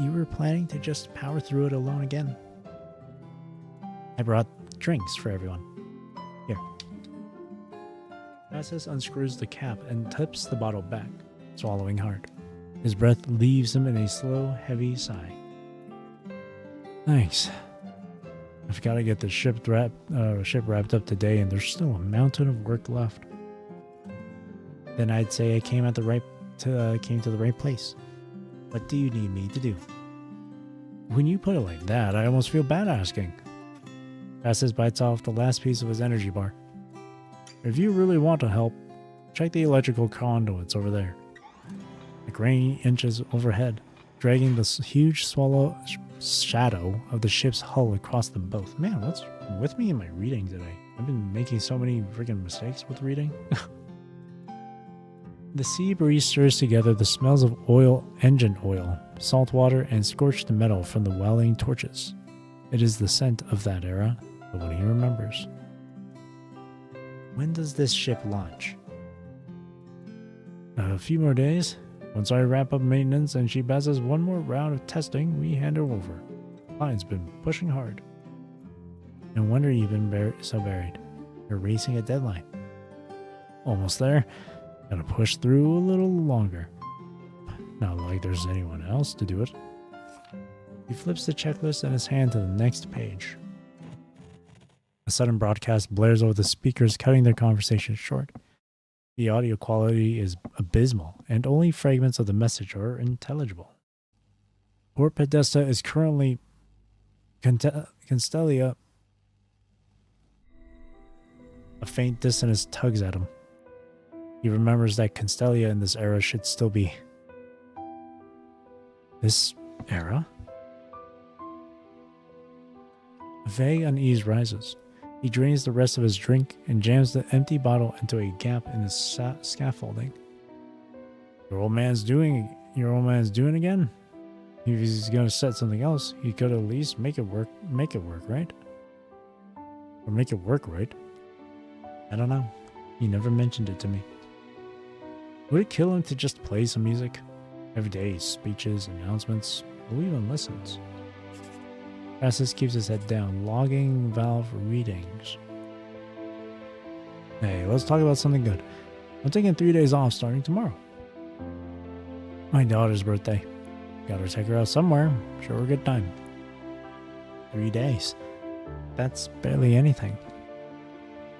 you were planning to just power through it alone again. I brought drinks for everyone. Here. Crassus unscrews the cap and tips the bottle back, swallowing hard. His breath leaves him in a slow, heavy sigh. Thanks. I've got to get the ship wrapped up today, and there's still a mountain of work left. Then I'd say I came to the right place. What do you need me to do? When you put it like that, I almost feel bad asking. Crassus bites off the last piece of his energy bar. If you really want to help, Check the electrical conduits over there. Like rain inches overhead, dragging the huge shadow of the ship's hull across them both. Man, what's with me in my reading today? I've been making so many freaking mistakes with reading. The sea breeze stirs together the smells of engine oil, salt water, and scorched metal from the welling torches. It is the scent of that era, the one he remembers. When does this ship launch? A few more days. Once I wrap up maintenance and she passes one more round of testing, we hand her over. Client's been pushing hard. No wonder you've been so buried. You're racing a deadline. Almost there. Gotta push through a little longer. Not like there's anyone else to do it. He flips the checklist and his hand to the next page. A sudden broadcast blares over the speakers, cutting their conversation short. The audio quality is abysmal, and only fragments of the message are intelligible. Port Podesta is currently Constellia. A faint dissonance tugs at him. He remembers that Constellia in this era should still be... This era? A vague unease rises. He drains the rest of his drink and jams the empty bottle into a gap in the scaffolding. Your old man's doing again? If he's gonna set something else, he could at least make it work, right? Or make it work, right? I don't know. He never mentioned it to me. Would it kill him to just play some music? Every day, speeches, announcements, who even listens? Crassus keeps his head down, logging valve readings. Hey, let's talk about something good. I'm taking 3 days off starting tomorrow. My daughter's birthday. Gotta take her out somewhere. Show her a good time. 3 days. That's barely anything.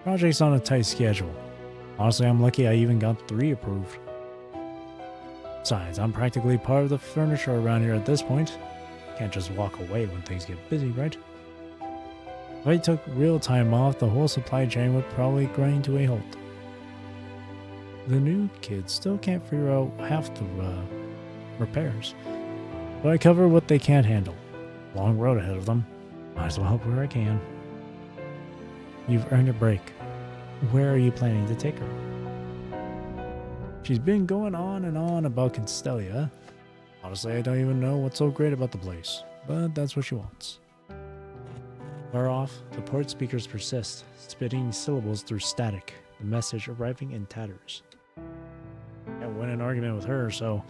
Project's on a tight schedule. Honestly, I'm lucky I even got 3 approved. Besides, I'm practically part of the furniture around here at this point. Can't just walk away when things get busy, right? If I took real time off, the whole supply chain would probably grind to a halt. The new kids still can't figure out half the repairs, but I cover what they can't handle. Long road ahead of them. Might as well help where I can. You've earned a break. Where are you planning to take her? She's been going on and on about Constellia. Honestly, I don't even know what's so great about the place, but that's what she wants. Far off, the port speakers persist, spitting syllables through static, the message arriving in tatters. I won an argument with her, so...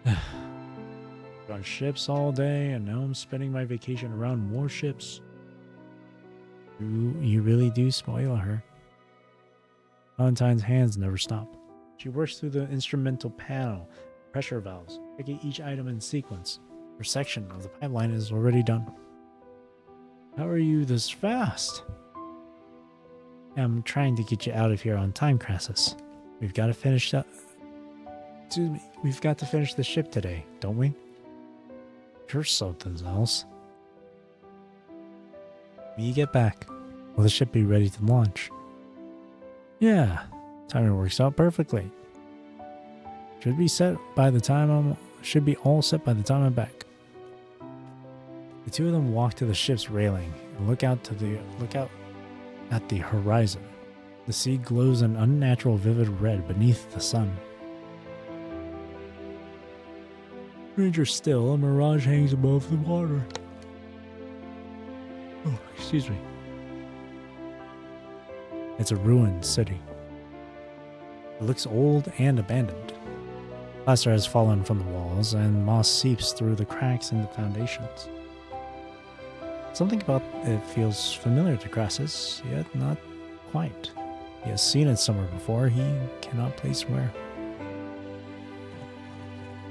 on ships all day, and now I'm spending my vacation around more ships. You really do spoil her. Valentine's hands never stop. She works through the instrumental panel, pressure valves, checking each item in sequence. Her section of the pipeline is already done. How are you this fast? I'm trying to get you out of here on time, Crassus. We've got to finish up. Excuse me. We've got to finish the ship today, don't we? You're something else. When you get back, will the ship be ready to launch? Yeah, timing works out perfectly. Should be all set by the time I'm back. The two of them walk to the ship's railing and look out at the horizon. The sea glows an unnatural vivid red beneath the sun. Stranger still, a mirage hangs above the water. Oh, excuse me. It's a ruined city. It looks old and abandoned. Plaster has fallen from the walls, and moss seeps through the cracks in the foundations. Something about it feels familiar to Crassus, yet not quite. He has seen it somewhere before, he cannot place where.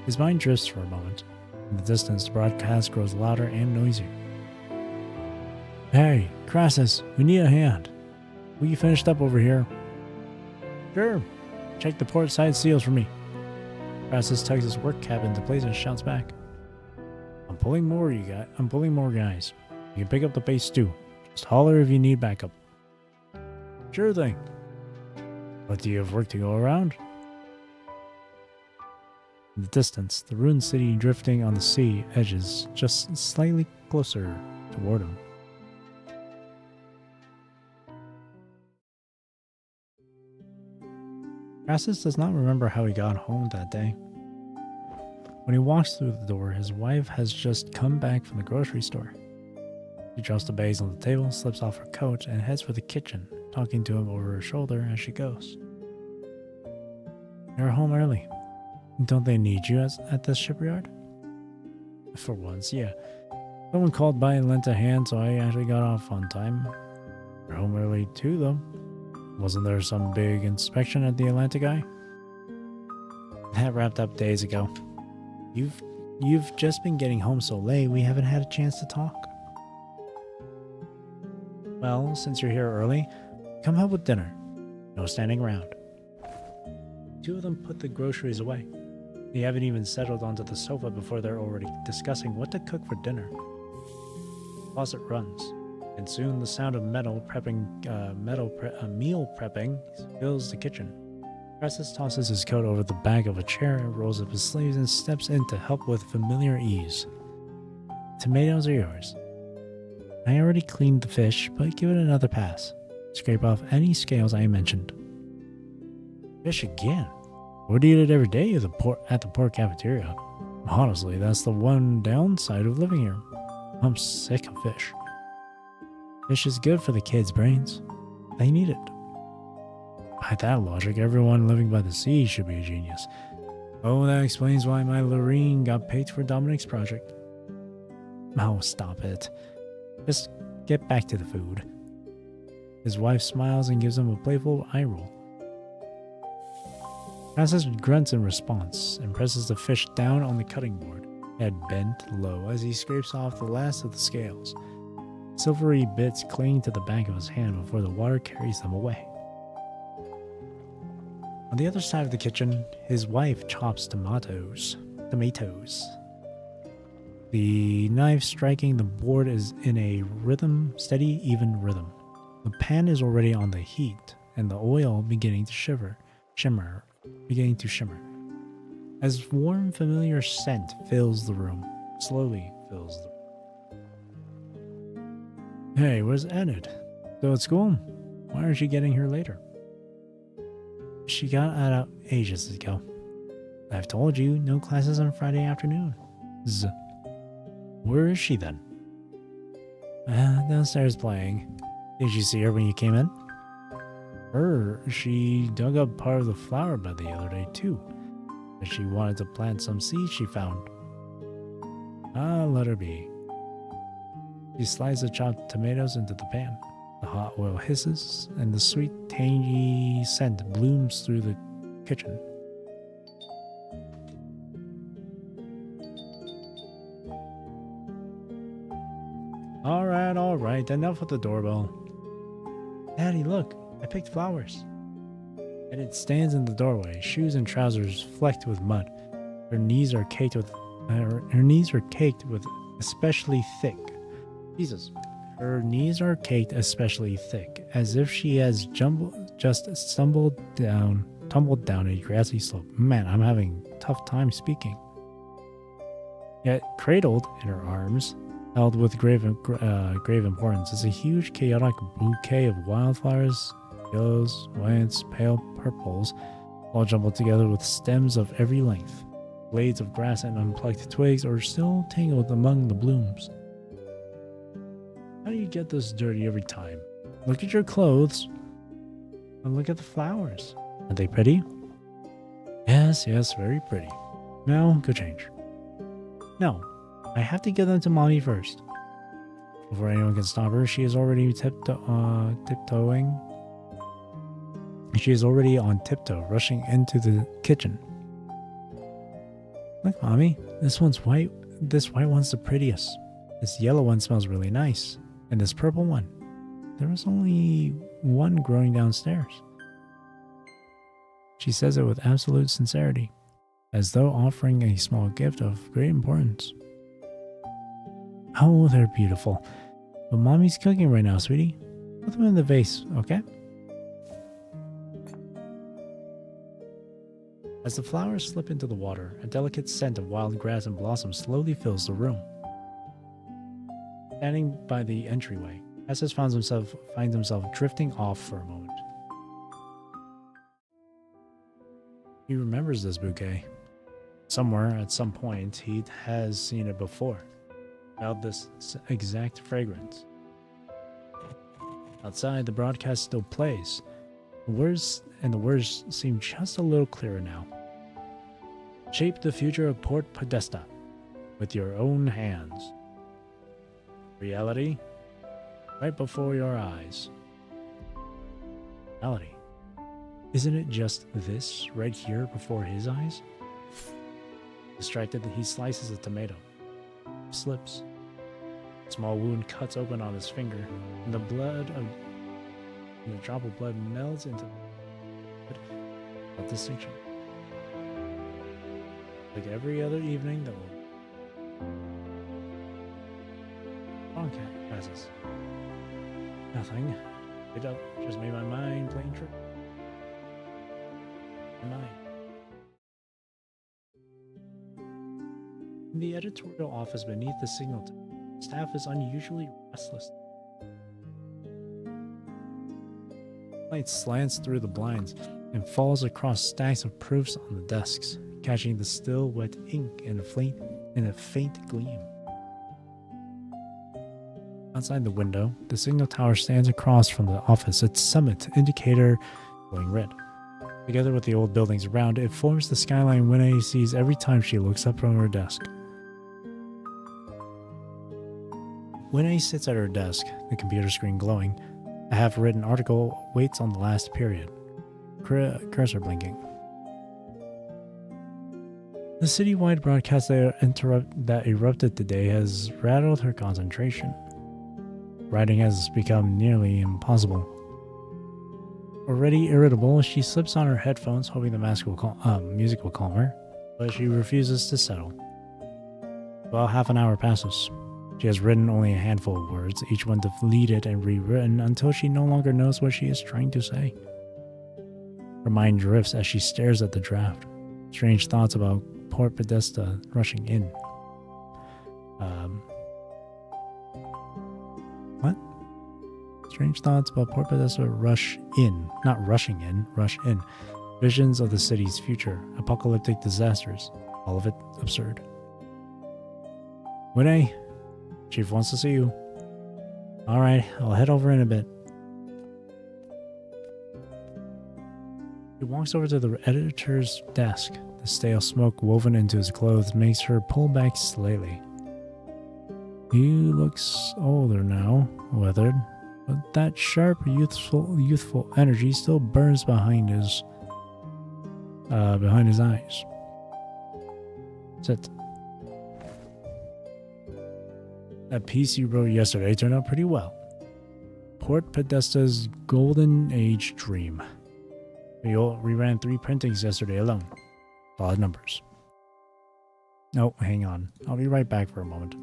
His mind drifts for a moment. In the distance, the broadcast grows louder and noisier. Hey, Crassus, we need a hand. Will you finish up over here? Sure. Check the port side seals for me. Crassus tugs his work cap into place and shouts back. I'm pulling more guys. You can pick up the base too. Just holler if you need backup. Sure thing. But do you have work to go around? In the distance, the ruined city drifting on the sea edges just slightly closer toward him. Crassus does not remember how he got home that day. When he walks through the door, his wife has just come back from the grocery store. She drops the bags on the table, slips off her coat, and heads for the kitchen, talking to him over her shoulder as she goes. You're home early. Don't they need you at this shipyard? For once, yeah. Someone called by and lent a hand, so I actually got off on time. You're home early too, though. Wasn't there some big inspection at the Atlantic Eye? That wrapped up days ago. You've just been getting home so late, we haven't had a chance to talk. Well, since you're here early, come help with dinner. No standing around. Two of them put the groceries away. They haven't even settled onto the sofa before they're already discussing what to cook for dinner. The faucet runs, and soon the sound of meal prepping fills the kitchen. Crassus tosses his coat over the back of a chair and rolls up his sleeves and steps in to help with familiar ease. Tomatoes are yours. I already cleaned the fish, but give it another pass. Scrape off any scales I mentioned. Fish again? Would eat it every day at the port cafeteria. Honestly, that's the one downside of living here. I'm sick of fish. Fish is good for the kids' brains. They need it. By that logic, everyone living by the sea should be a genius. Oh, that explains why my Lorene got picked for Dominic's project. Oh, stop it. Just get back to the food. His wife smiles and gives him a playful eye roll. Crassus grunts in response and presses the fish down on the cutting board, head bent low as he scrapes off the last of the scales. Silvery bits cling to the back of his hand before the water carries them away. On the other side of the kitchen, his wife chops tomatoes. The knife striking the board is in a steady, even rhythm. The pan is already on the heat, and the oil beginning to shimmer. As warm, familiar scent fills the room, slowly fills the room. Hey, where's Enid? Still at school? Why aren't you getting here later? She got out ages ago. I've told you, no classes on Friday afternoon. Where is she then? Downstairs playing. Did you see her when you came in? She dug up part of the flower bed the other day too. But she wanted to plant some seeds she found. Let her be. She slices the chopped tomatoes into the pan. The hot oil hisses, and the sweet, tangy scent blooms through the kitchen. Alright, enough with the doorbell. Daddy, look, I picked flowers. Enid stands in the doorway, shoes and trousers flecked with mud. Her knees are caked with especially thick. Jesus. Her knees are caked especially thick, as if she has tumbled down a grassy slope. Man, I'm having a tough time speaking. Yet, cradled in her arms, held with grave importance, is a huge chaotic bouquet of wildflowers, yellows, whites, pale purples, all jumbled together with stems of every length. Blades of grass and unplucked twigs are still tangled among the blooms. How do you get this dirty every time? Look at your clothes. And look at the flowers. Are they pretty? Yes, very pretty. Now, go change. No, I have to get them to Mommy first. Before anyone can stop her, she is already tiptoeing. She is already on tiptoe, rushing into the kitchen. Look, Mommy, this one's white. This white one's the prettiest. This yellow one smells really nice. And this purple one. There was only one growing downstairs. She says it with absolute sincerity, as though offering a small gift of great importance. Oh, they're beautiful. But Mommy's cooking right now, sweetie. Put them in the vase, okay? As the flowers slip into the water, a delicate scent of wild grass and blossoms slowly fills the room. Standing by the entryway, Estes finds himself drifting off for a moment. He remembers this bouquet. Somewhere, at some point, he has seen it before. Felt this exact fragrance. Outside, the broadcast still plays. The words seem just a little clearer now. Shape the future of Port Podesta with your own hands. Reality, right before your eyes. Reality. Isn't it just this right here before his eyes? Distracted, he slices a tomato. Slips. A small wound cuts open on his finger, and the drop of blood melts into without distinction. Like every other evening, the broadcast passes. Nothing. It up. Just made my mind playing trick. In the editorial office beneath the signal tower, staff is unusually restless. Light slants through the blinds and falls across stacks of proofs on the desks, catching the still wet ink in a faint gleam. Outside the window, the signal tower stands across from the office, its summit indicator glowing red. Together with the old buildings around, it forms the skyline Winnie sees every time she looks up from her desk. Winnie sits at her desk, the computer screen glowing. A half-written article waits on the last period. Cursor blinking. The citywide broadcast that erupted today has rattled her concentration. Writing has become nearly impossible. Already irritable, she slips on her headphones, hoping the music will calm her, but she refuses to settle. Well, half an hour passes. She has written only a handful of words, each one deleted and rewritten until she no longer knows what she is trying to say. Her mind drifts as she stares at the draft. Strange thoughts about Port Podesta rushing in. What? Strange thoughts about Port Podesta rush in. Not rushing in, rush in. Visions of the city's future. Apocalyptic disasters. All of it absurd. Winnie, Chief wants to see you. Alright, I'll head over in a bit. He walks over to the editor's desk. The stale smoke woven into his clothes makes her pull back slightly. He looks older now, weathered, but that sharp, youthful energy still burns behind his eyes. Sit. That piece you wrote yesterday turned out pretty well. Port Podesta's golden age dream. We ran 3 printings yesterday alone. Solid numbers. Oh, hang on. I'll be right back for a moment.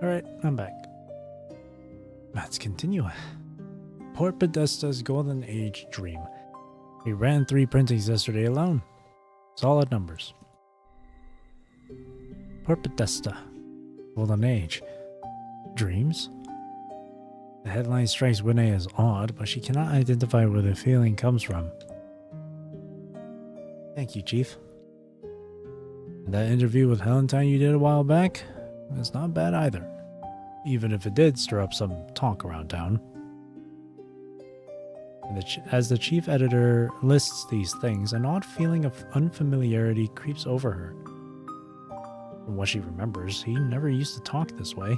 Alright, I'm back. Let's continue. Port Podesta's golden age dream. We ran 3 printings yesterday alone. Solid numbers. Port Podesta. Golden age. Dreams? The headline strikes Winnie as odd, but she cannot identify where the feeling comes from. Thank you, Chief. And that interview with Helentine you did a while back? It's not bad either. Even if it did stir up some talk around town. And as the chief editor lists these things, an odd feeling of unfamiliarity creeps over her. From what she remembers, he never used to talk this way.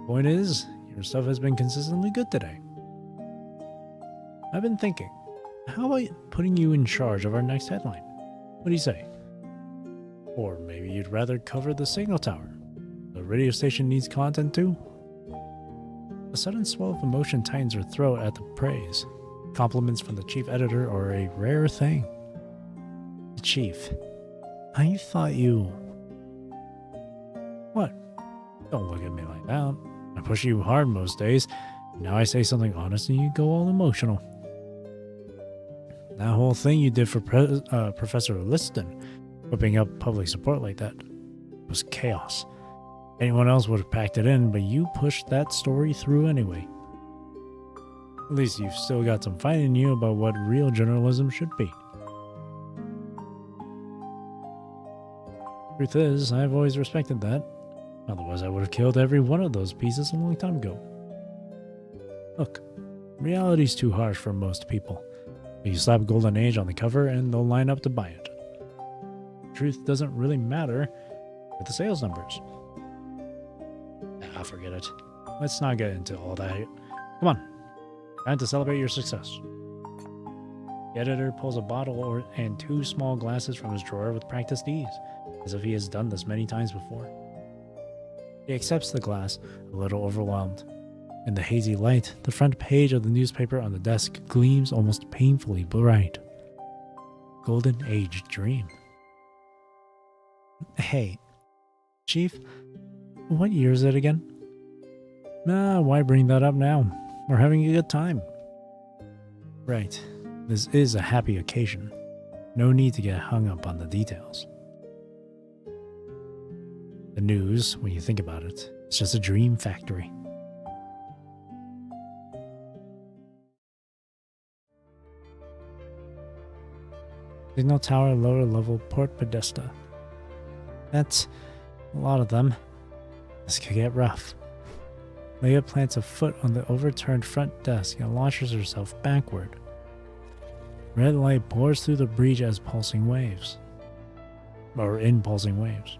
Point is, your stuff has been consistently good today. I've been thinking, how about putting you in charge of our next headline? What do you say? Or maybe you'd rather cover the signal tower. The radio station needs content too. A sudden swell of emotion tightens her throat at the praise. Compliments from the chief editor are a rare thing. The chief. I thought you... What? Don't look at me like that. I push you hard most days. Now I say something honest and you go all emotional. That whole thing you did for Professor Liston, whipping up public support like that, was chaos. Anyone else would have packed it in, but you pushed that story through anyway. At least you've still got some fight in you about what real journalism should be. Truth is, I've always respected that. Otherwise I would have killed every one of those pieces a long time ago. Look, reality's too harsh for most people. You slap Golden Age on the cover and they'll line up to buy it. Truth doesn't really matter with the sales numbers. Forget it. Let's not get into all that. Come on. Time to celebrate your success. The editor pulls a bottle and 2 small glasses from his drawer with practiced ease, as if he has done this many times before. He accepts the glass, a little overwhelmed. In the hazy light, the front page of the newspaper on the desk gleams almost painfully bright. Golden Age Dream. Hey, Chief, what year is it again? Why bring that up now? We're having a good time. Right, this is a happy occasion. No need to get hung up on the details. The news, when you think about it, is just a dream factory. Signal Tower, lower level, Port Podesta. That's a lot of them. This could get rough. Leia plants a foot on the overturned front desk and launches herself backward. Red light pours through the breach as pulsing waves. Or in pulsing waves.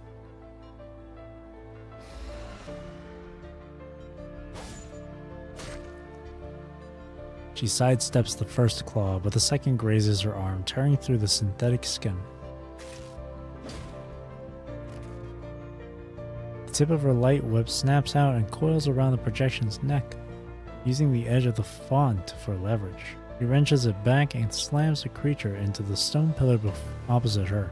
She sidesteps the first claw, but the second grazes her arm, tearing through the synthetic skin. The tip of her light whip snaps out and coils around the projection's neck, using the edge of the font for leverage. He wrenches it back and slams the creature into the stone pillar opposite her.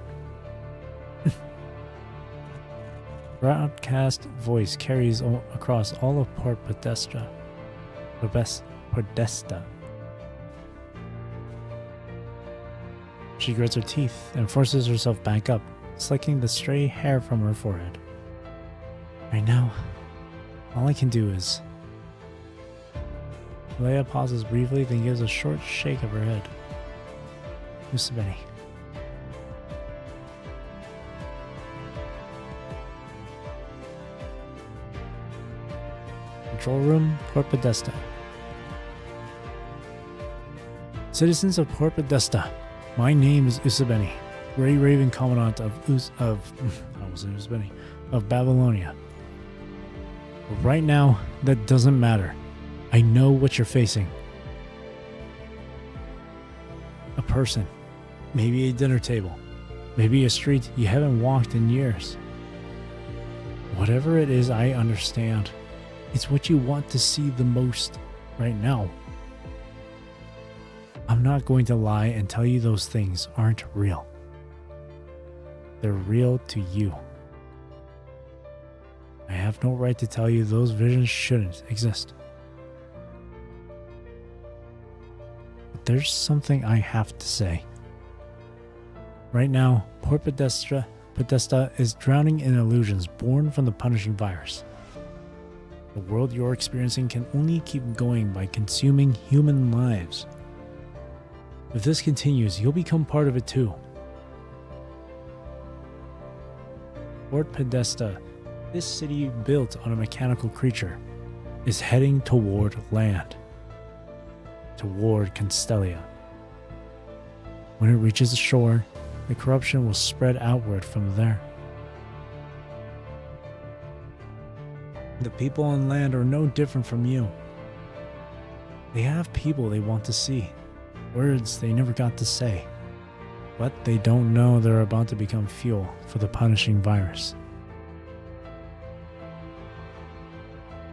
Broadcast voice carries across all of Port Podesta. She grits her teeth and forces herself back up, slicking the stray hair from her forehead. Right now, all I can do is... Leia pauses briefly, then gives a short shake of her head. Usabeni. Control room, Port Podesta. Citizens of Port Podesta, my name is Usabeni, Grey Raven Commandant of Babylonia. But right now, that doesn't matter. I know what you're facing. person, maybe a dinner table, maybe a street you haven't walked in years. Whatever it is, I understand. It's what you want to see the most right now. I'm not going to lie and tell you those things aren't real. They're real to you. I have no right to tell you those visions shouldn't exist. But there's something I have to say. Right now, poor Podesta is drowning in illusions born from the punishing virus. The world you're experiencing can only keep going by consuming human lives. If this continues, you'll become part of it too. Port Podesta, this city built on a mechanical creature, is heading toward land. Toward Constellia. When it reaches the shore, the corruption will spread outward from there. The people on land are no different from you. They have people they want to see, words they never got to say, but they don't know they're about to become fuel for the punishing virus.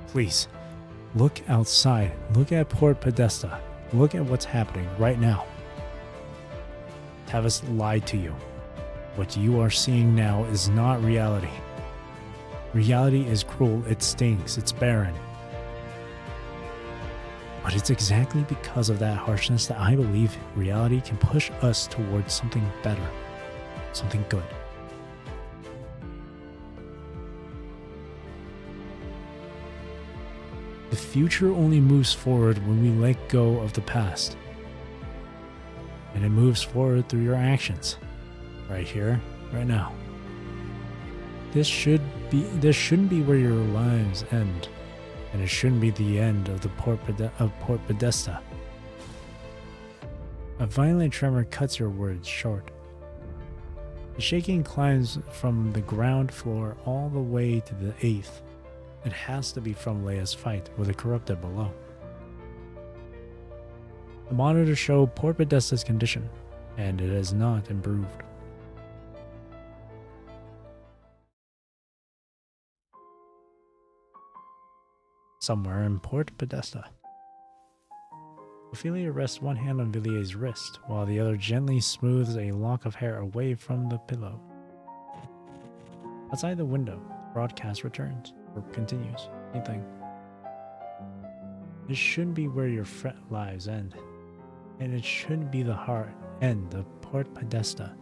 Please, look outside. Look at Port Podesta. Look at what's happening right now. Tavis lied to you. What you are seeing now is not reality. Reality is cruel, it stings, it's barren. But it's exactly because of that harshness that I believe reality can push us towards something better, something good. The future only moves forward when we let go of the past. And it moves forward through your actions. Right here, right now. This shouldn't be where your lives end. And it shouldn't be the end of the Port Podesta. A violent tremor cuts your words short. The shaking climbs from the ground floor all the way to the 8th. It has to be from Leia's fight with the corrupted below. The monitors show Port Podesta's condition, and it has not improved. Somewhere in Port Podesta, Ophelia rests one hand on Villier's wrist, while the other gently smooths a lock of hair away from the pillow. Outside the window, the broadcast returns, or continues, anything. This shouldn't be where your lives end, and it shouldn't be the hard end of Port Podesta.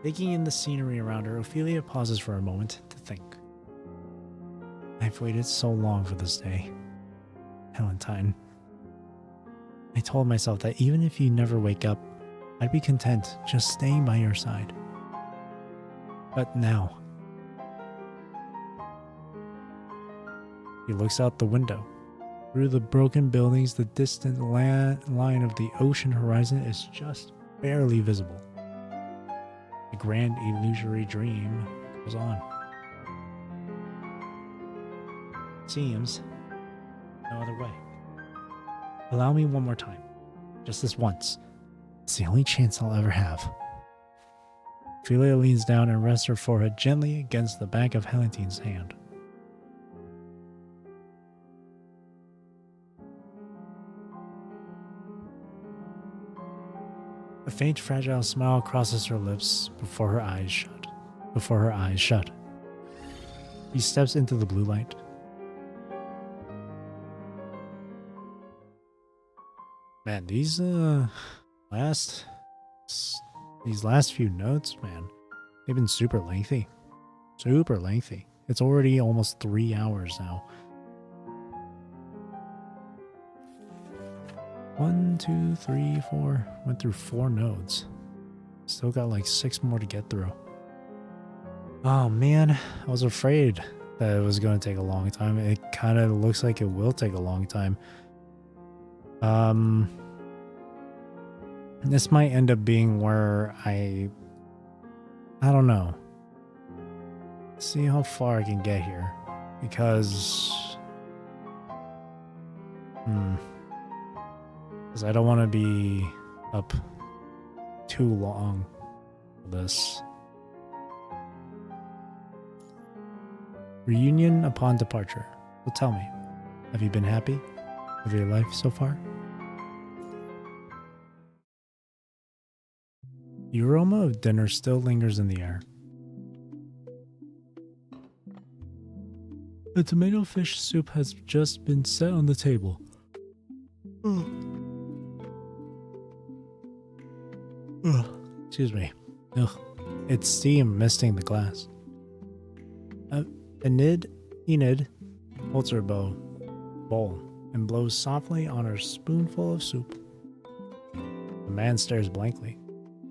Taking in the scenery around her, Ophelia pauses for a moment to think. I've waited so long for this day, Valentine. I told myself that even if you never wake up, I'd be content just staying by your side. But now, he looks out the window. Through the broken buildings, the distant line of the ocean horizon is just barely visible. The grand illusory dream goes on. Seems no other way. Allow me one more time. Just this once. It's the only chance I'll ever have. Ophelia leans down and rests her forehead gently against the back of Helentine's hand. A faint, fragile smile crosses her lips before her eyes shut. He steps into the blue light. Man, these last few notes, man, they've been super lengthy. Super lengthy. It's already almost 3 hours now. 1, 2, 3, 4. Went through 4 nodes. Still got like 6 more to get through. Oh man, I was afraid that it was going to take a long time. It kind of looks like it will take a long time. This might end up being where I don't know. See how far I can get here, because Because I don't want to be up too long for this. Reunion upon departure. So tell me, have you been happy with your life so far? The aroma of dinner still lingers in the air. The tomato fish soup has just been set on the table. Excuse me. Ugh. It's steam misting the glass. Enid holds her bowl and blows softly on her spoonful of soup. The man stares blankly.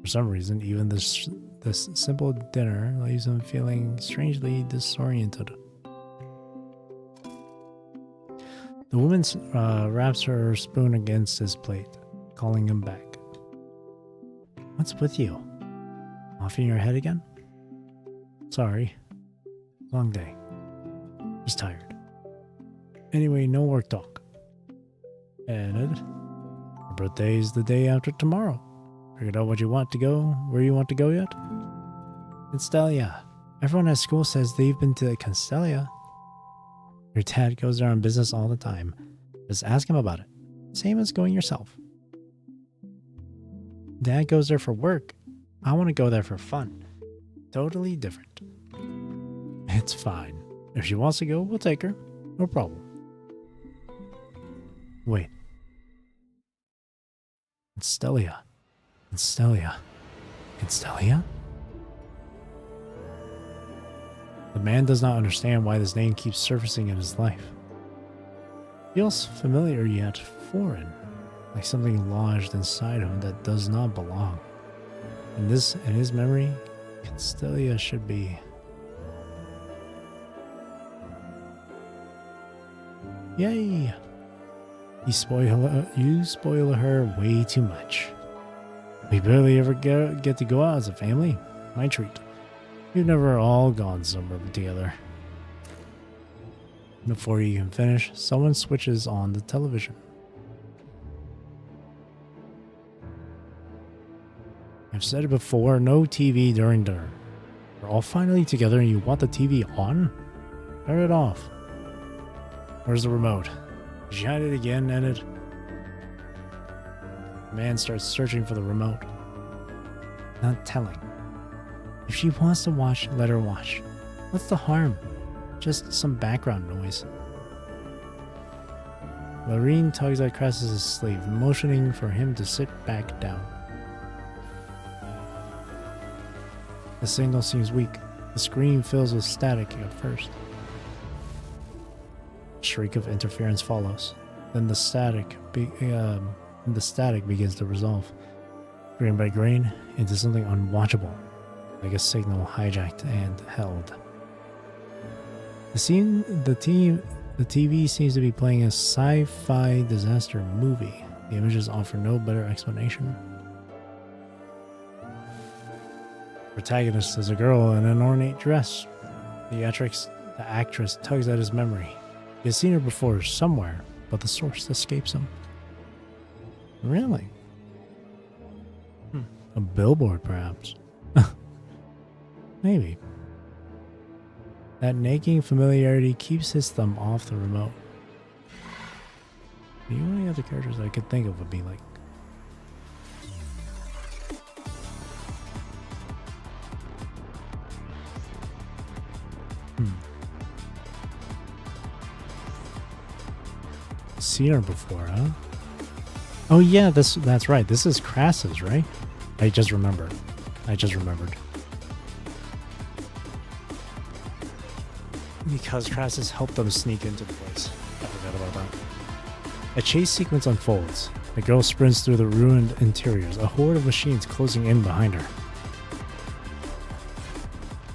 For some reason, even this simple dinner leaves him feeling strangely disoriented. The woman wraps her spoon against his plate, calling him back. What's with you? Off in your head again? Sorry. Long day. Just tired. Anyway, no work talk. Enid, your birthday is the day after tomorrow. Figured out where you want to go yet? Constellia. Everyone at school says they've been to Constellia. Your dad goes there on business all the time. Just ask him about it. Same as going yourself. Dad goes there for work. I want to go there for fun. Totally different. It's fine. If she wants to go, we'll take her. No problem. Wait. Constellia. The man does not understand why this name keeps surfacing in his life. Feels familiar yet foreign, like something lodged inside him that does not belong. In his memory, Constellia should be. Yay! You spoil her way too much. We barely ever get to go out as a family. My treat. We've never all gone somewhere together. Before you can finish, someone switches on the television. I've said it before, no TV during dinner. We're all finally together and you want the TV on? Turn it off. Where's the remote? Did you hide it again, Enid? The man starts searching for the remote. Not telling. If she wants to watch, let her watch. What's the harm? Just some background noise. Lorene tugs at Crassus' sleeve, motioning for him to sit back down. The signal seems weak. The screen fills with static at first. A shriek of interference follows. Then the static begins to resolve, grain by grain, into something unwatchable, like a signal hijacked and held. The TV seems to be playing a sci-fi disaster movie. The images offer no better explanation. The protagonist is a girl in an ornate dress. The actress tugs at his memory. He has seen her before somewhere, but the source escapes him. Really? A billboard, perhaps. Maybe. That nagging familiarity keeps his thumb off the remote. The only other characters I could think of would be like... Seen her before, huh? Oh yeah, that's right. This is Crassus, right? I just remembered. Because Crassus helped them sneak into the place. I forgot about that. A chase sequence unfolds. The girl sprints through the ruined interiors, a horde of machines closing in behind her.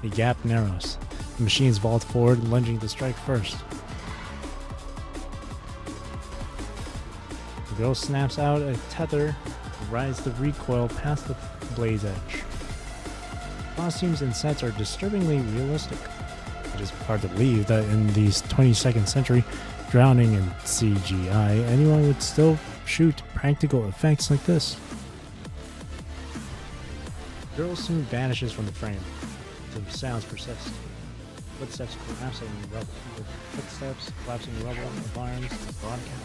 The gap narrows. The machines vault forward, lunging to strike first. The girl snaps out a tether and rides the recoil past the blade's edge. Costumes and sets are disturbingly realistic. It is hard to believe that in the 22nd century, drowning in CGI, anyone would still shoot practical effects like this. The girl soon vanishes from the frame. The sounds persist. Footsteps collapsing rubble. Footsteps collapsing rubble alarms the broadcast.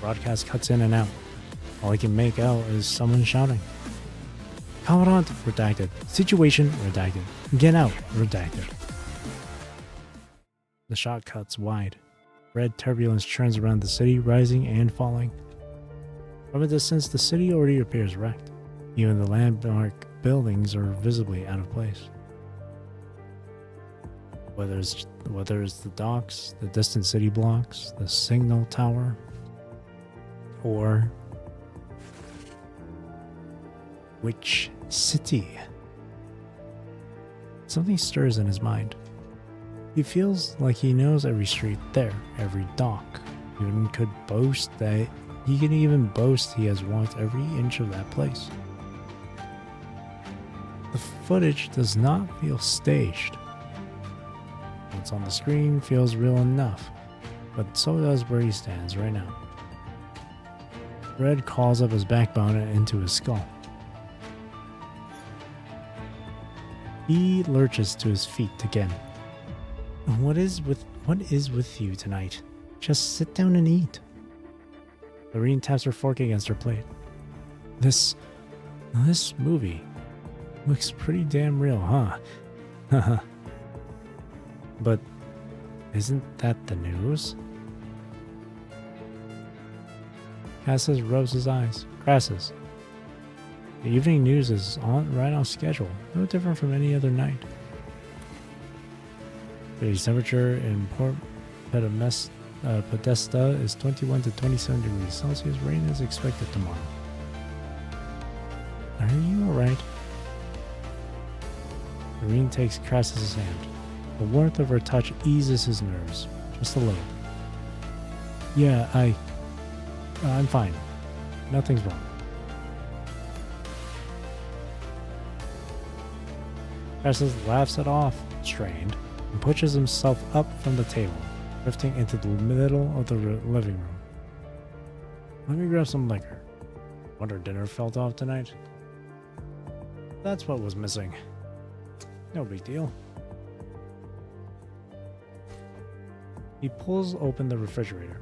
Broadcast cuts in and out. All I can make out is someone shouting. Commandant, redacted. Situation, redacted. Get out, redacted. The shot cuts wide. Red turbulence churns around the city, rising and falling. From a distance, the city already appears wrecked. Even the landmark buildings are visibly out of place. Whether it's the docks, the distant city blocks, the signal tower, or which city? Something stirs in his mind. He feels like he knows every street there, every dock. He could even boast he has walked every inch of that place. The footage does not feel staged. What's on the screen feels real enough, but so does where he stands right now. Red calls up his backbone and into his skull. He lurches to his feet again. What is with you tonight? Just sit down and eat. Lorene taps her fork against her plate. This movie looks pretty damn real, huh? Haha. But isn't that the news? Crassus rubs his eyes. Crassus. The evening news is right on schedule, no different from any other night. Today's temperature in Port Podesta is 21 to 27 degrees Celsius. Rain is expected tomorrow. Are you alright? Lorene takes Crassus' hand. The warmth of her touch eases his nerves, just a little. Yeah, I'm fine. Nothing's wrong. Crassus laughs it off, strained, and pushes himself up from the table, drifting into the middle of the living room. Let me grab some liquor. Wonder dinner felt off tonight. That's what was missing. No big deal. He pulls open the refrigerator.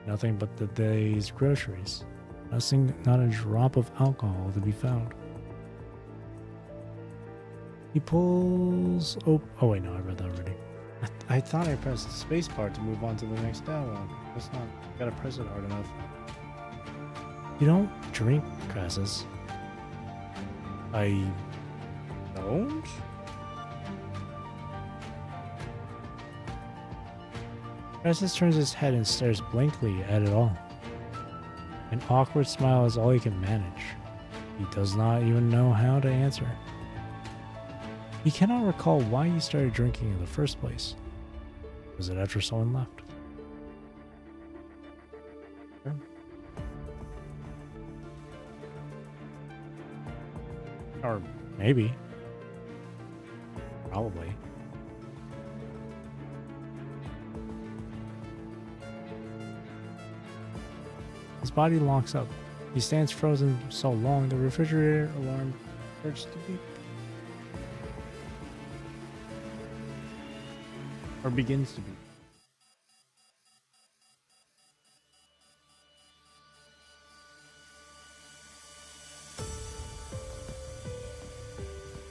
Nothing but the day's groceries. Not a drop of alcohol to be found. He pulls... Oh wait, no, I read that already. I thought I pressed the space bar to move on to the next dialogue. That's not... Gotta press it hard enough. You don't drink, Crassus. I... don't? Crassus turns his head and stares blankly at it all. An awkward smile is all he can manage. He does not even know how to answer. He cannot recall why he started drinking in the first place. Was it after someone left? Sure. Or maybe. Probably. His body locks up. He stands frozen so long the refrigerator alarm starts to beep. Or begins to beep.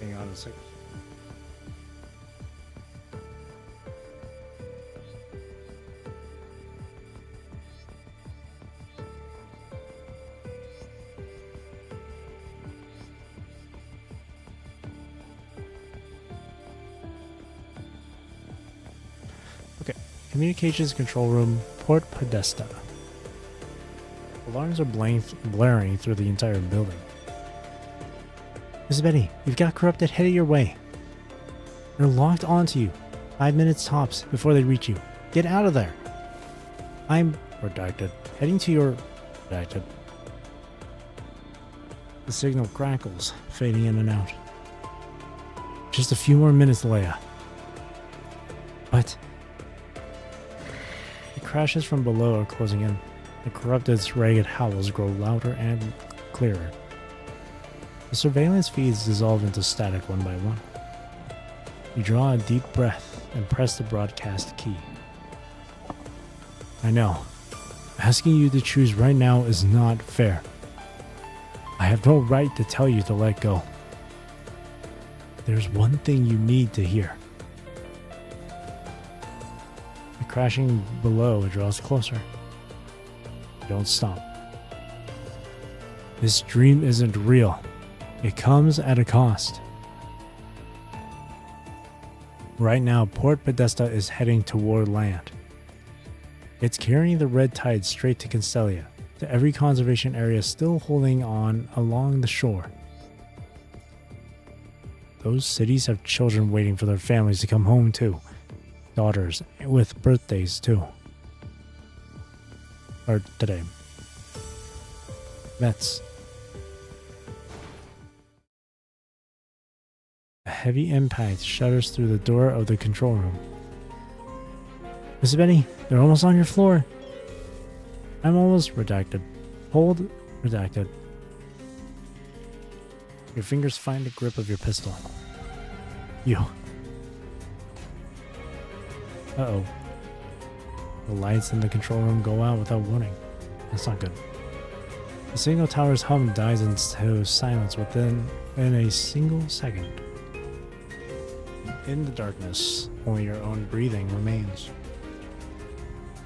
Hang on a second. Communications control room, Port Podesta. Alarms are blaring through the entire building. Miss Betty, you've got corrupted headed your way. They're locked onto you. 5 minutes tops before they reach you. Get out of there. I'm redacted. Heading to your redacted. The signal crackles, fading in and out. Just a few more minutes, Leia. What? Crashes from below are closing in. The corrupted's ragged howls grow louder and clearer. The surveillance feeds dissolve into static one by one. You draw a deep breath and press the broadcast key. I know. Asking you to choose right now is not fair. I have no right to tell you to let go. There's one thing you need to hear. The crashing below draws closer. Don't stop. This dream isn't real. It comes at a cost. Right now, Port Podesta is heading toward land. It's carrying the red tide straight to Constellia, to every conservation area still holding on along the shore. Those cities have children waiting for their families to come home too. Daughters with birthdays too. Or today. Vets. A heavy impact shudders through the door of the control room. Miss Benny, they're almost on your floor. I'm almost redacted. Hold redacted. Your fingers find the grip of your pistol. You. Uh-oh. The lights in the control room go out without warning. That's not good. The signal tower's hum dies into silence within a single second. In the darkness, only your own breathing remains.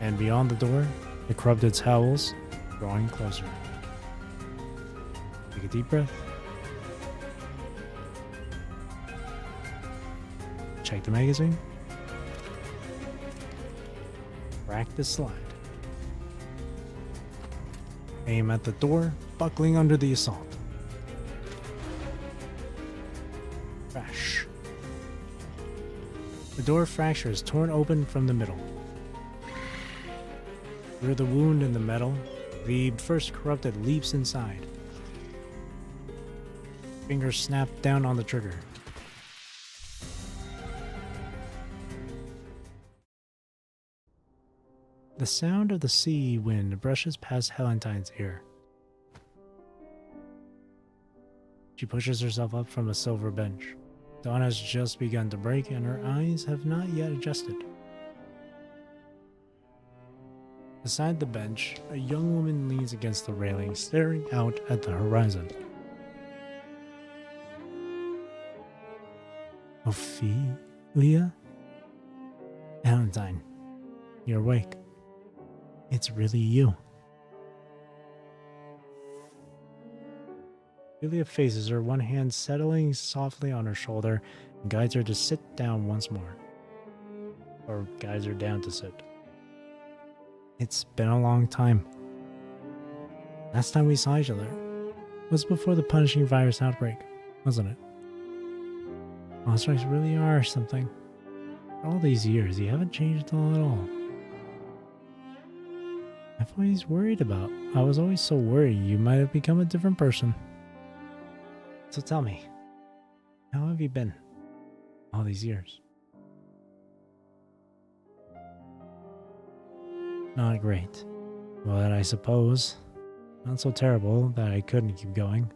And beyond the door, the corrupted's howls, drawing closer. Take a deep breath. Check the magazine. Crack the slide. Aim at the door, buckling under the assault. Crash. The door fractures, torn open from the middle. Through the wound in the metal, the first corrupted leaps inside. Fingers snap down on the trigger. The sound of the sea wind brushes past Helentine's ear. She pushes herself up from a silver bench. Dawn has just begun to break and her eyes have not yet adjusted. Beside the bench, a young woman leans against the railing, staring out at the horizon. Ophelia? Valentine, you're awake. It's really you. Ophelia faces her, one hand settling softly on her shoulder, and guides her to sit down once more. Or guides her down to sit. It's been a long time. Last time we saw each other was before the punishing virus outbreak, wasn't it? Monsters really are something. For all these years, you haven't changed at all. I've always worried about. I was always so worried you might have become a different person. So tell me, how have you been all these years? Not great. But I suppose not so terrible that I couldn't keep going.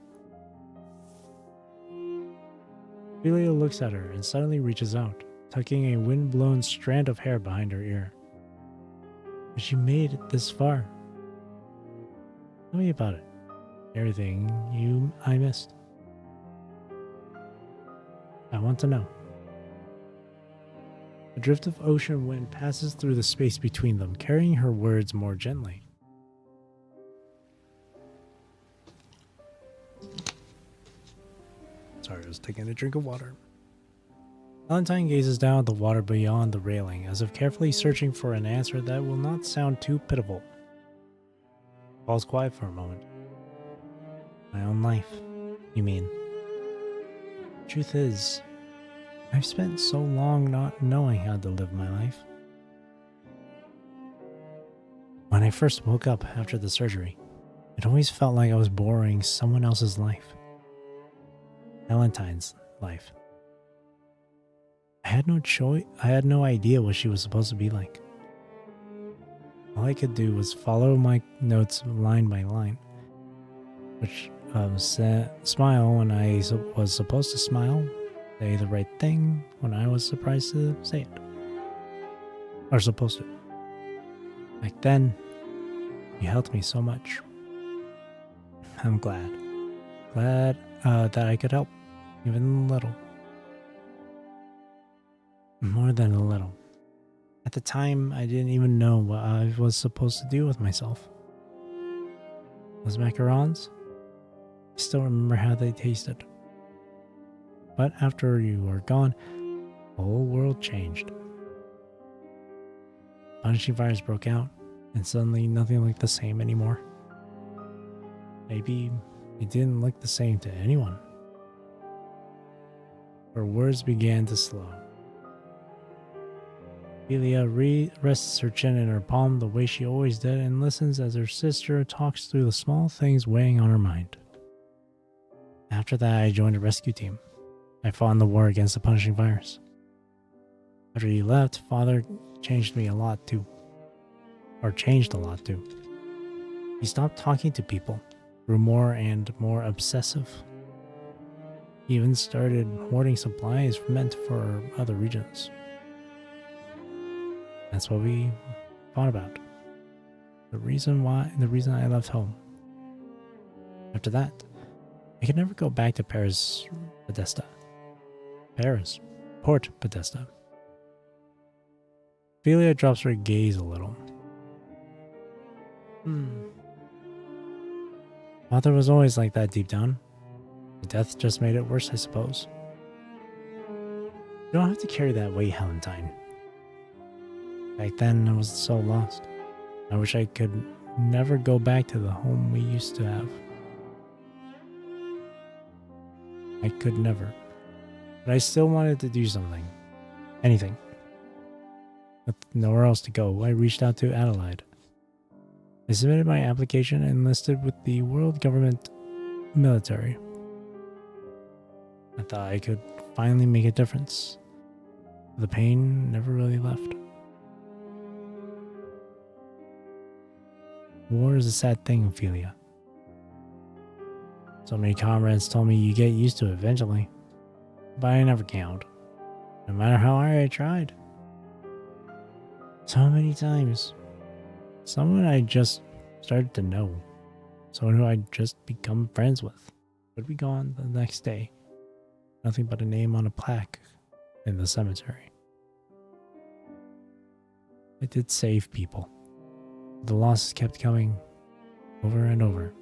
Ophelia looks at her and suddenly reaches out, tucking a wind-blown strand of hair behind her ear. But you made it this far. Tell me about it. Everything I missed. I want to know. A drift of ocean wind passes through the space between them, carrying her words more gently. Sorry, I was taking a drink of water. Valentine gazes down at the water beyond the railing, as if carefully searching for an answer that will not sound too pitiful. Falls quiet for a moment. My own life, you mean? Truth is, I've spent so long not knowing how to live my life. When I first woke up after the surgery, it always felt like I was borrowing someone else's life. Valentine's life. I had no idea what she was supposed to be like. All I could do was follow my notes line by line, which smile when I was supposed to smile, say the right thing when I was surprised to say it, or supposed to. Back then, you helped me so much. I'm glad that I could help, even a little, more than a little. At the time, I didn't even know what I was supposed to do with myself. Those macarons? I still remember how they tasted. But after you were gone, the whole world changed. Punishing fires broke out, and suddenly nothing looked the same anymore. Maybe it didn't look the same to anyone. Her words began to slow. Ophelia rests her chin in her palm the way she always did and listens as her sister talks through the small things weighing on her mind. After that, I joined a rescue team. I fought in the war against the punishing fires. After you left, Father changed a lot too. He stopped talking to people, grew more and more obsessive. He even started hoarding supplies meant for other regions. That's what we fought about. The reason I left home. After that, I could never go back to Port Podesta. Ophelia drops her gaze a little. Father was always like that deep down. The death just made it worse, I suppose. You don't have to carry that weight, Valentine. Back then, I was so lost. I wish I could never go back to the home we used to have. I could never. But I still wanted to do something. Anything. With nowhere else to go, I reached out to Adelaide. I submitted my application and enlisted with the World Government military. I thought I could finally make a difference. The pain never really left. War is a sad thing, Ophelia. So many comrades told me you get used to it eventually. But I never count. No matter how hard I tried. So many times. Someone I just started to know. Someone who I'd just become friends with would be gone the next day. Nothing but a name on a plaque in the cemetery. I did save people. The losses kept coming over and over.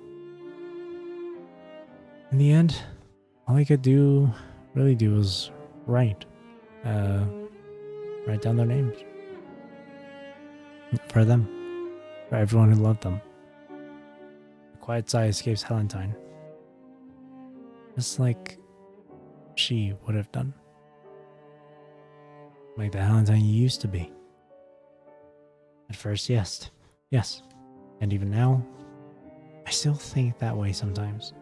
In the end, all I could really do was write down their names. For them. For everyone who loved them. A quiet sigh escapes Valentine. Just like she would have done. Like the Valentine you used to be. At first, yes. Yes. And even now, I still think that way sometimes.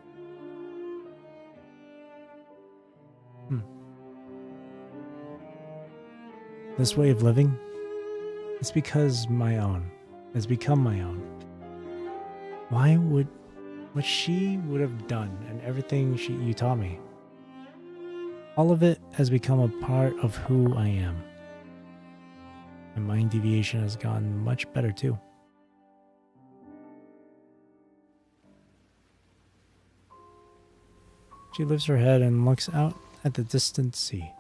This way of living, it's because my own. It's become my own. Why would what she would have done and everything you taught me? All of it has become a part of who I am. My mind deviation has gotten much better too. She lifts her head and looks out at the distant sea.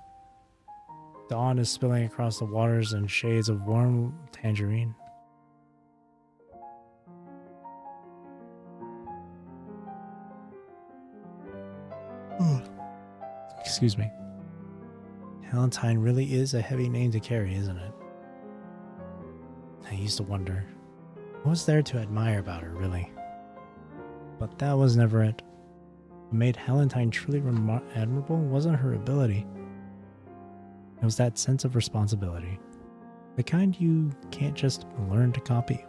Dawn is spilling across the waters in shades of warm tangerine. Excuse me. Valentine really is a heavy name to carry, isn't it? I used to wonder, what was there to admire about her, really? But that was never it. What made Valentine truly admirable wasn't her ability. It was that sense of responsibility. The kind you can't just learn to copy.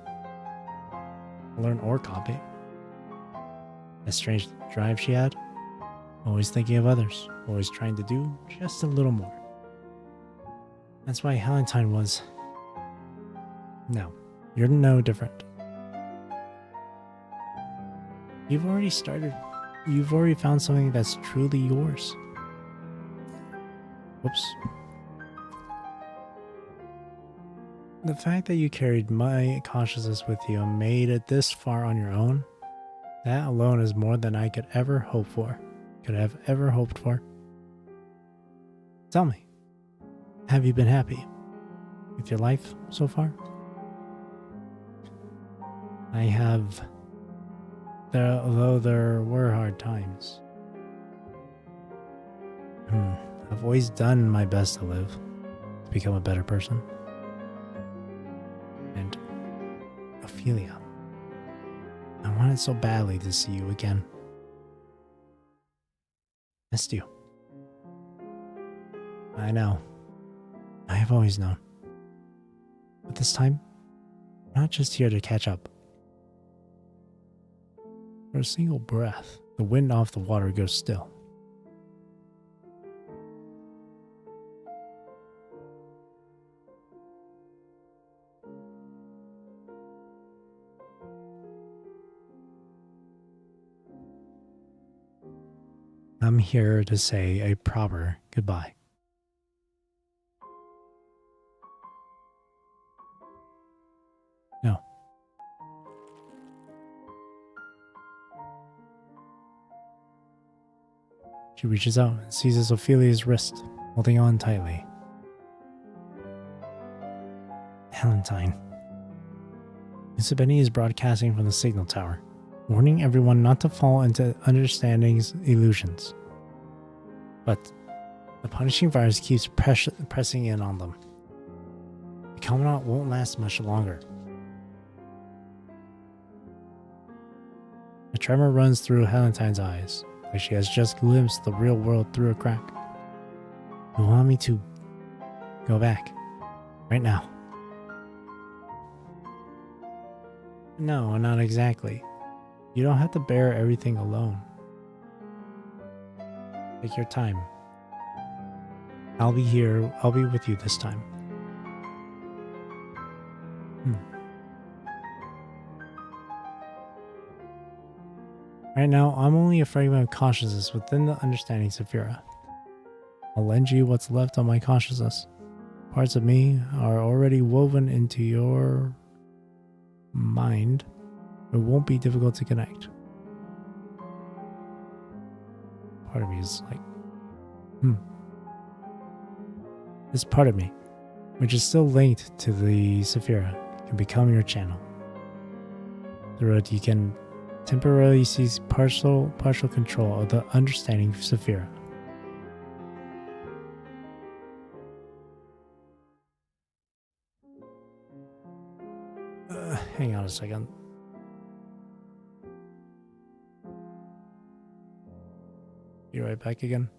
Learn or copy. A strange drive she had. Always thinking of others. Always trying to do just a little more. That's why Valentine was... No, You're no different. You've already started. You've already found something that's truly yours. Whoops. The fact that you carried my consciousness with you and made it this far on your own, that alone is more than I could ever hope for. Could have ever hoped for. Tell me, have you been happy with your life so far? I have, although there were hard times. I've always done my best to live, to become a better person. And Ophelia, I wanted so badly to see you again. Missed you. I know. I have always known. But this time, I'm not just here to catch up. For a single breath, the wind off the water goes still. I'm here to say a proper goodbye. No. She reaches out and seizes Ophelia's wrist, holding on tightly. Valentine. Isabeni is broadcasting from the signal tower, warning everyone not to fall into understanding's illusions. But the punishing virus keeps pressing in on them. The Commandant won't last much longer. A tremor runs through Valentine's eyes, like she has just glimpsed the real world through a crack. You want me to go back? Right now? No, not exactly. You don't have to bear everything alone. Take your time. I'll be here. I'll be with you this time. Right now, I'm only a fragment of consciousness within the understanding Saphira. I'll lend you what's left of my consciousness. Parts of me are already woven into your mind. It won't be difficult to connect. Part of me is like, This part of me, which is still linked to the Saphira, can become your channel. Through it, you can temporarily seize partial control of the understanding Saphira. Hang on a second. Be right back again.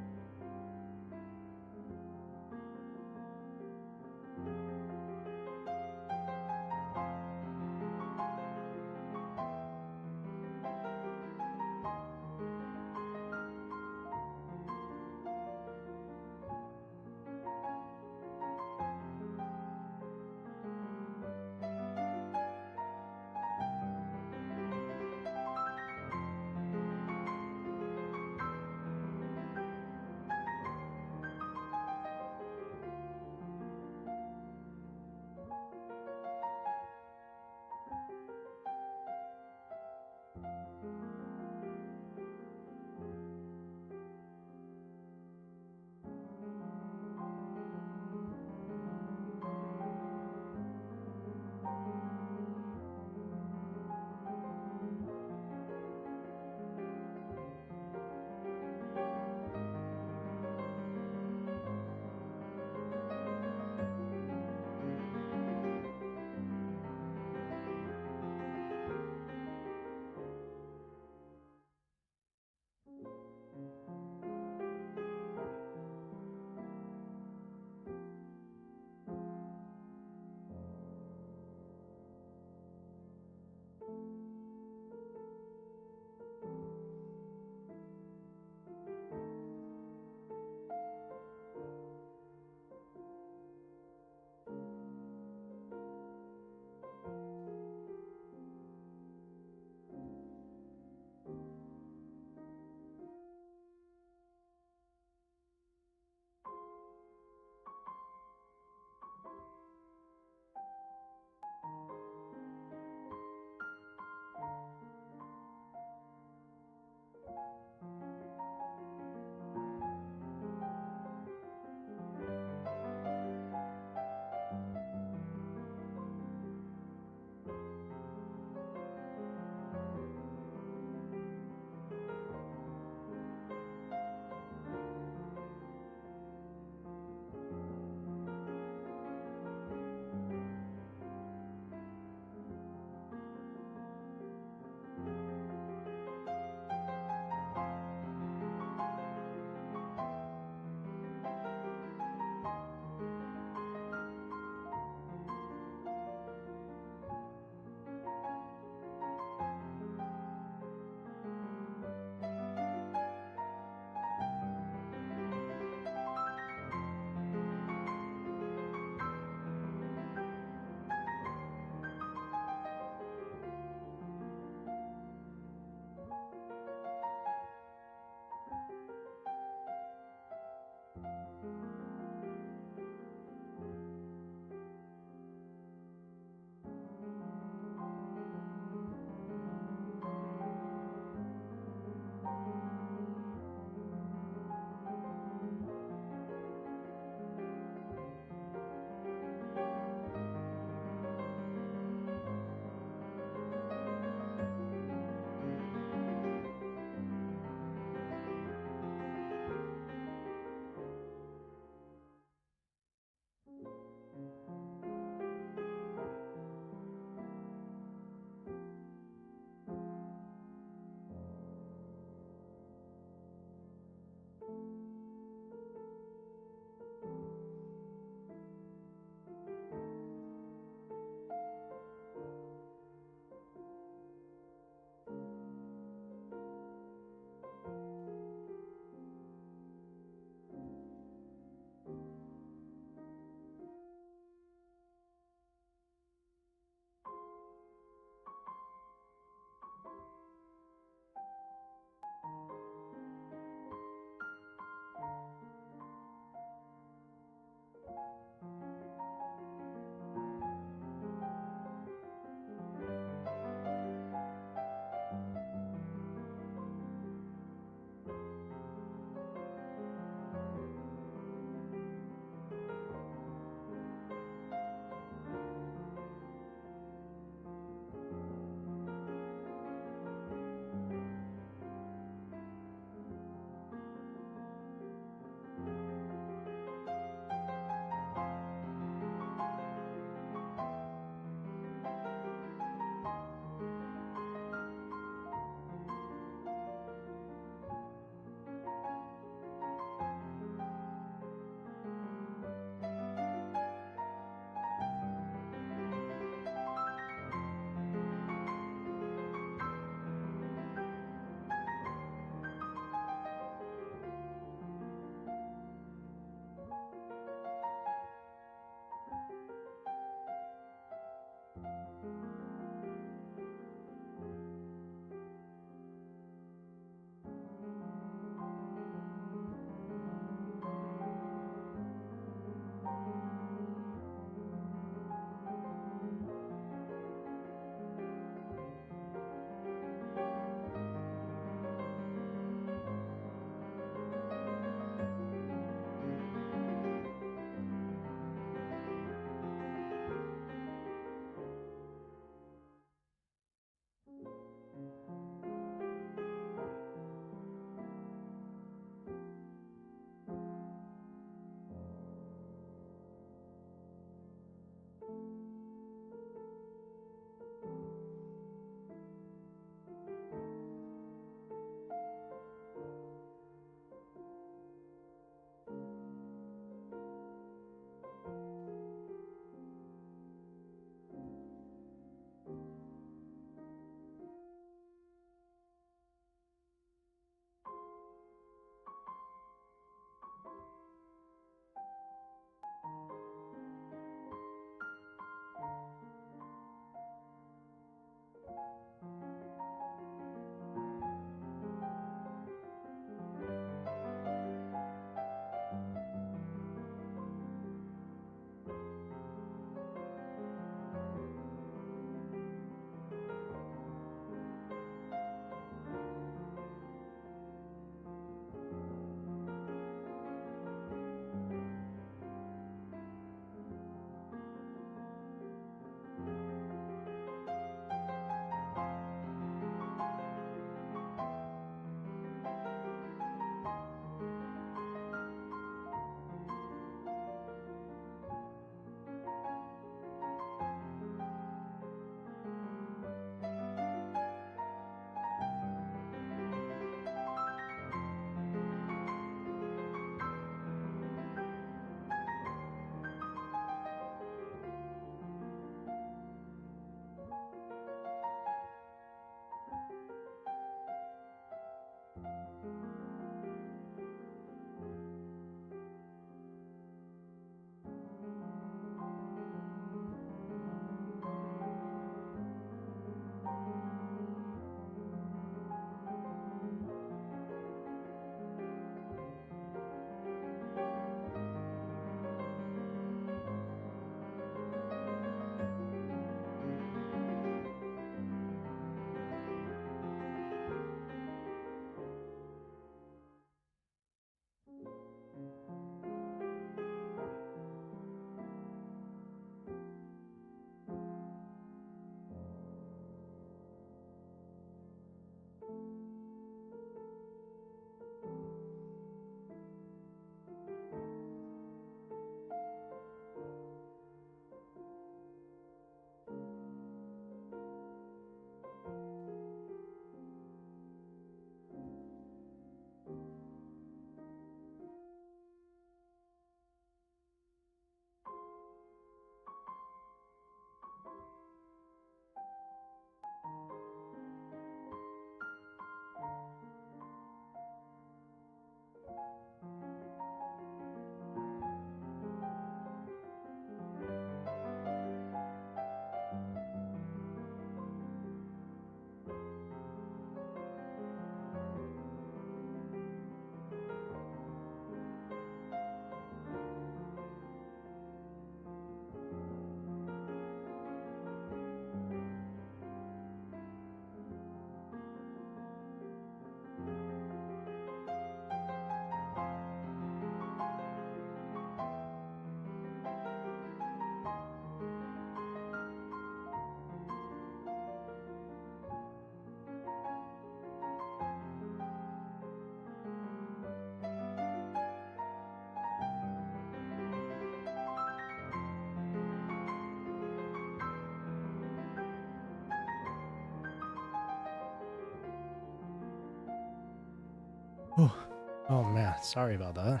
Oh man, sorry about that.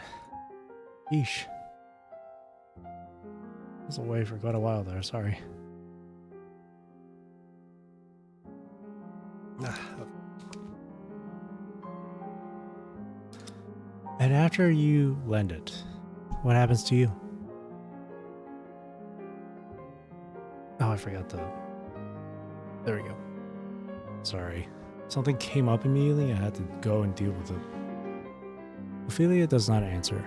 Yeesh. I was away for quite a while there, sorry. And after you lend it, what happens to you? Oh, I forgot the... There we go. Sorry. Something came up immediately. I had to go and deal with it. Ophelia does not answer.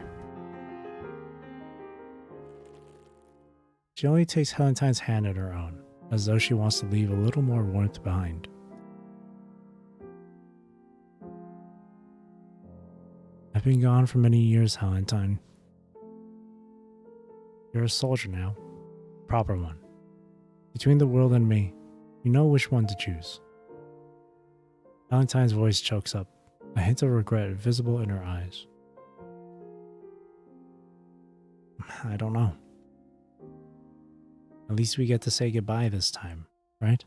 She only takes Helentine's hand in her own, as though she wants to leave a little more warmth behind. I've been gone for many years, Helentine. You're a soldier now. Proper one. Between the world and me, you know which one to choose. Helentine's voice chokes up, a hint of regret visible in her eyes. I don't know. At least we get to say goodbye this time, right?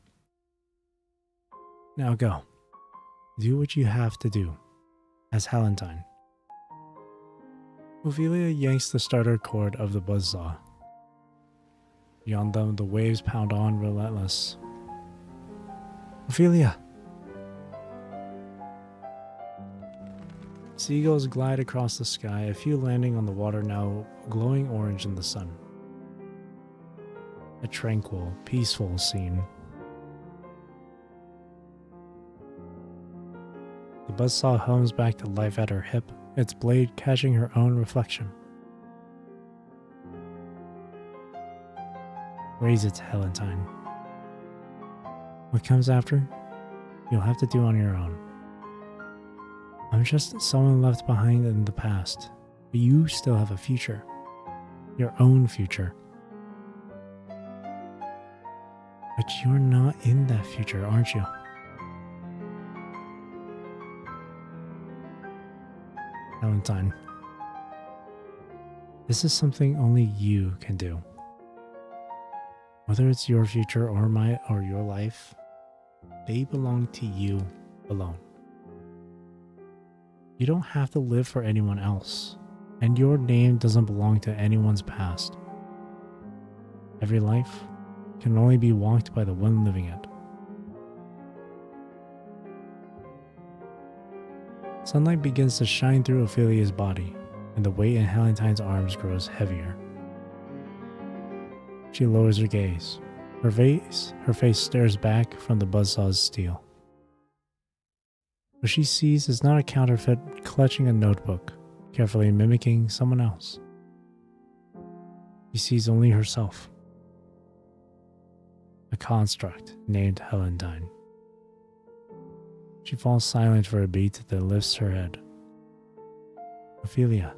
Now go. Do what you have to do, as Helentine. Ophelia yanks the starter cord of the buzzsaw. Beyond them, the waves pound on relentless. Ophelia! Seagulls glide across the sky, a few landing on the water now glowing orange in the sun. A tranquil, peaceful scene. The buzzsaw hums back to life at her hip, its blade catching her own reflection. Raise it, Helentine. What comes after, you'll have to do on your own. I'm just someone left behind in the past, but you still have a future. Your own future. But you're not in that future, aren't you? Helentine. This is something only you can do. Whether it's your future or your life, they belong to you alone. You don't have to live for anyone else, and your name doesn't belong to anyone's past. Every life can only be walked by the one living it. Sunlight begins to shine through Ophelia's body, and the weight in Helentine's arms grows heavier. She lowers her gaze. Her face stares back from the buzzsaw's steel. What she sees is not a counterfeit clutching a notebook, carefully mimicking someone else. She sees only herself. A construct named Helentine. She falls silent for a beat, then lifts her head. Ophelia.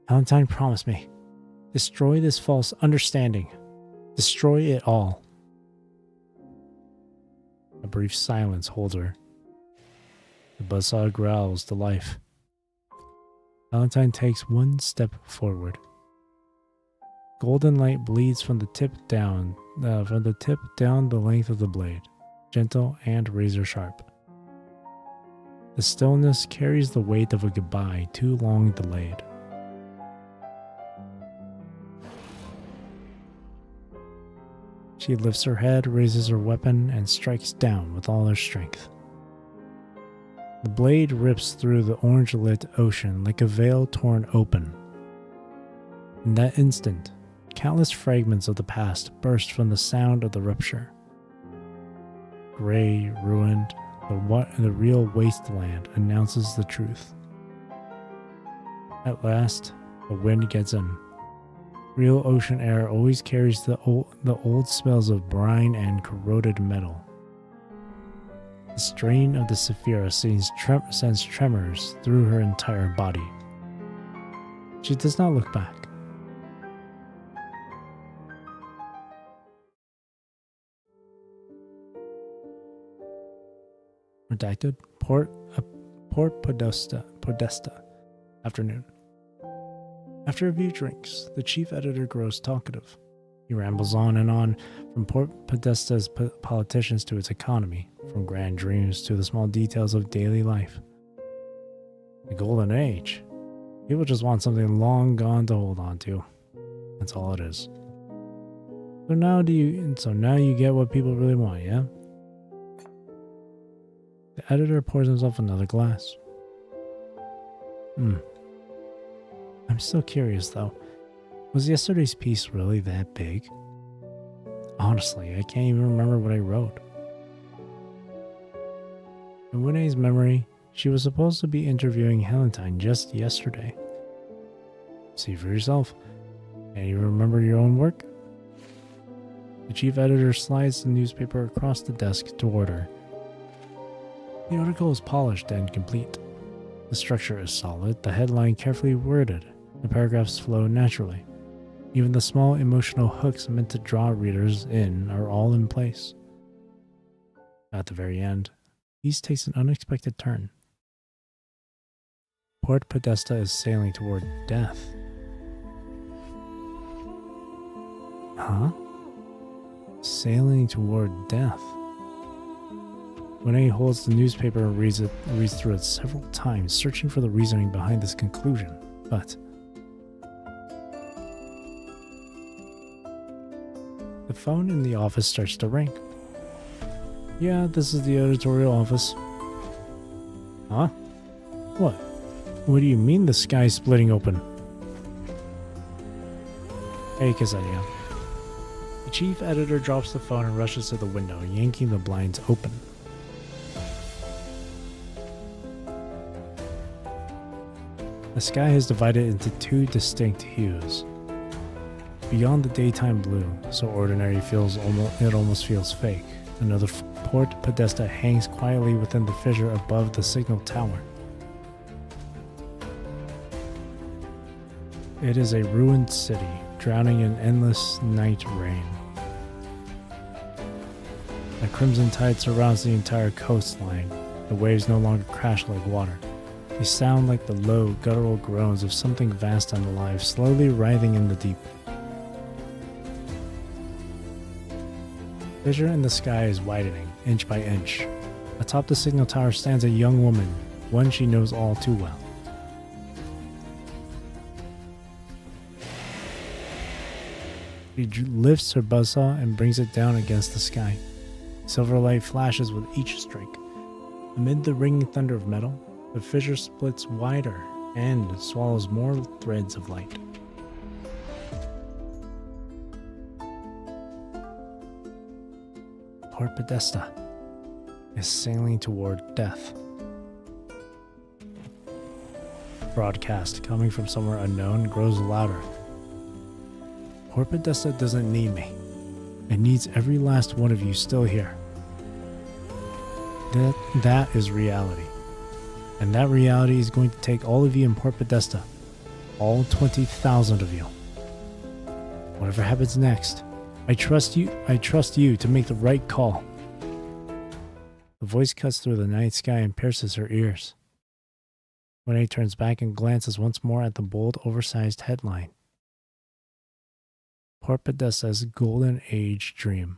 Helentine promised me. Destroy this false understanding. Destroy it all. A brief silence holds her. The buzzsaw growls to life. Helentine takes one step forward. Golden light bleeds from the tip down the length of the blade, gentle and razor sharp. The stillness carries the weight of a goodbye too long delayed. She lifts her head, raises her weapon, and strikes down with all her strength. The blade rips through the orange-lit ocean like a veil torn open. In that instant, countless fragments of the past burst from the sound of the rupture. Gray, ruined, the real wasteland announces the truth. At last, the wind gets in. Real ocean air always carries the old smells of brine and corroded metal. The strain of the Saphira sends tremors through her entire body. She does not look back. Redacted. Port Podesta. Afternoon. After a few drinks, the chief editor grows talkative. He rambles on and on, from Port Podesta's politicians to its economy, from grand dreams to the small details of daily life. The golden age. People just want something long gone to hold on to. That's all it is. So now you get what people really want, yeah? The editor pours himself another glass. I'm still curious though. Was yesterday's piece really that big? Honestly, I can't even remember what I wrote. In Winnie's memory, she was supposed to be interviewing Helentine just yesterday. See for yourself. Can you remember your own work? The chief editor slides the newspaper across the desk toward her. The article is polished and complete. The structure is solid, the headline carefully worded. The paragraphs flow naturally. Even the small emotional hooks meant to draw readers in are all in place. At the very end, these takes an unexpected turn. Port Podesta is sailing toward death. Huh? Sailing toward death. Renee holds the newspaper and reads through it several times, searching for the reasoning behind this conclusion. But the phone in the office starts to ring. Yeah, this is the editorial office. Huh? What? What do you mean the sky's splitting open? Hey, Casadia. The chief editor drops the phone and rushes to the window, yanking the blinds open. The sky has divided into two distinct hues. Beyond the daytime blue, so ordinary it almost feels fake, another Port Podesta hangs quietly within the fissure above the signal tower. It is a ruined city, drowning in endless night rain. A crimson tide surrounds the entire coastline. The waves no longer crash like water. They sound like the low, guttural groans of something vast and alive, slowly writhing in the deep. The fissure in the sky is widening, inch by inch. Atop the signal tower stands a young woman, one she knows all too well. She lifts her buzzsaw and brings it down against the sky. Silver light flashes with each strike. Amid the ringing thunder of metal, the fissure splits wider and swallows more threads of light. Port Podesta is sailing toward death. Broadcast coming from somewhere unknown grows louder. Port Podesta doesn't need me. It needs every last one of you still here. That is reality. And that reality is going to take all of you in Port Podesta. All 20,000 of you. Whatever happens next, I trust you to make the right call. The voice cuts through the night sky and pierces her ears. Renee turns back and glances once more at the bold, oversized headline. Port Podesta's Golden Age Dream.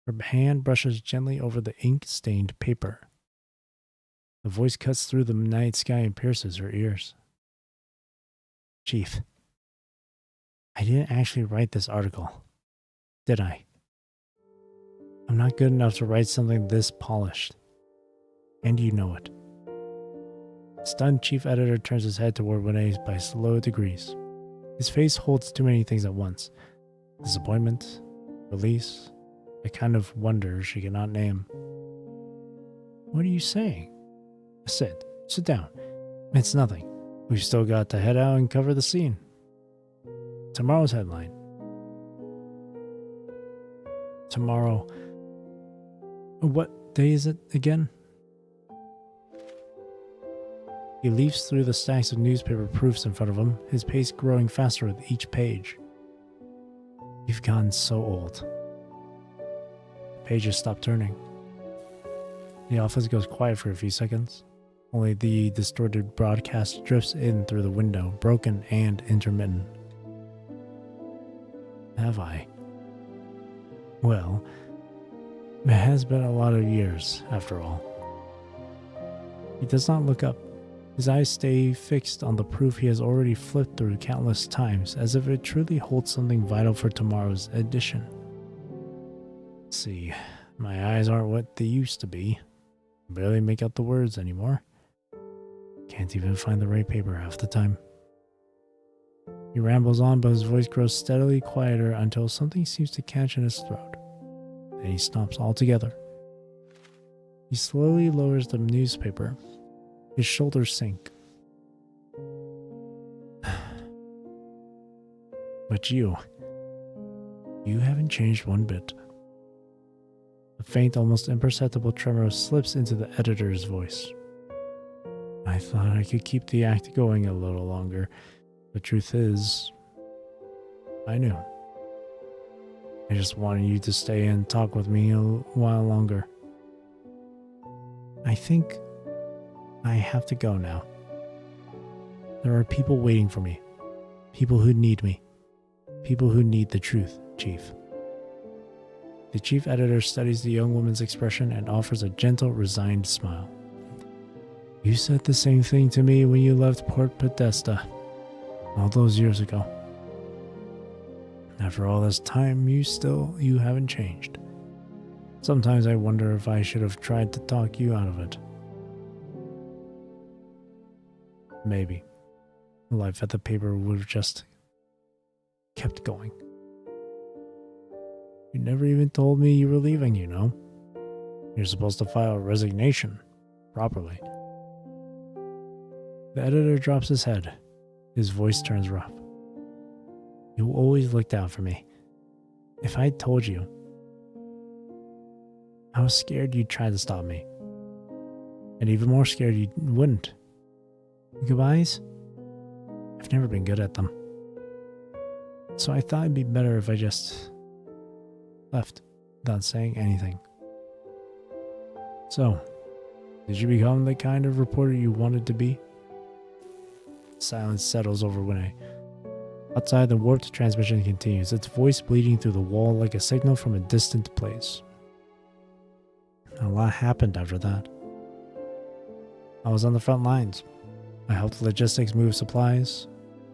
Her hand brushes gently over the ink-stained paper. The voice cuts through the night sky and pierces her ears. Chief, I didn't actually write this article, did I? I'm not good enough to write something this polished. And you know it. Stunned chief editor turns his head toward Renee by slow degrees. His face holds too many things at once. Disappointment, release, a kind of wonder she cannot name. What are you saying? Sit down. It's nothing. We've still got to head out and cover the scene. Tomorrow's headline. Tomorrow. What day is it again? He leafs through the stacks of newspaper proofs in front of him, his pace growing faster with each page. You've gotten so old. The pages stop turning. The office goes quiet for a few seconds. Only the distorted broadcast drifts in through the window, broken and intermittent. Have I? Well, it has been a lot of years, after all. He does not look up. His eyes stay fixed on the proof he has already flipped through countless times, as if it truly holds something vital for tomorrow's edition. Let's see, my eyes aren't what they used to be. I barely make out the words anymore. Can't even find the right paper half the time. He rambles on, but his voice grows steadily quieter until something seems to catch in his throat. Then he stops altogether. He slowly lowers the newspaper. His shoulders sink. But you haven't changed one bit. A faint, almost imperceptible tremor slips into the editor's voice. I thought I could keep the act going a little longer. The truth is, I knew. I just wanted you to stay and talk with me a while longer. I think I have to go now. There are people waiting for me. People who need me. People who need the truth, Chief. The chief editor studies the young woman's expression and offers a gentle, resigned smile. You said the same thing to me when you left Port Podesta, all those years ago. After all this time, you haven't changed. Sometimes I wonder if I should have tried to talk you out of it. Maybe. Life at the paper would have just kept going. You never even told me you were leaving, you know. You're supposed to file a resignation properly. The editor drops his head. His voice turns rough. You always looked out for me. If I'd told you, I was scared you'd try to stop me. And even more scared you wouldn't. Goodbyes? I've never been good at them. So I thought it'd be better if I just left without saying anything. So, did you become the kind of reporter you wanted to be? Silence settles over Winnie. Outside, the warped transmission continues, its voice bleeding through the wall like a signal from a distant place. A lot happened after that. I was on the front lines. I helped logistics move supplies,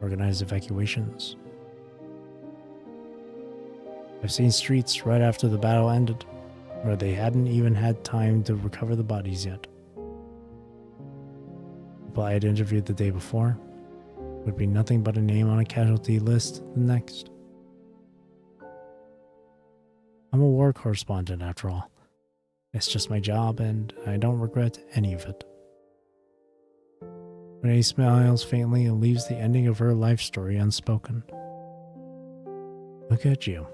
organize evacuations. I've seen streets right after the battle ended, where they hadn't even had time to recover the bodies yet. People I had interviewed the day before would be nothing but a name on a casualty list the next. I'm a war correspondent after all. It's just my job and I don't regret any of it. Renee smiles faintly and leaves the ending of her life story unspoken. Look at you.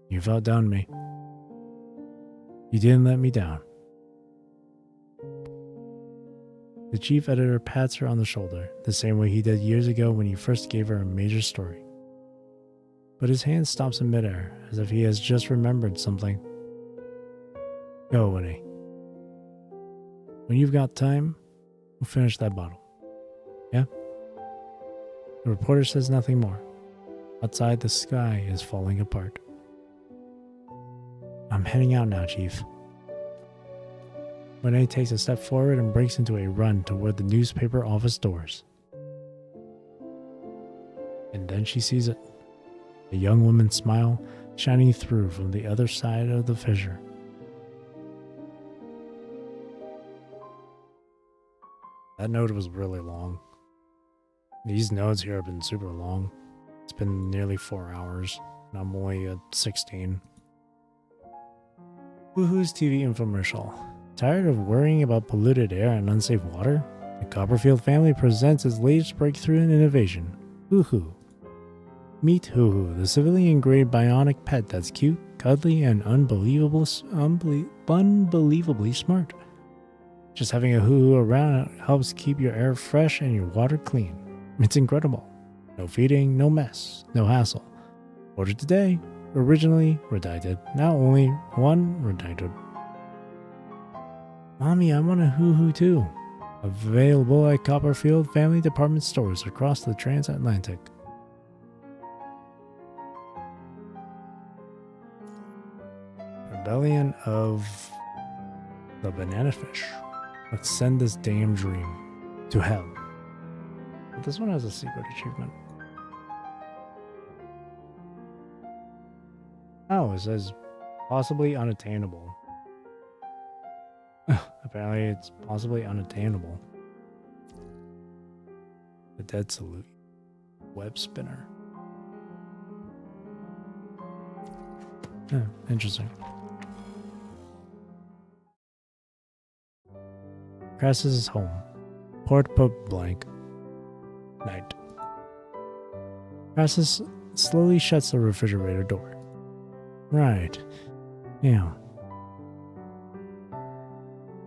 You've outdone me. You didn't let me down. The chief editor pats her on the shoulder, the same way he did years ago when he first gave her a major story. But his hand stops in midair, as if he has just remembered something. Go, Winnie. When you've got time, we'll finish that bottle. Yeah? The reporter says nothing more. Outside, the sky is falling apart. I'm heading out now, Chief. Renee takes a step forward and breaks into a run toward the newspaper office doors. And then she sees it. A young woman's smile shining through from the other side of the fissure. That note was really long. These notes here have been super long. It's been nearly 4 hours, and I'm only at 16. Woohoo's TV infomercial. Tired of worrying about polluted air and unsafe water? The Copperfield family presents its latest breakthrough in innovation, Woohoo. Meet Hoo-Hoo, the civilian-grade bionic pet that's cute, cuddly, and unbelievably smart. Just having a Hoo-Hoo around helps keep your air fresh and your water clean. It's incredible. No feeding, no mess, no hassle. Order today. Originally redacted, now only one redacted. Mommy, I want a Hoo-Hoo too. Available at Copperfield Family Department stores across the transatlantic. Rebellion of the Banana Fish. Let's send this damn dream to hell. But this one has a secret achievement. Oh, it says possibly unattainable. Apparently it's possibly unattainable. The dead salute. Web spinner. Interesting. Crassus' home. Port blank. Night. Crassus slowly shuts the refrigerator door. Right. Yeah.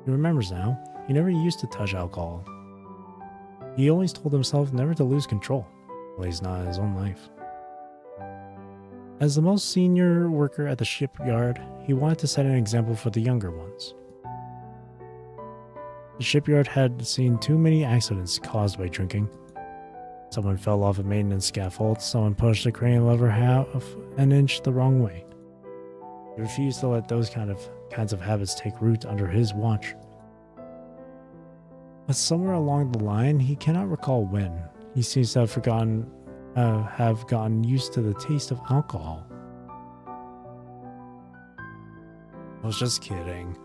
He remembers now. He never used to touch alcohol. He always told himself never to lose control. At least not in his own life. As the most senior worker at the shipyard, he wanted to set an example for the younger ones. The shipyard had seen too many accidents caused by drinking. Someone fell off a maintenance scaffold, someone pushed the crane lever half an inch the wrong way. He refused to let those kinds of habits take root under his watch. But somewhere along the line, he cannot recall when, he seems to have gotten used to the taste of alcohol. I was just kidding.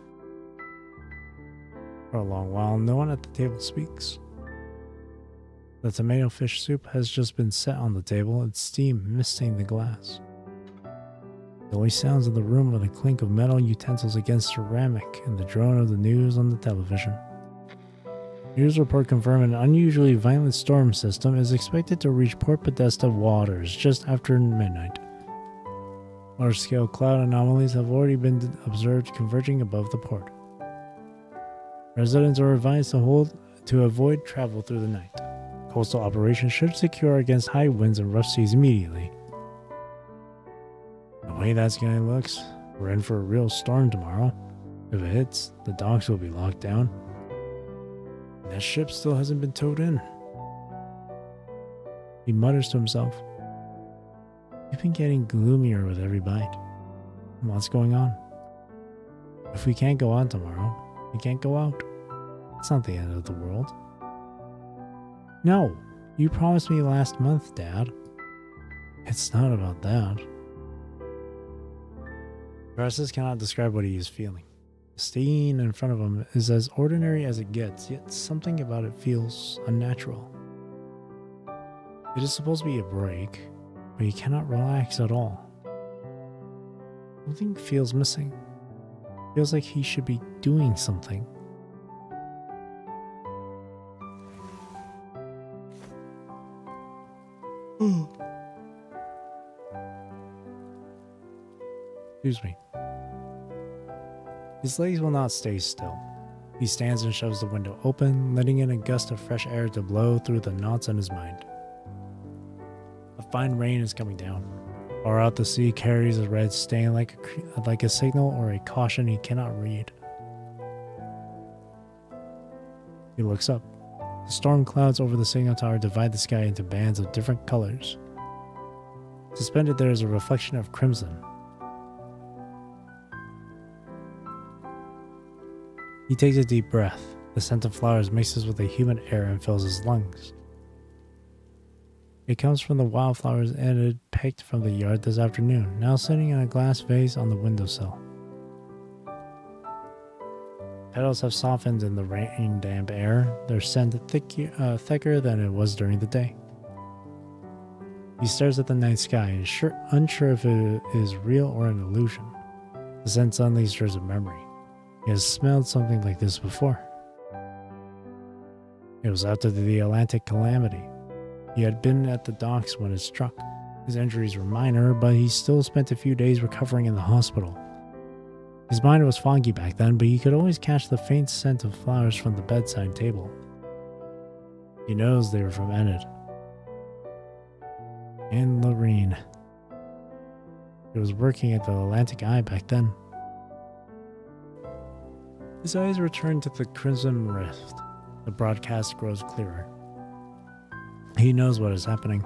For a long while, no one at the table speaks. The tomato fish soup has just been set on the table, its steam misting the glass. The only sounds in the room are the clink of metal utensils against ceramic and the drone of the news on the television. News report confirmed an unusually violent storm system is expected to reach Port Podesta waters just after midnight. Large-scale cloud anomalies have already been observed converging above the port. Residents are advised to avoid travel through the night. Coastal operations should secure against high winds and rough seas immediately. The way that sky looks, we're in for a real storm tomorrow. If it hits, the docks will be locked down. And that ship still hasn't been towed in. He mutters to himself. We've been getting gloomier with every bite. What's going on? If we can't go out tomorrow, we can't go out. It's not the end of the world. No, you promised me last month, Dad. It's not about that. Crassus cannot describe what he is feeling. The scene in front of him is as ordinary as it gets, yet something about it feels unnatural. It is supposed to be a break, but he cannot relax at all. Something feels missing. Feels like he should be doing something. Excuse me. His legs will not stay still. He stands and shoves the window open, letting in a gust of fresh air to blow through the knots in his mind. A fine rain is coming down. Far out the sea carries a red stain like a signal or a caution he cannot read. He looks up. The storm clouds over the signal tower divide the sky into bands of different colors. Suspended there is a reflection of crimson. He takes a deep breath. The scent of flowers mixes with the humid air and fills his lungs. It comes from the wildflowers Ed had picked from the yard this afternoon, now sitting in a glass vase on the windowsill. Petals have softened in the rain-damp air, their scent thicker than it was during the day. He stares at the night sky and is unsure if it is real or an illusion. The scent suddenly stirs a memory. He has smelled something like this before. It was after the Atlantic calamity. He had been at the docks when it struck. His injuries were minor, but he still spent a few days recovering in the hospital. His mind was foggy back then, but he could always catch the faint scent of flowers from the bedside table. He knows they were from Enid. And Lorene. He was working at the Atlantic Eye back then. His eyes return to the Crimson Rift. The broadcast grows clearer. He knows what is happening.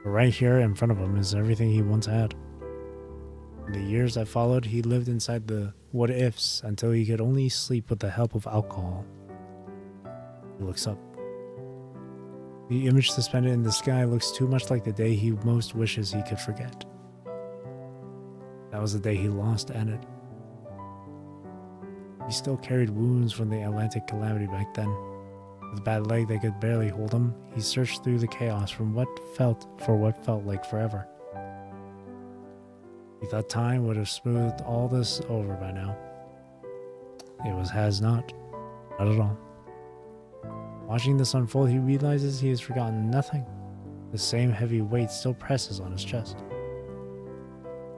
But right here in front of him is everything he once had. In the years that followed, he lived inside the what-ifs until he could only sleep with the help of alcohol. He looks up. The image suspended in the sky looks too much like the day he most wishes he could forget. That was the day he lost Enid. He still carried wounds from the Atlantic calamity back then. With a bad leg that could barely hold him, he searched through the chaos for what felt like forever. He thought time would have smoothed all this over by now. Has not at all. Watching this unfold, he realizes he has forgotten nothing. The same heavy weight still presses on his chest.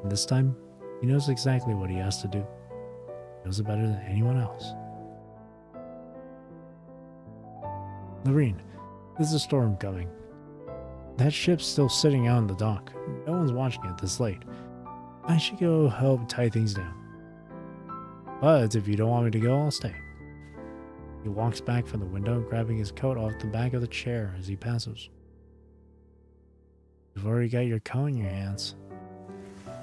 And this time, he knows exactly what he has to do. He knows it better than anyone else. Lorene, there's a storm coming. That ship's still sitting out on the dock. No one's watching it this late. I should go help tie things down. But if you don't want me to go, I'll stay. He walks back from the window, grabbing his coat off the back of the chair as he passes. You've already got your coat in your hands.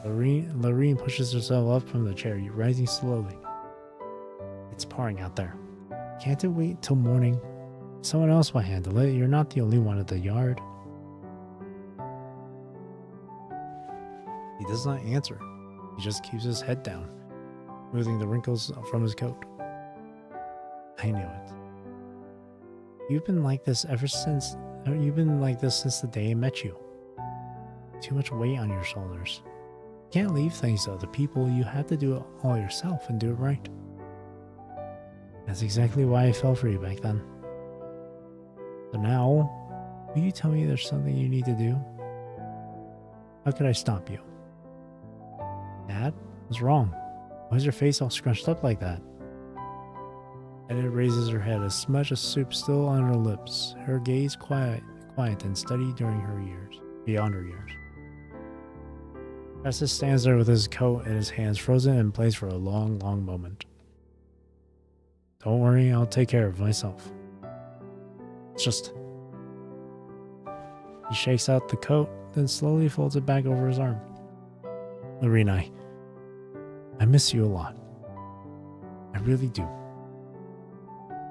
Lorene pushes herself up from the chair, rising slowly. It's pouring out there. Can't it wait till morning? Someone else will handle it. You're not the only one at the yard. He does not answer. He just keeps his head down, smoothing the wrinkles from his coat. I knew it. You've been like this since the day I met you. Too much weight on your shoulders. You can't leave things to other people. You have to do it all yourself and do it right. That's exactly why I fell for you back then. So now, will you tell me there's something you need to do? How could I stop you? Dad? What's wrong? Why is your face all scrunched up like that? Enid raises her head, a smudge of soup still on her lips, her gaze quiet and steady beyond her years. Crassus stands there with his coat and his hands frozen in place for a long, long moment. Don't worry, I'll take care of myself. It's just... He shakes out the coat, then slowly folds it back over his arm. Lorene, I miss you a lot. I really do.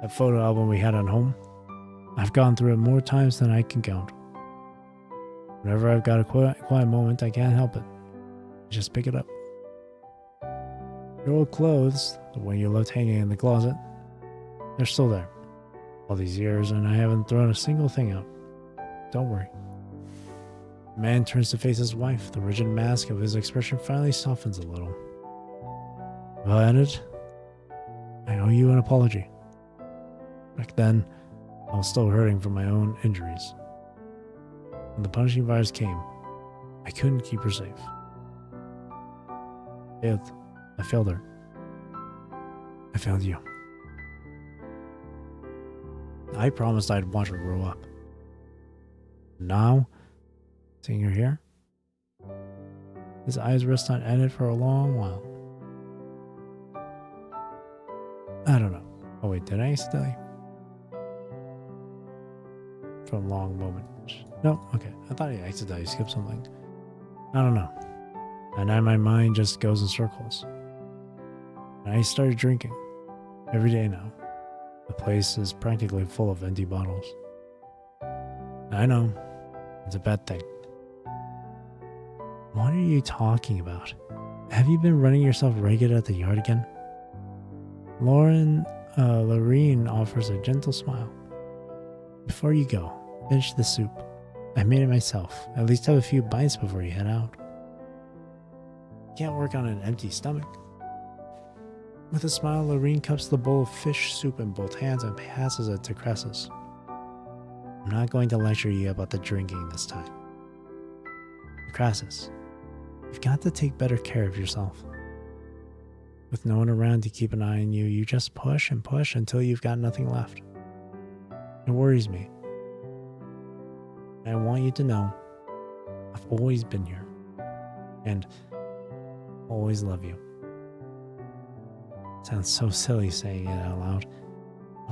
That photo album we had at home, I've gone through it more times than I can count. Whenever I've got a quiet moment, I can't help it. I just pick it up. Your old clothes, the one you left hanging in the closet, they're still there. All these years, and I haven't thrown a single thing out. Don't worry. The man turns to face his wife. The rigid mask of his expression finally softens a little. Well, Enid, I owe you an apology. Back then, I was still hurting from my own injuries. When the punishing virus came, I couldn't keep her safe. I failed her. I failed you. I promised I'd watch her grow up. Now, seeing her here, his eyes rest on Enid for a long while. I don't know. Oh wait, did I accidentally? For a long moment. No, okay. I thought I accidentally skipped something. I don't know. And now my mind just goes in circles. And I started drinking. Every day now. The place is practically full of empty bottles. I know. It's a bad thing. What are you talking about? Have you been running yourself ragged at the yard again? Lorene offers a gentle smile. Before you go, finish the soup. I made it myself. At least have a few bites before you head out. You can't work on an empty stomach. With a smile, Lorene cups the bowl of fish soup in both hands and passes it to Crassus. I'm not going to lecture you about the drinking this time. Crassus, you've got to take better care of yourself. With no one around to keep an eye on you, you just push and push until you've got nothing left. It worries me. And I want you to know, I've always been here. And always love you. It sounds so silly saying it out loud. I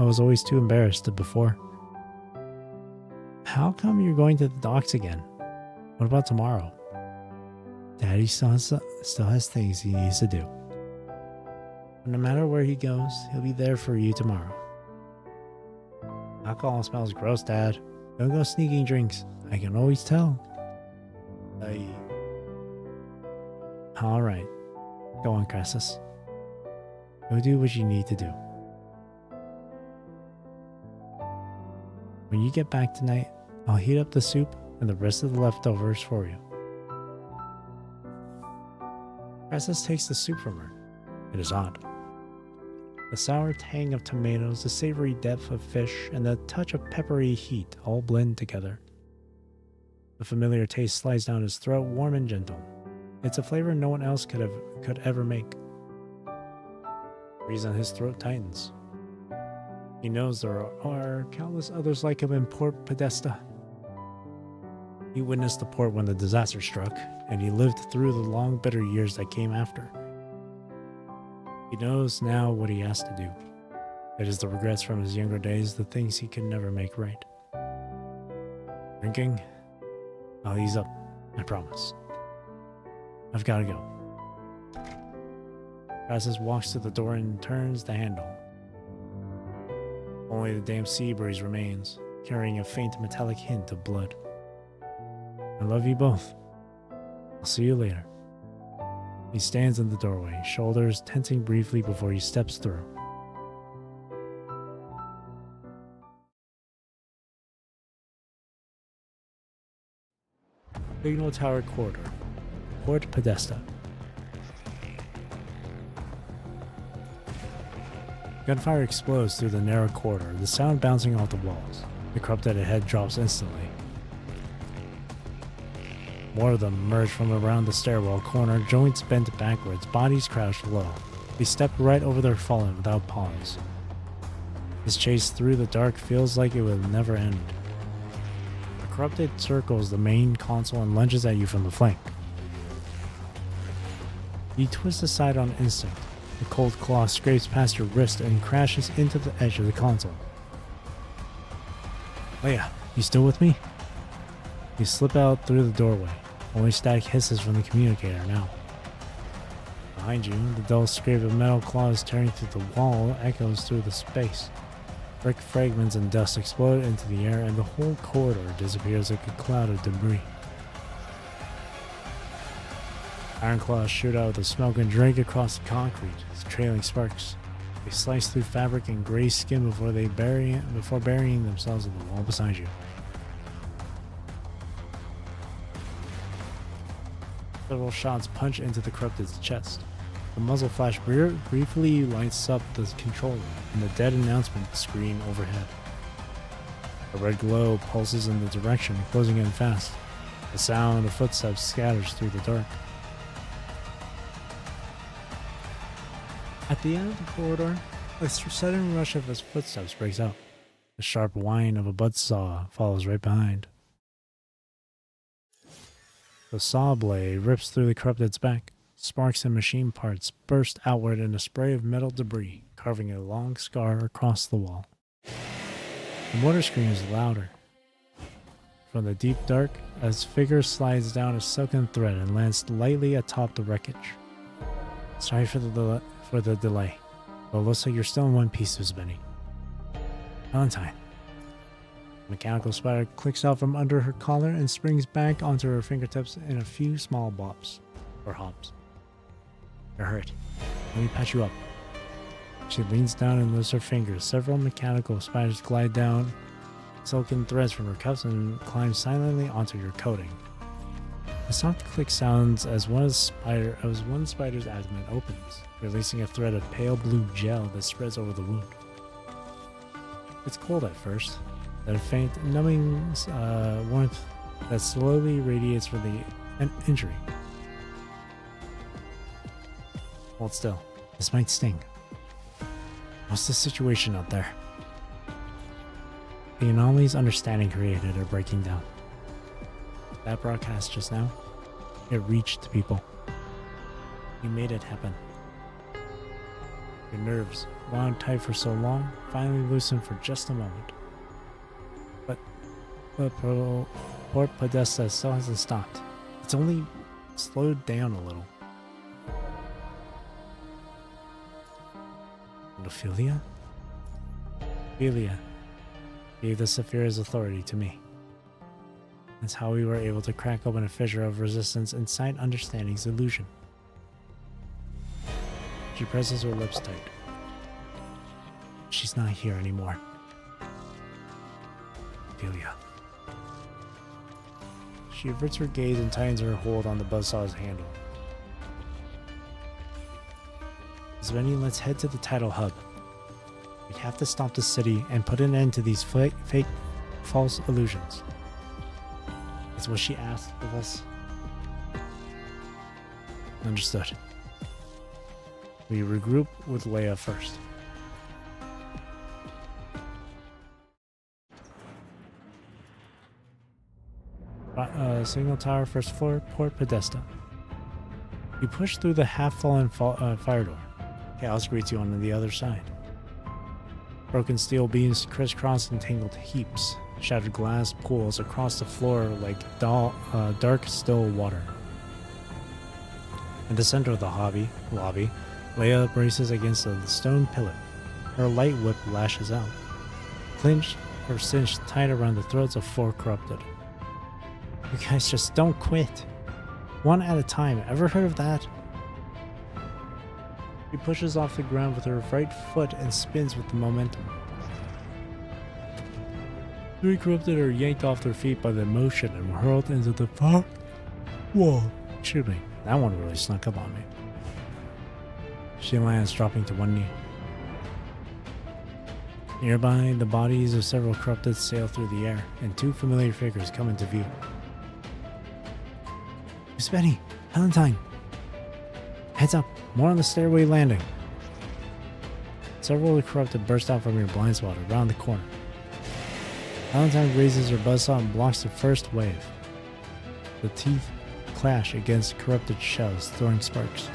was always too embarrassed before. How come you're going to the docks again? What about tomorrow? Daddy still has things he needs to do. But no matter where he goes, he'll be there for you tomorrow. Alcohol smells gross, Dad. Don't go sneaking drinks. I can always tell. Alright. Go on, Crassus. Go do what you need to do. When you get back tonight, I'll heat up the soup and the rest of the leftovers for you. Crassus takes the soup from her. It is odd. The sour tang of tomatoes, the savory depth of fish, and the touch of peppery heat all blend together. The familiar taste slides down his throat, warm and gentle. It's a flavor no one else could ever make. The reason his throat tightens. He knows there are countless others like him in Port Podesta. He witnessed the port when the disaster struck, and he lived through the long, bitter years that came after. He knows now what he has to do. It is the regrets from his younger days, the things he could never make right. Drinking? I'll ease up, I promise. I've got to go. Crassus walks to the door and turns the handle. Only the damn sea breeze remains, carrying a faint metallic hint of blood. I love you both. I'll see you later. He stands in the doorway, shoulders tensing briefly before he steps through. Signal Tower Corridor, Port Podesta. Gunfire explodes through the narrow corridor, the sound bouncing off the walls. The corrupted head drops instantly. More of them emerge from around the stairwell corner, joints bent backwards, bodies crouched low. They step right over their fallen without pause. This chase through the dark feels like it will never end. The corrupted circles the main console and lunges at you from the flank. You twist aside on instinct. The cold claw scrapes past your wrist and crashes into the edge of the console. Leia, you still with me? You slip out through the doorway. Only static hisses from the communicator now. Behind you, the dull scrape of metal claws tearing through the wall echoes through the space. Brick fragments and dust explode into the air, and the whole corridor disappears like a cloud of debris. Iron claws shoot out of the smoke and drag across the concrete, trailing sparks. They slice through fabric and gray skin before burying themselves in the wall beside you. Several shots punch into the corrupted's chest. The muzzle flash briefly lights up the control room and the dead announcement screen overhead. A red glow pulses in the direction, closing in fast. The sound of footsteps scatters through the dark. At the end of the corridor, a sudden rush of his footsteps breaks out. The sharp whine of a buzzsaw follows right behind. The saw blade rips through the corrupted's back. Sparks and machine parts burst outward in a spray of metal debris, carving a long scar across the wall. The motor screams louder. From the deep dark, a figure slides down a silken thread and lands lightly atop the wreckage. Sorry for the delay, but it looks like you're still in one piece, Benny. Valentine. The mechanical spider clicks out from under her collar and springs back onto her fingertips in a few small bops, or hops. You're hurt. Let me patch you up. She leans down and lifts her fingers. Several mechanical spiders glide down silken threads from her cuffs and climb silently onto your coating. A soft click sounds as one spider's abdomen opens, releasing a thread of pale blue gel that spreads over the wound. It's cold at first, then a faint, numbing warmth that slowly radiates from the injury. Hold still. This might sting. What's the situation out there? The anomalies understanding created are breaking down. That broadcast just now, it reached people. You made it happen. Your nerves, wound tight for so long, finally loosened for just a moment. But Port Podesta still hasn't stopped. It's slowed down a little. And Ophelia? Ophelia gave the Saphira's authority to me. That's how we were able to crack open a fissure of resistance inside Understanding's illusion. She presses her lips tight. She's not here anymore. Ophelia. She averts her gaze and tightens her hold on the buzzsaw's handle. Svenny, let's head to the tidal hub. We have to stop the city and put an end to these fake false illusions. It's what she asked of us. Understood. We regroup with Leia first. Signal tower, first floor, Port Podesta. You push through the half-fallen fire door. Chaos greets you on the other side. Broken steel beams crisscross in tangled heaps. Shattered glass pools across the floor like dark, still water. In the center of the lobby, Leia braces against a stone pillar. Her light whip lashes out, clinched or cinched tight around the throats of 4 corrupted. You guys just don't quit. One at a time. Ever heard of that? She pushes off the ground with her right foot and spins with the momentum. 3 corrupted are yanked off their feet by the motion and were hurled into the far wall. Excuse me, that one really snuck up on me. She lands, dropping to one knee. Nearby, the bodies of several corrupted sail through the air, and 2 familiar figures come into view. Svenny, Valentine. Heads up, more on the stairway landing. Several of the corrupted burst out from your blind spot around the corner. Valentine raises her buzzsaw and blocks the first wave. The teeth clash against corrupted shells, throwing sparks.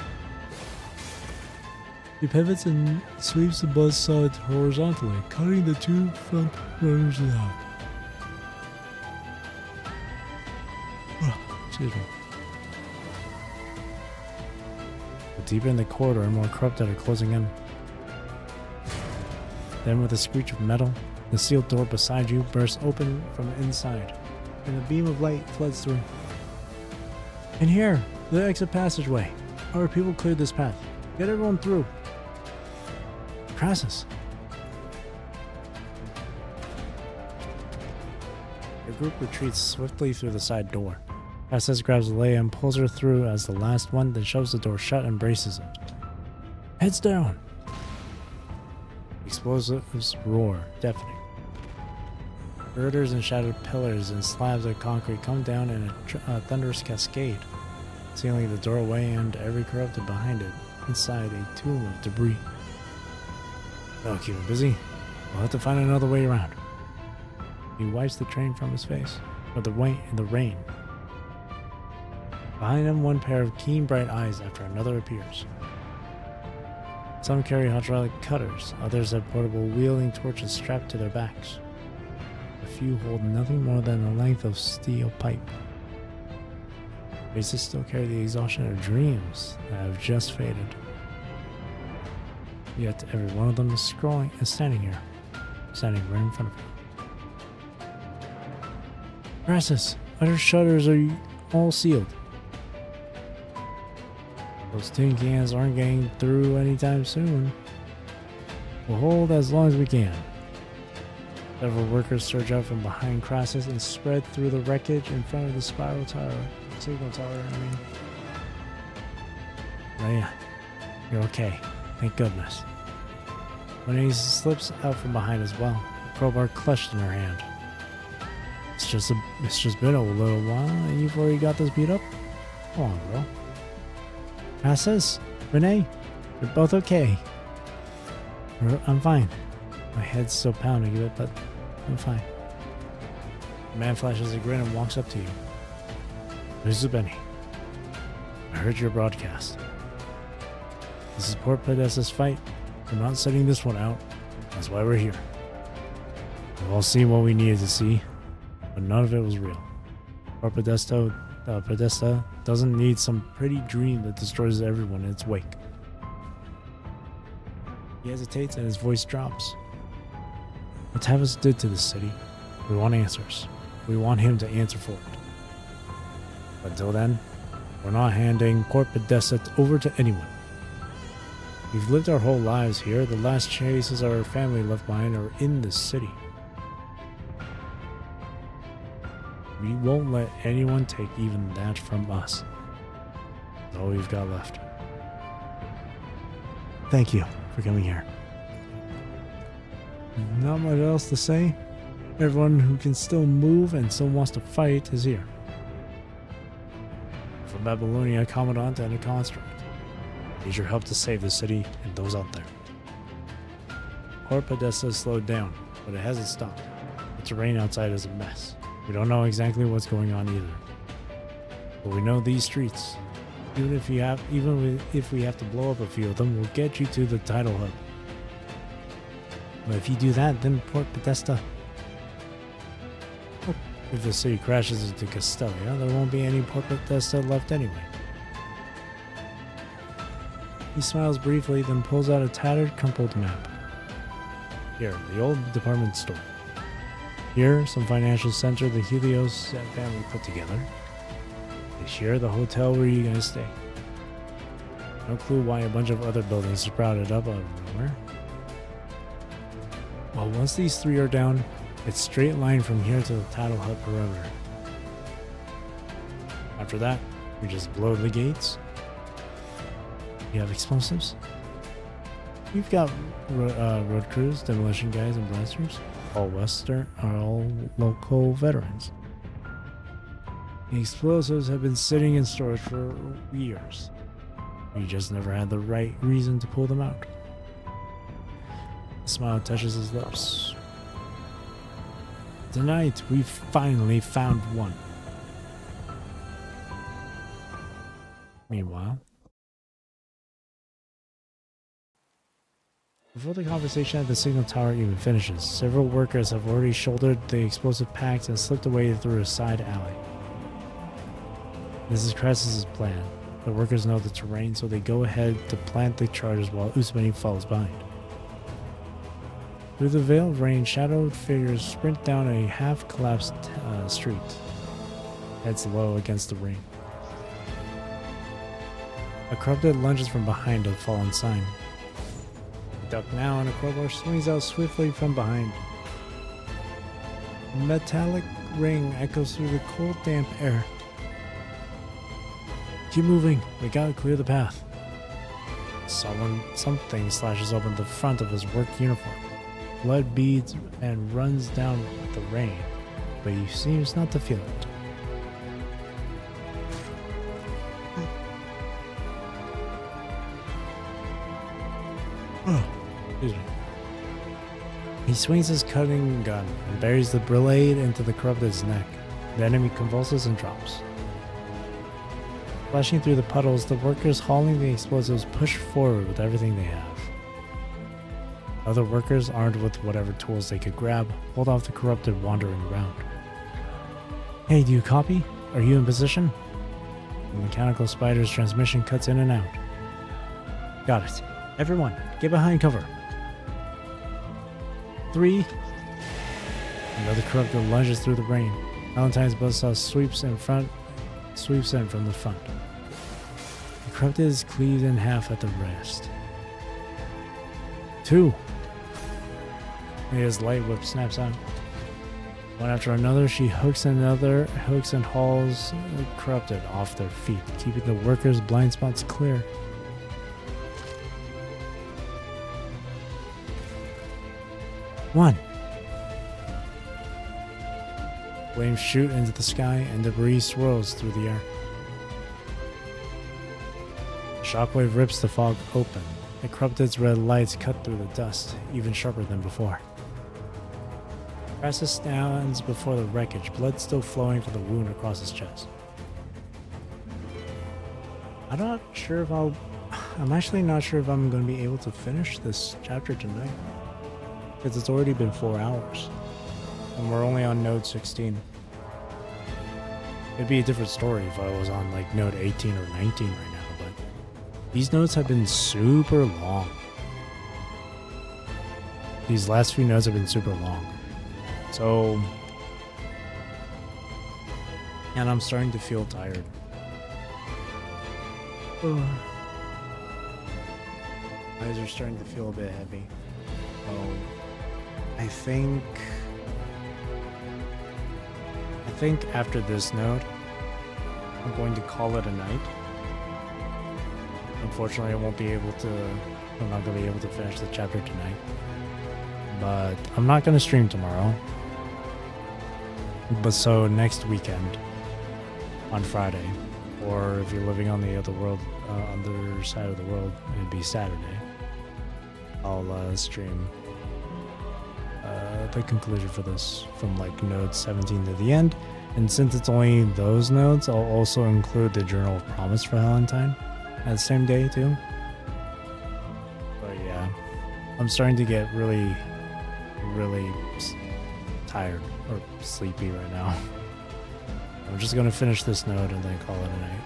He pivots and sweeps the buzzsaw horizontally, cutting the 2 front runners out. Excuse me. Deeper in the corridor, more corrupted are closing in. Then, with a screech of metal, the sealed door beside you bursts open from inside, and a beam of light floods through. In here, the exit passageway. Our people cleared this path. Get everyone through. Crassus. Your group retreats swiftly through the side door. Crassus grabs Leia and pulls her through as the last one, then shoves the door shut and braces it. Heads down! Explosives roar, deafening. Girders and shattered pillars and slabs of concrete come down in a thunderous cascade, sealing the doorway and every corrupted behind it, inside a tomb of debris. That'll keep him busy. We'll have to find another way around. He wipes the train from his face, or the rain. Behind him, one pair of keen, bright eyes after another appears. Some carry hydraulic cutters, others have portable wheeling torches strapped to their backs. A few hold nothing more than a length of steel pipe. Faces still carry the exhaustion of dreams that have just faded. Yet every one of them is standing here, standing right in front of him. Crassus, utter shutters are all sealed. Those tin cans aren't getting through anytime soon. We'll hold as long as we can. Several workers surge out from behind Crassus and spread through the wreckage in front of the signal tower. Leia, you're okay. Thank goodness. Renee slips out from behind as well, a crowbar clutched in her hand. It's just been a little while and you've already got this beat up? Come on, bro. Crassus, Renee, you're both okay. I'm fine. My head's still pounding a bit, but I'm fine. The man flashes a grin and walks up to you. This is Benny. I heard your broadcast. This is Port Podesta's fight. We're not setting this one out. That's why we're here. We've all seen what we needed to see, but none of it was real. Port Podesta Podesta doesn't need some pretty dream that destroys everyone in its wake. He hesitates and his voice drops. What Tavis did to the city, we want answers. We want him to answer for it. But until then, we're not handing Port Podesta over to anyone. We've lived our whole lives here. The last traces our family left behind are in this city. We won't let anyone take even that from us. That's all we've got left. Thank you for coming here. Not much else to say. Everyone who can still move and still wants to fight is here. From Babylonia, Commandant and a construct. Need your help to save the city and those out there. Port Podesta has slowed down, but it hasn't stopped. The terrain outside is a mess. We don't know exactly what's going on either. But we know these streets. Even if we have to blow up a few of them, we'll get you to the tidal hub. But if you do that, then Port Podesta. If the city crashes into Castelia, there won't be any Port Podesta left anyway. He smiles briefly, then pulls out a tattered, crumpled map. Here, the old department store. Here, some financial center the Helios family put together. Here, the hotel where you guys stay. No clue why a bunch of other buildings sprouted up out of nowhere. Well, once these three are down, it's straight line from here to the tidal hub perimeter. After that, we just blow the gates. You have explosives? We've got road crews, demolition guys, and blasters. All local veterans. The explosives have been sitting in storage for years. We just never had the right reason to pull them out. A smile touches his lips. Tonight, we finally found one. Meanwhile, before the conversation at the signal tower even finishes, several workers have already shouldered the explosive packs and slipped away through a side alley. This is Crassus's plan. The workers know the terrain, so they go ahead to plant the charges while Usmani follows behind. Through the veil of rain, shadowed figures sprint down a half-collapsed street, heads low against the rain. A corrupted lunges from behind a fallen sign. A duck now, and a crowbar swings out swiftly from behind. A metallic ring echoes through the cold, damp air. Keep moving, we gotta clear the path. Something slashes open the front of his work uniform. Blood beads and runs down the rain, but he seems not to feel it. Excuse me. He swings his cutting gun and buries the blade into the corrupted's neck. The enemy convulses and drops. Flashing through the puddles, the workers hauling the explosives push forward with everything they have. Other workers, armed with whatever tools they could grab, hold off the corrupted wandering around. Hey, do you copy? Are you in position? The mechanical spider's transmission cuts in and out. Got it. Everyone, get behind cover. 3. Another corrupted lunges through the rain. Valentine's buzzsaw sweeps in from the front. The corrupted is cleaved in half at the wrist. 2. His light whip snaps out. One after another, she hooks and hauls the corrupted off their feet, keeping the workers' blind spots clear. 1. Flames shoot into the sky and debris swirls through the air. A shockwave rips the fog open. The corrupted's red lights cut through the dust, even sharper than before. Crassus stands before the wreckage, blood still flowing from the wound across his chest. I'm actually not sure if I'm going to be able to finish this chapter tonight, because it's already been 4 hours, and we're only on note 16. It'd be a different story if I was on like note 18 or 19 right now, but these notes have been super long. These last few notes have been super long. So, and I'm starting to feel tired. Eyes are starting to feel a bit heavy. So, I think after this note, I'm going to call it a night. Unfortunately, I'm not going to be able to finish the chapter tonight. But I'm not going to stream tomorrow. But so next weekend, on Friday, or if you're living on the other side of the world, it'd be Saturday, I'll stream the conclusion for this from like note 17 to the end. And since it's only those notes, I'll also include the Journal of Promise for Valentine at the same day too. But yeah, I'm starting to get really tired or sleepy right now. I'm just gonna finish this note and then call it a night.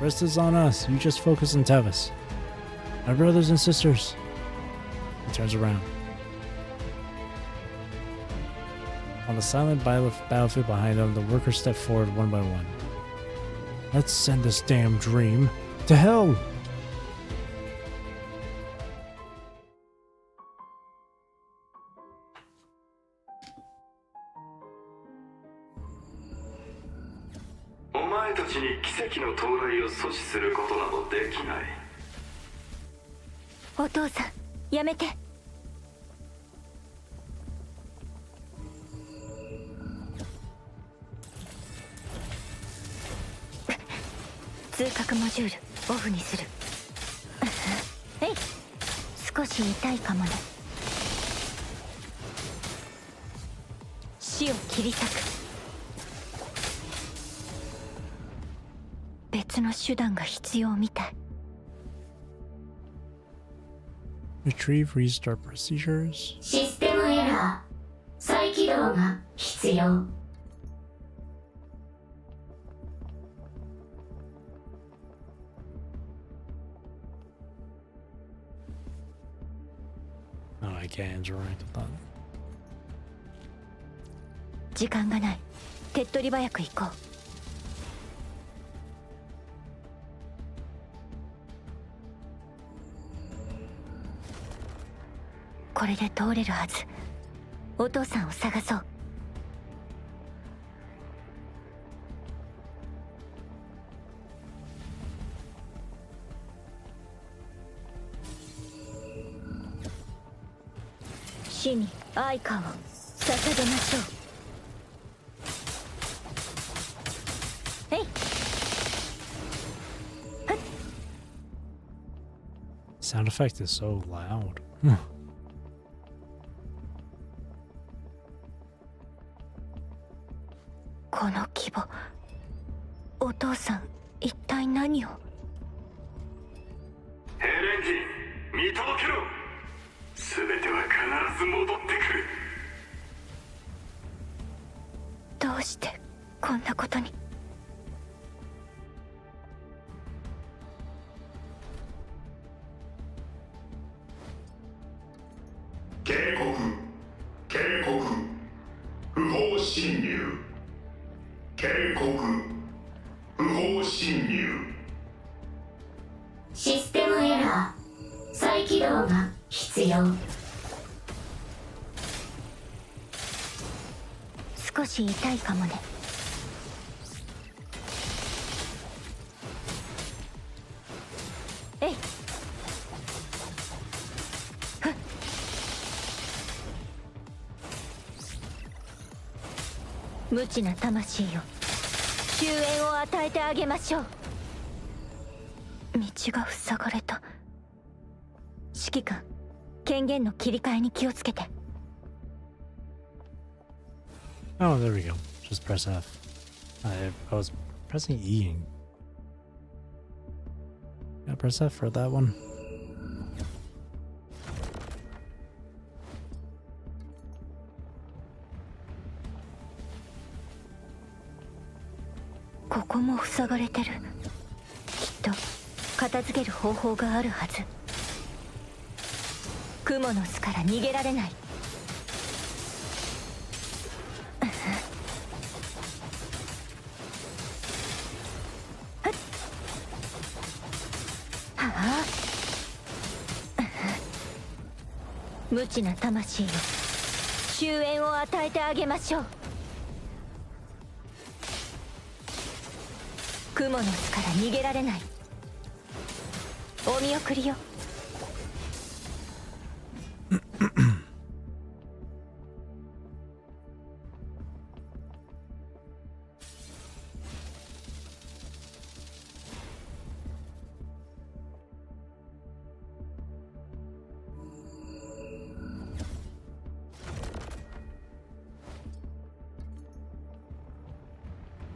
Rest is on us. You just focus on Tevis. My brothers and sisters. He turns around. On the silent battlefield behind them, the workers step forward one by one. Let's send this damn dream to hell!お父さん、やめて。通覚モジュールオフにする。えい、少し痛いかもね。死を切り裂く。別の手段が必要みたい。Retrieve restart procedures. システムエラー。再起動が必要。Oh, I can't interact with that. 時間がない。手っ取り早く行こう。これで通れるはず。お父さんを探そう。死に愛花を捧げましょう。えい。Sound effect is so loud. この規模、お父さん一体何を。ヘレンティ、見届けろ。全ては必ず戻ってくる。どうしてこんなことに。警告不法侵入。警告不法侵入。システムエラー。再起動が必要。少し痛いかもね。えい。ふっ。無知な魂よ、終焉を与えてあげましょう。道が塞がれた。指揮官、権限の切り替えに気をつけて。Oh, there we go. Just press F. I was pressing E. Yeah, press F for that one. ここも塞がれてる。きっと片付ける方法があるはず。蜘蛛の巣から逃げられない。はあ、無知な魂よ、終焉を与えてあげましょう。蜘蛛の巣から逃げられない。お見送りよ。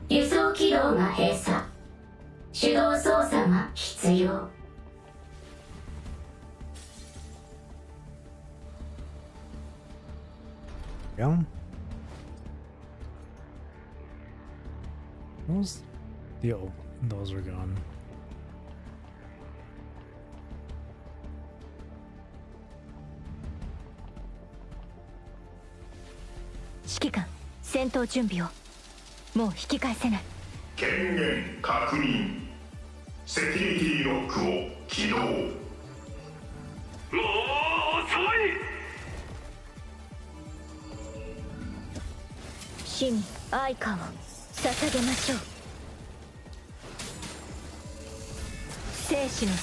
輸送機動が閉鎖。手動操作が必要。Yeah. Those are gone. 指揮官、戦闘準備を。もう引き返せない。権限確認。セキュリティロックを起動。もう遅い。死に愛花を捧げましょう。生死の境。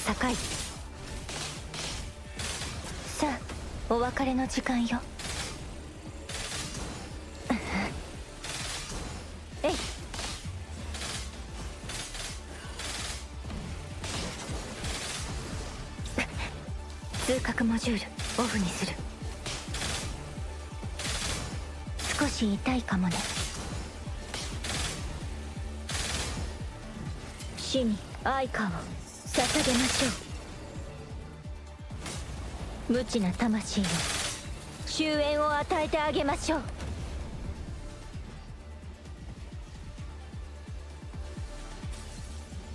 さあ、お別れの時間よ。えい。通覚モジュールオフにする。少し痛いかもね。死に愛花を捧げましょう。無知な魂よ、終焉を与えてあげましょう。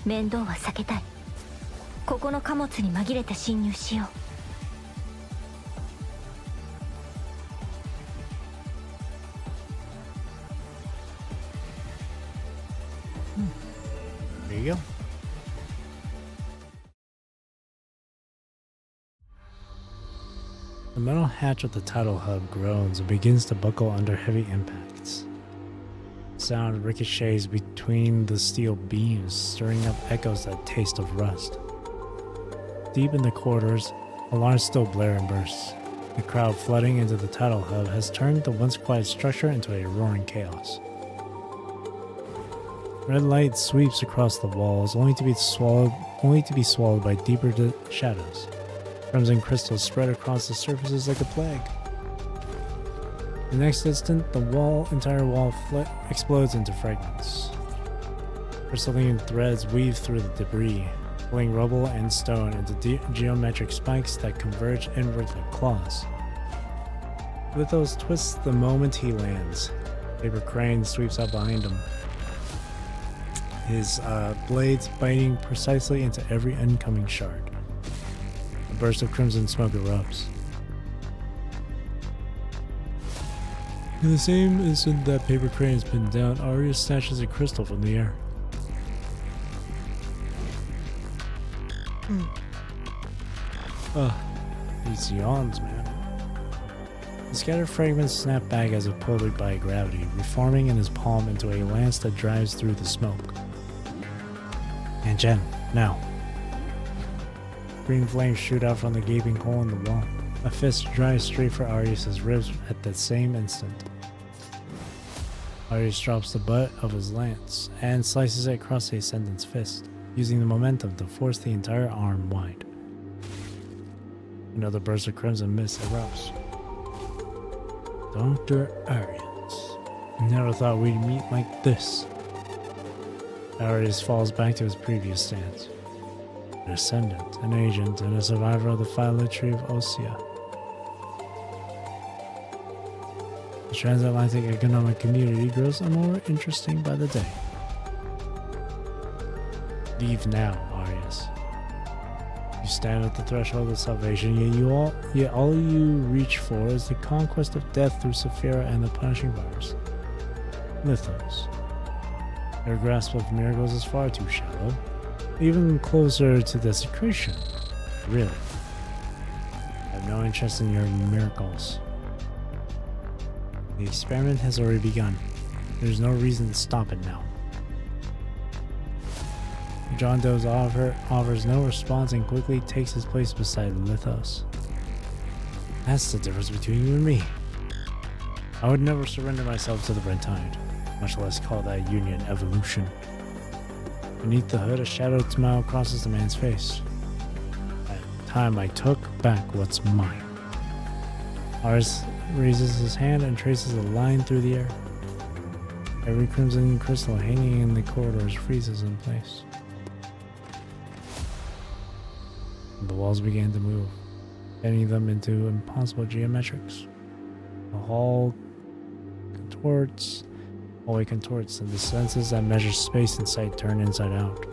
面倒は避けたい。ここの貨物に紛れて侵入しよう。There you go. The metal hatch of the tidal hub groans and begins to buckle under heavy impacts. Sound ricochets between the steel beams, stirring up echoes that taste of rust. Deep in the corridors, alarms still blare and burst. The crowd flooding into the tidal hub has turned the once quiet structure into a roaring chaos. Red light sweeps across the walls, only to be swallowed by deeper shadows. Crimson crystals spread across the surfaces like a plague. The next instant, the entire wall explodes into fragments. Crystalline threads weave through the debris, pulling rubble and stone into geometric spikes that converge inward like claws. Lithos twists the moment he lands. Paper Crane sweeps out behind him, his blades biting precisely into every incoming shard. A burst of crimson smoke erupts. In the same instant that Paper Crane is pinned down, Arya snatches a crystal from the air. These yawns, man. The scattered fragments snap back as if pulled by gravity, reforming in his palm into a lance that drives through the smoke. And Jen, now. Green flames shoot out from the gaping hole in the wall. A fist drives straight for Arius' ribs at that same instant. Arius drops the butt of his lance and slices it across the Ascendant's fist, using the momentum to force the entire arm wide. Another burst of crimson mist erupts. Dr. Arius. Never thought we'd meet like this. Arius falls back to his previous stance. An Ascendant, an agent, and a survivor of the Phyla Tree of Osea. The transatlantic economic community grows more interesting by the day. Leave now, Arius. You stand at the threshold of salvation, yet all you reach for is the conquest of death through Saphira and the punishing virus. Lithos. Your grasp of miracles is far too shallow, even closer to desecration. Really. I have no interest in your miracles. The experiment has already begun. There's no reason to stop it now. John Doe's offers no response and quickly takes his place beside Lithos. That's the difference between you and me. I would never surrender myself to the Brentide, much less call that union evolution. Beneath the hood, a shadowed smile crosses the man's face. At the time I took back what's mine. Ars raises his hand and traces a line through the air. Every crimson crystal hanging in the corridors freezes in place. The walls began to move, bending them into impossible geometrics. The hallway contorts, and the senses that measure space and sight turn inside out.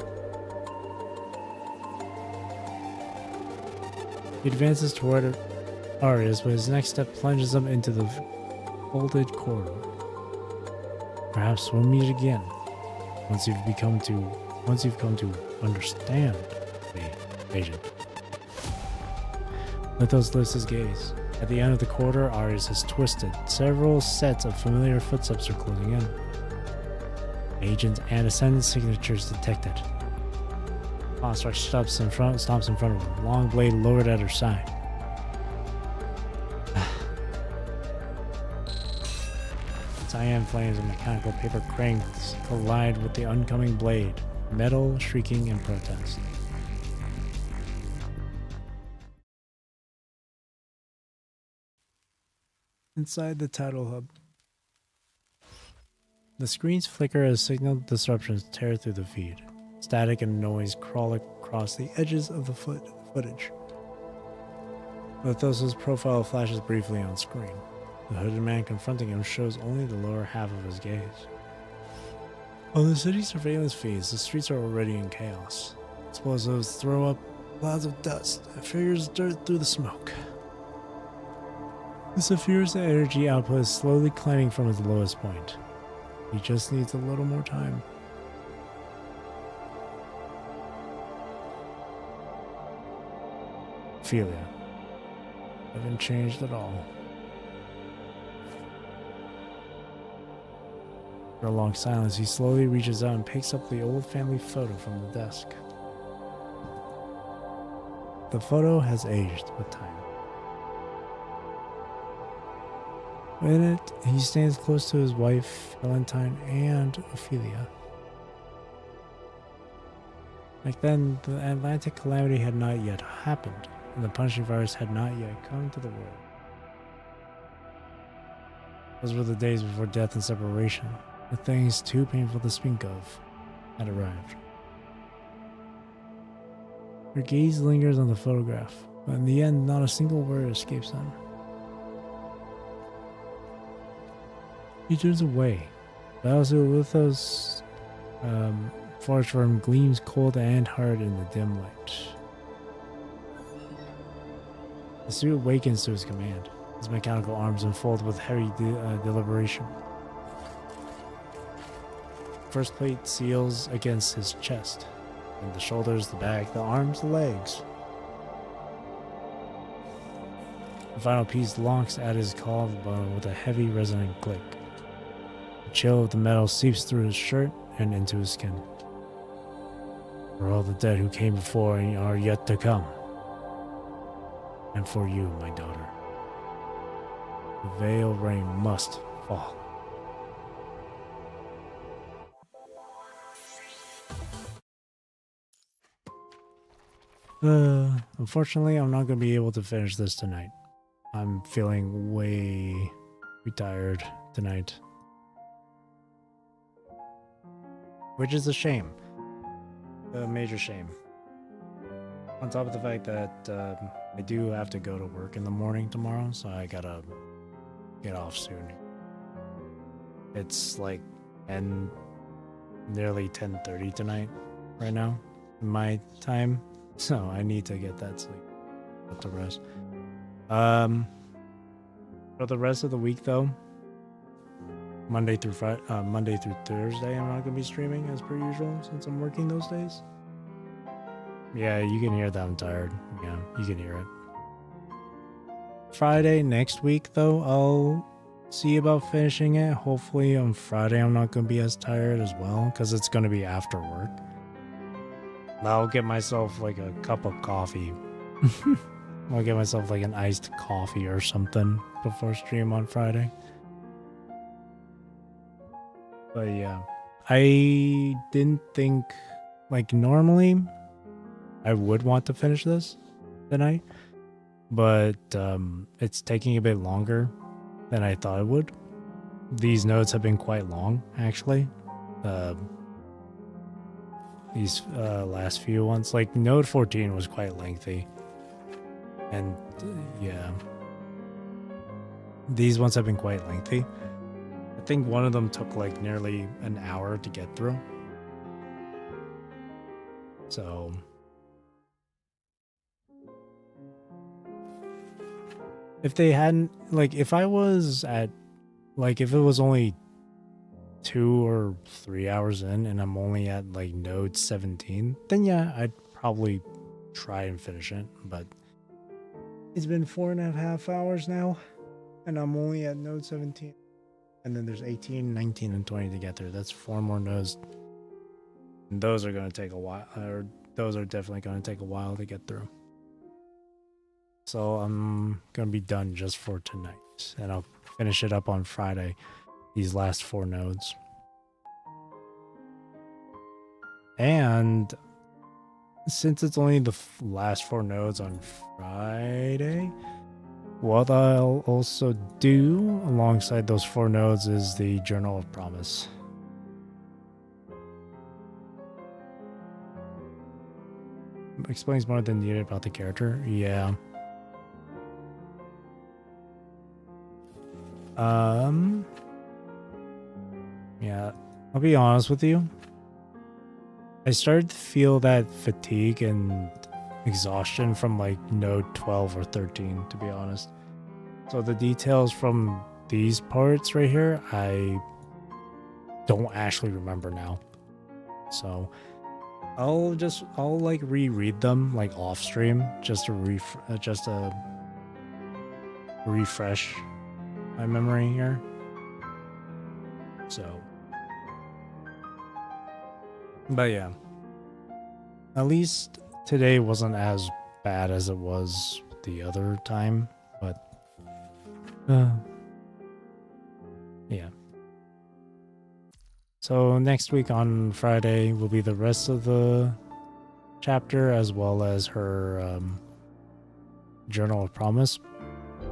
He advances toward Arius, but his next step plunges him into the folded corridor. Perhaps we'll meet again, once you've come to understand me, agent. Lithos lifts his gaze. At the end of the corridor, Arius has twisted. Several sets of familiar footsteps are closing in. Agent and Ascendant signatures detected. Construct stops in front of him, long blade lowered at her side. Cyan flames and mechanical paper cranks collide with the oncoming blade, metal shrieking in protest. Inside the title hub, the screens flicker as signal disruptions tear through the feed. Static and noise crawl across the edges of the footage. Lithos' profile flashes briefly on screen. The hooded man confronting him shows only the lower half of his gaze. On the city surveillance feeds, the streets are already in chaos. Explosives throw up clouds of dust and figures dirt through the smoke. The Saphira's energy output is slowly climbing from its lowest point. He just needs a little more time. Ophelia. Haven't changed at all. For a long silence, he slowly reaches out and picks up the old family photo from the desk. The photo has aged with time. In it, he stands close to his wife, Valentine, and Ophelia. Back then, the Atlantic calamity had not yet happened, and the punishing virus had not yet come to the world. Those were the days before death and separation. The things too painful to speak of had arrived. Her gaze lingers on the photograph, but in the end, not a single word escapes them. He turns away, but also Lithos' forge for him gleams cold and hard in the dim light. The suit awakens to his command. His mechanical arms unfold with heavy deliberation. First plate seals against his chest, and the shoulders, the back, the arms, the legs. The final piece locks at his collarbone with a heavy resonant click. The chill of the metal seeps through his shirt and into his skin. For all the dead who came before and are yet to come. And for you, my daughter. The veil ring must fall. Unfortunately, I'm not going to be able to finish this tonight. I'm feeling way tired tonight. Which is a shame. A major shame. On top of the fact that I do have to go to work in the morning tomorrow, so I gotta get off soon. It's like nearly 10:30 tonight right now. my time, so I need to get that sleep. But the rest. For the rest of the week, though, Monday through Thursday, I'm not gonna be streaming as per usual since I'm working those days. Yeah, you can hear that I'm tired. Yeah, you can hear it. Friday next week, though, I'll see about finishing it. Hopefully on Friday I'm not gonna be as tired as well, because it's gonna be after work. I'll get myself like a cup of coffee. I'll get myself like an iced coffee or something before stream on Friday. But yeah, I didn't think, like, normally I would want to finish this tonight, but it's taking a bit longer than I thought it would. These notes have been quite long, actually. These last few ones, like note 14 was quite lengthy. And yeah, these ones have been quite lengthy. I think one of them took like nearly an hour to get through. So if they hadn't, like, if I was at, like, if it was only 2 or 3 hours in and I'm only at like node 17, then yeah, I'd probably try and finish it. But it's been 4.5 hours now and I'm only at node 17. And then there's 18, 19, and 20 to get through. That's 4 more nodes. And those are going to take a while, or those are definitely going to take a while to get through. So I'm going to be done just for tonight. And I'll finish it up on Friday, these last 4 nodes. And since it's only the last 4 nodes on Friday, what I'll also do alongside those 4 nodes is the Journal of Promise. Explains more than needed about the character. Yeah. Yeah, I'll be honest with you. I started to feel that fatigue and exhaustion from like node 12 or 13, to be honest. So the details from these parts right here, I don't actually remember now. So I'll like reread them like off stream just to refresh my memory here. So, but yeah, at least today wasn't as bad as it was the other time, but yeah. So next week on Friday will be the rest of the chapter as well as her Journal of Promise.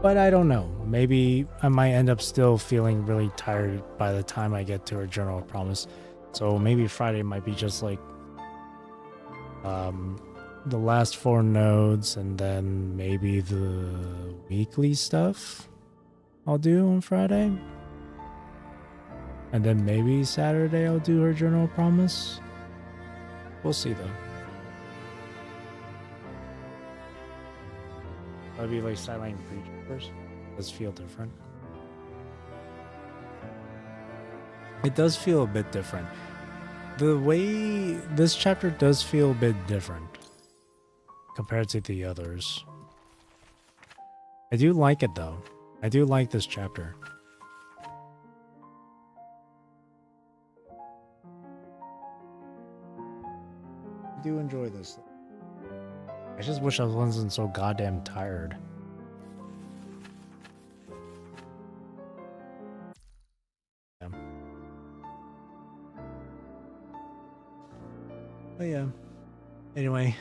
But I don't know. Maybe I might end up still feeling really tired by the time I get to her Journal of Promise. So maybe Friday might be just like the last 4 nodes and then maybe the weekly stuff I'll do on Friday. And then maybe Saturday I'll do her Journal of Promise. We'll see though. That'd be like Silent Creatures. Does feel different. It does feel a bit different. The way this chapter does feel a bit different compared to the others. I do like it though. I do like this chapter. I do enjoy this. I just wish I wasn't so goddamn tired. Yeah. But yeah. Anyway,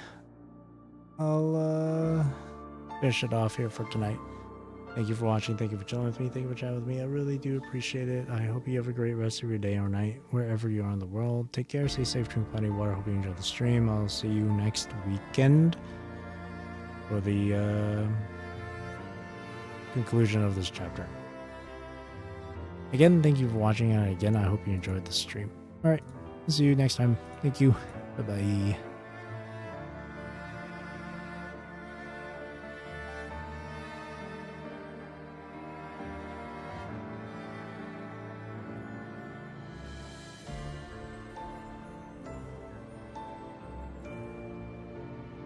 I'll finish it off here for tonight. Thank you for watching. Thank you for chilling with me. Thank you for chatting with me. I really do appreciate it. I hope you have a great rest of your day or night, wherever you are in the world. Take care. Stay safe. Drink plenty of water. Hope you enjoy the stream. I'll see you next weekend for the conclusion of this chapter. Again, thank you for watching. And again, I hope you enjoyed the stream. All right. See you next time. Thank you. Bye-bye.